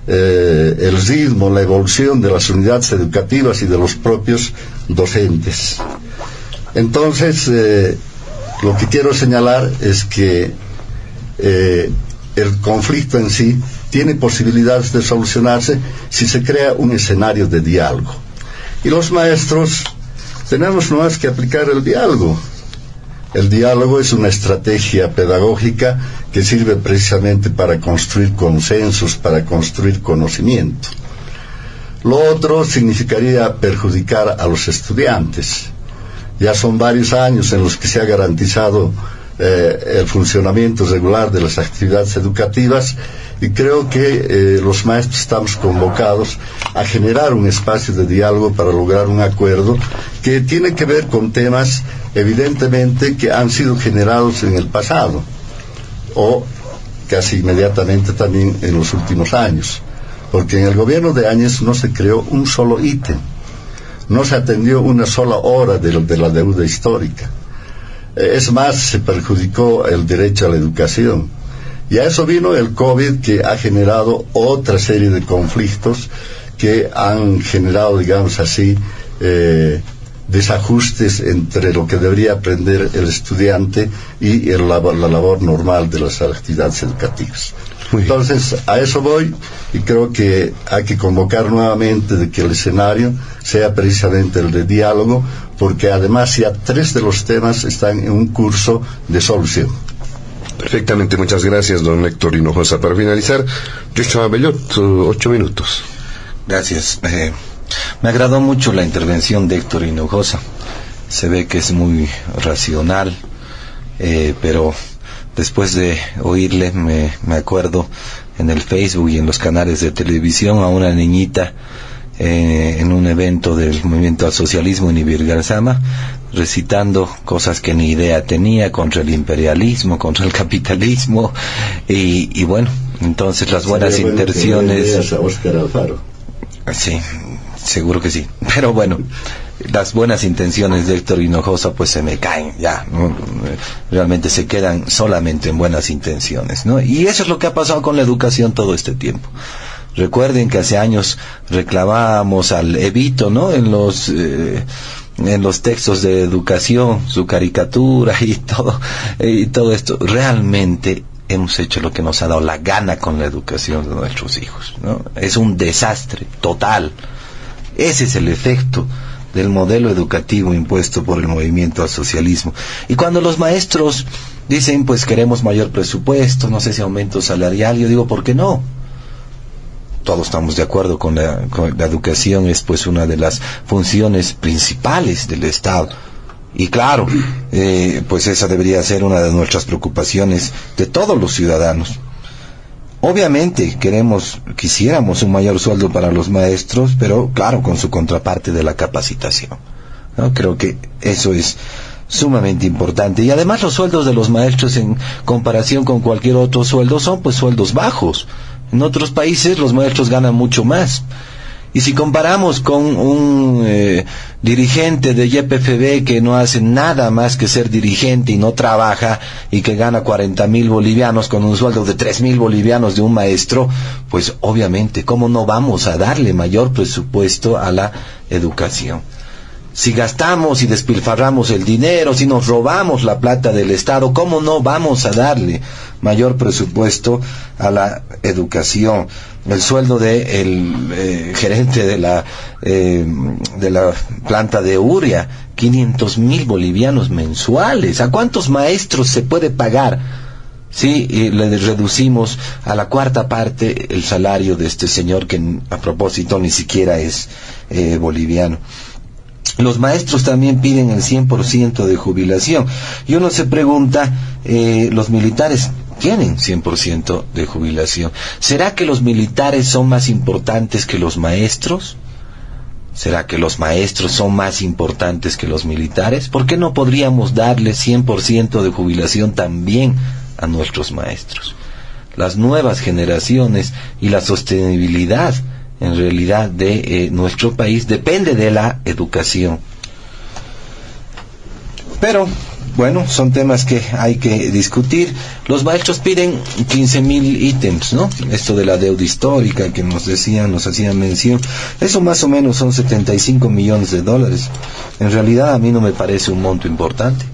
el ritmo, la evolución de las unidades educativas y de los propios docentes. Entonces, lo que quiero señalar es que el conflicto en sí tiene posibilidades de solucionarse si se crea un escenario de diálogo. Y los maestros tenemos no más que aplicar el diálogo. El diálogo es una estrategia pedagógica que sirve precisamente para construir consensos, para construir conocimiento. Lo otro significaría perjudicar a los estudiantes. Ya son varios años en los que se ha garantizado el funcionamiento regular de las actividades educativas, y creo que los maestros estamos convocados a generar un espacio de diálogo para lograr un acuerdo que tiene que ver con temas evidentemente que han sido generados en el pasado o casi inmediatamente también en los últimos años, porque en el gobierno de Áñez no se creó un solo ítem, no se atendió una sola hora de la deuda histórica. Es más, se perjudicó el derecho a la educación. Y a eso vino el COVID, que ha generado otra serie de conflictos que han generado, digamos así, desajustes entre lo que debería aprender el estudiante y la labor normal de las actividades educativas. Entonces, a eso voy, y creo que hay que convocar nuevamente de que el escenario sea precisamente el de diálogo, porque además ya 3 de los temas están en un curso de solución. Perfectamente, muchas gracias, don Héctor Hinojosa. Para finalizar, Joshua Bellot, 8 minutos. Gracias. Me agradó mucho la intervención de Héctor Hinojosa. Se ve que es muy racional, pero después de oírle me acuerdo en el Facebook y en los canales de televisión a una niñita en un evento del movimiento al socialismo en Ibirgarzama, recitando cosas que ni idea tenía contra el imperialismo, contra el capitalismo, y bueno, entonces las buenas intenciones... Óscar Alfaro. Sí, seguro que sí, pero bueno, las buenas intenciones de Héctor Hinojosa pues se me caen ya, ¿no? Realmente se quedan solamente en buenas intenciones, ¿no? Y eso es lo que ha pasado con la educación todo este tiempo. Recuerden que hace años reclamábamos al Evito, ¿no? En los textos de educación, su caricatura y todo esto. Realmente hemos hecho lo que nos ha dado la gana con la educación de nuestros hijos, ¿no? Es un desastre total. Ese es el efecto del modelo educativo impuesto por el movimiento al socialismo. Y cuando los maestros dicen, pues queremos mayor presupuesto, no sé si aumento salarial, yo digo, ¿por qué no? Todos estamos de acuerdo con la educación, es pues una de las funciones principales del Estado. Y claro, pues esa debería ser una de nuestras preocupaciones de todos los ciudadanos. Obviamente quisiéramos un mayor sueldo para los maestros, pero claro, con su contraparte de la capacitación, ¿no? Creo que eso es sumamente importante. Y además los sueldos de los maestros en comparación con cualquier otro sueldo son pues sueldos bajos. En otros países los maestros ganan mucho más. Y si comparamos con un dirigente de YPFB que no hace nada más que ser dirigente y no trabaja y que gana 40,000 bolivianos con un sueldo de 3,000 bolivianos de un maestro, pues obviamente, ¿cómo no vamos a darle mayor presupuesto a la educación? Si gastamos y despilfarramos el dinero, si nos robamos la plata del Estado, ¿cómo no vamos a darle mayor presupuesto a la educación? El sueldo del gerente de la planta de Uria, 500,000 bolivianos mensuales. ¿A cuántos maestros se puede pagar? Sí, y le reducimos a la 1/4 parte el salario de este señor que a propósito ni siquiera es boliviano. Los maestros también piden el 100% de jubilación. Y uno se pregunta, los militares tienen 100% de jubilación. ¿Será que los militares son más importantes que los maestros? ¿Será que los maestros son más importantes que los militares? ¿Por qué no podríamos darle 100% de jubilación también a nuestros maestros? Las nuevas generaciones y la sostenibilidad en realidad de nuestro país depende de la educación. Pero bueno, son temas que hay que discutir. Los maestros piden 15,000 ítems, ¿no? Esto de la deuda histórica que nos hacían mención, eso más o menos son 75 millones de dólares. En realidad a mí no me parece un monto importante.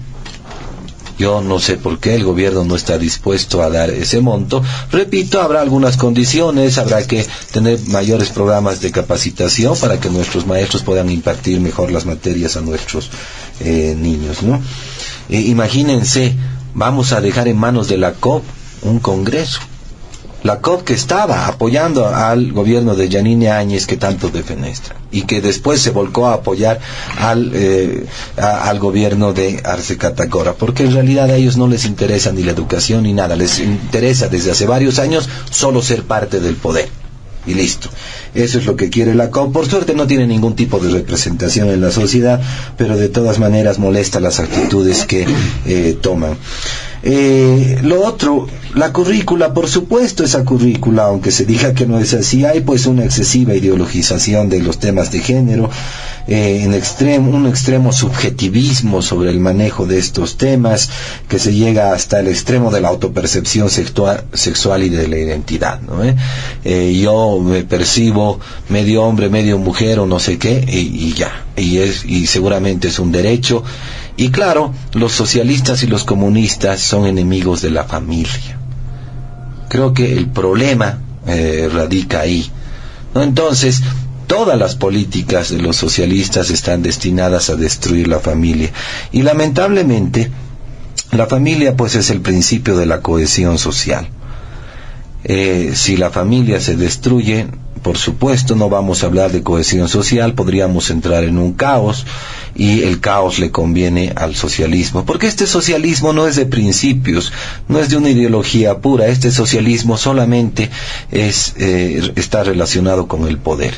Yo no sé por qué el gobierno no está dispuesto a dar ese monto. Repito, habrá algunas condiciones, habrá que tener mayores programas de capacitación para que nuestros maestros puedan impartir mejor las materias a nuestros niños, ¿no? Imagínense, vamos a dejar en manos de la COP un congreso. La COP que estaba apoyando al gobierno de Yanine Áñez que tanto defenestra y que después se volcó a apoyar al gobierno de Arce Catacora, porque en realidad a ellos no les interesa ni la educación ni nada, les interesa desde hace varios años solo ser parte del poder. Y listo. Eso es lo que quiere la COP. Por suerte no tiene ningún tipo de representación en la sociedad, pero de todas maneras molesta las actitudes que toman. Lo otro, la currícula, por supuesto esa currícula, aunque se diga que no es así, hay pues una excesiva ideologización de los temas de género, un extremo subjetivismo sobre el manejo de estos temas, que se llega hasta el extremo de la autopercepción sexual y de la identidad, ¿no? Yo me percibo medio hombre, medio mujer o no sé qué, y ya, y seguramente es un derecho. Y claro, los socialistas y los comunistas son enemigos de la familia. Creo que el problema radica ahí, ¿no? Entonces, todas las políticas de los socialistas están destinadas a destruir la familia. Y lamentablemente, la familia pues es el principio de la cohesión social. Si la familia se destruye, por supuesto no vamos a hablar de cohesión social, podríamos entrar en un caos, y el caos le conviene al socialismo, porque este socialismo no es de principios, no es de una ideología pura, este socialismo solamente está relacionado con el poder.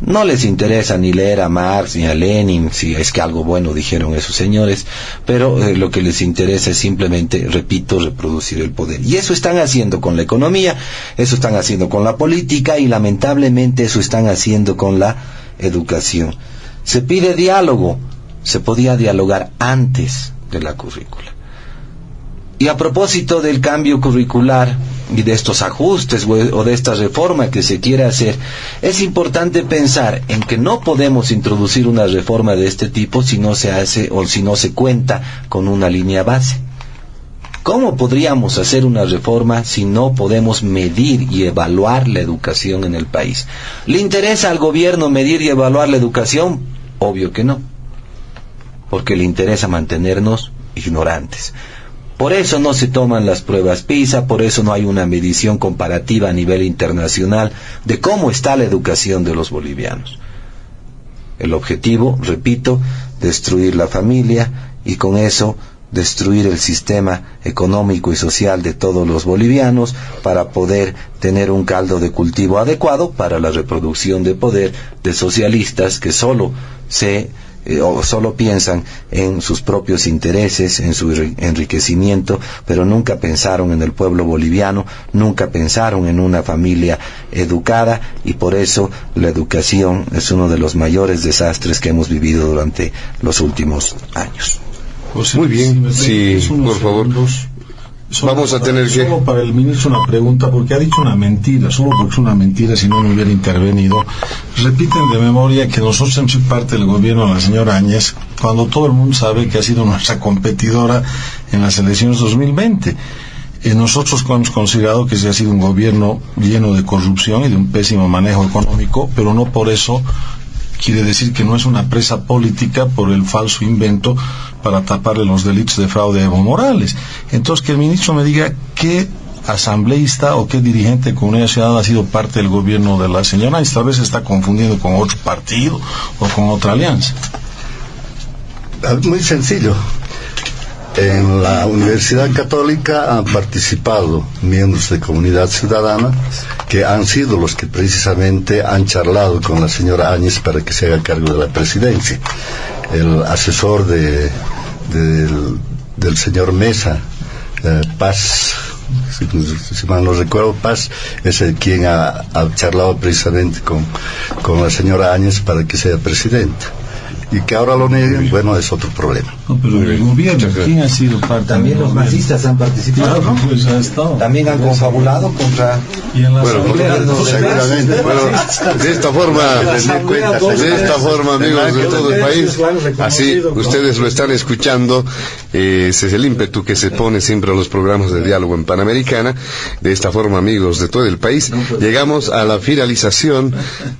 No les interesa ni leer a Marx ni a Lenin, si es que algo bueno dijeron esos señores, pero lo que les interesa es simplemente, repito, reproducir el poder. Y eso están haciendo con la economía, eso están haciendo con la política y lamentablemente eso están haciendo con la educación. Se pide diálogo, se podía dialogar antes de la currícula. Y a propósito del cambio curricular y de estos ajustes o de esta reforma que se quiere hacer, es importante pensar en que no podemos introducir una reforma de este tipo si no se hace o si no se cuenta con una línea base. ¿Cómo podríamos hacer una reforma si no podemos medir y evaluar la educación en el país? ¿Le interesa al gobierno medir y evaluar la educación? Obvio que no, porque le interesa mantenernos ignorantes. Por eso no se toman las pruebas PISA, por eso no hay una medición comparativa a nivel internacional de cómo está la educación de los bolivianos. El objetivo, repito, destruir la familia y con eso destruir el sistema económico y social de todos los bolivianos para poder tener un caldo de cultivo adecuado para la reproducción de poder de socialistas que solo piensan en sus propios intereses, en su enriquecimiento, pero nunca pensaron en el pueblo boliviano, nunca pensaron en una familia educada, y por eso la educación es uno de los mayores desastres que hemos vivido durante los últimos años. José, muy bien, sí, por favor. Vamos a tener que... Solo para el ministro una pregunta, porque ha dicho una mentira, solo porque es una mentira, si no hubiera intervenido. Repiten de memoria que nosotros hemos sido parte del gobierno de la señora Áñez, cuando todo el mundo sabe que ha sido nuestra competidora en las elecciones 2020. Nosotros hemos considerado que ese ha sido un gobierno lleno de corrupción y de un pésimo manejo económico, pero no por eso quiere decir que no es una presa política por el falso invento para taparle los delitos de fraude a Evo Morales. Entonces, que el ministro me diga qué asambleísta o qué dirigente de Comunidad Ciudadana ha sido parte del gobierno de la señora, y tal vez se está confundiendo con otro partido o con otra alianza. Muy sencillo. En la Universidad Católica han participado miembros de Comunidad Ciudadana que han sido los que precisamente han charlado con la señora Áñez para que se haga cargo de la presidencia. El asesor del señor Mesa, Paz, si mal no recuerdo, Paz, es el quien ha charlado precisamente con la señora Áñez para que sea presidenta. Y que ahora lo nieguen, bueno, es otro problema. No, pero el gobierno, ¿quién ha sido parte? También los masistas han participado, ¿no? Pues ha estado. También han confabulado contra... Y en la seguramente. Bueno, de esta forma, amigos de todo el país, así ustedes lo están escuchando, ese es el ímpetu que se pone siempre a los programas de diálogo en Panamericana. De esta forma, amigos de todo el país, llegamos a la finalización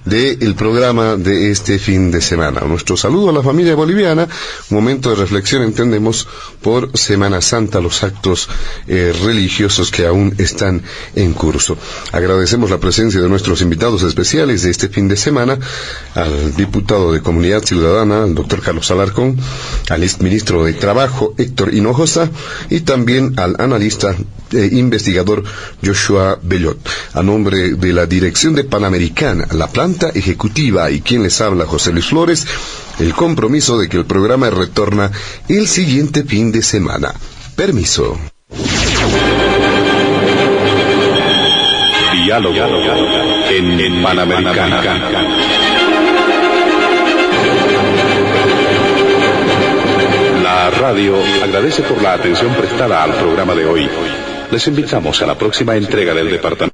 del programa de este fin de semana. Nuestro saludo a la familia boliviana, un momento de reflexión reflexión, entendemos, por Semana Santa, los actos religiosos que aún están en curso. Agradecemos la presencia de nuestros invitados especiales de este fin de semana, al diputado de Comunidad Ciudadana, el doctor Carlos Alarcón, al exministro de Trabajo, Héctor Hinojosa, y también al analista e investigador Joshua Bellot. A nombre de la dirección de Panamericana, la planta ejecutiva y quien les habla, José Luis Flores, el compromiso de que el programa retorna el siguiente fin de semana. Permiso. Diálogo en Panamericana. La radio agradece por la atención prestada al programa de hoy. Les invitamos a la próxima entrega del departamento.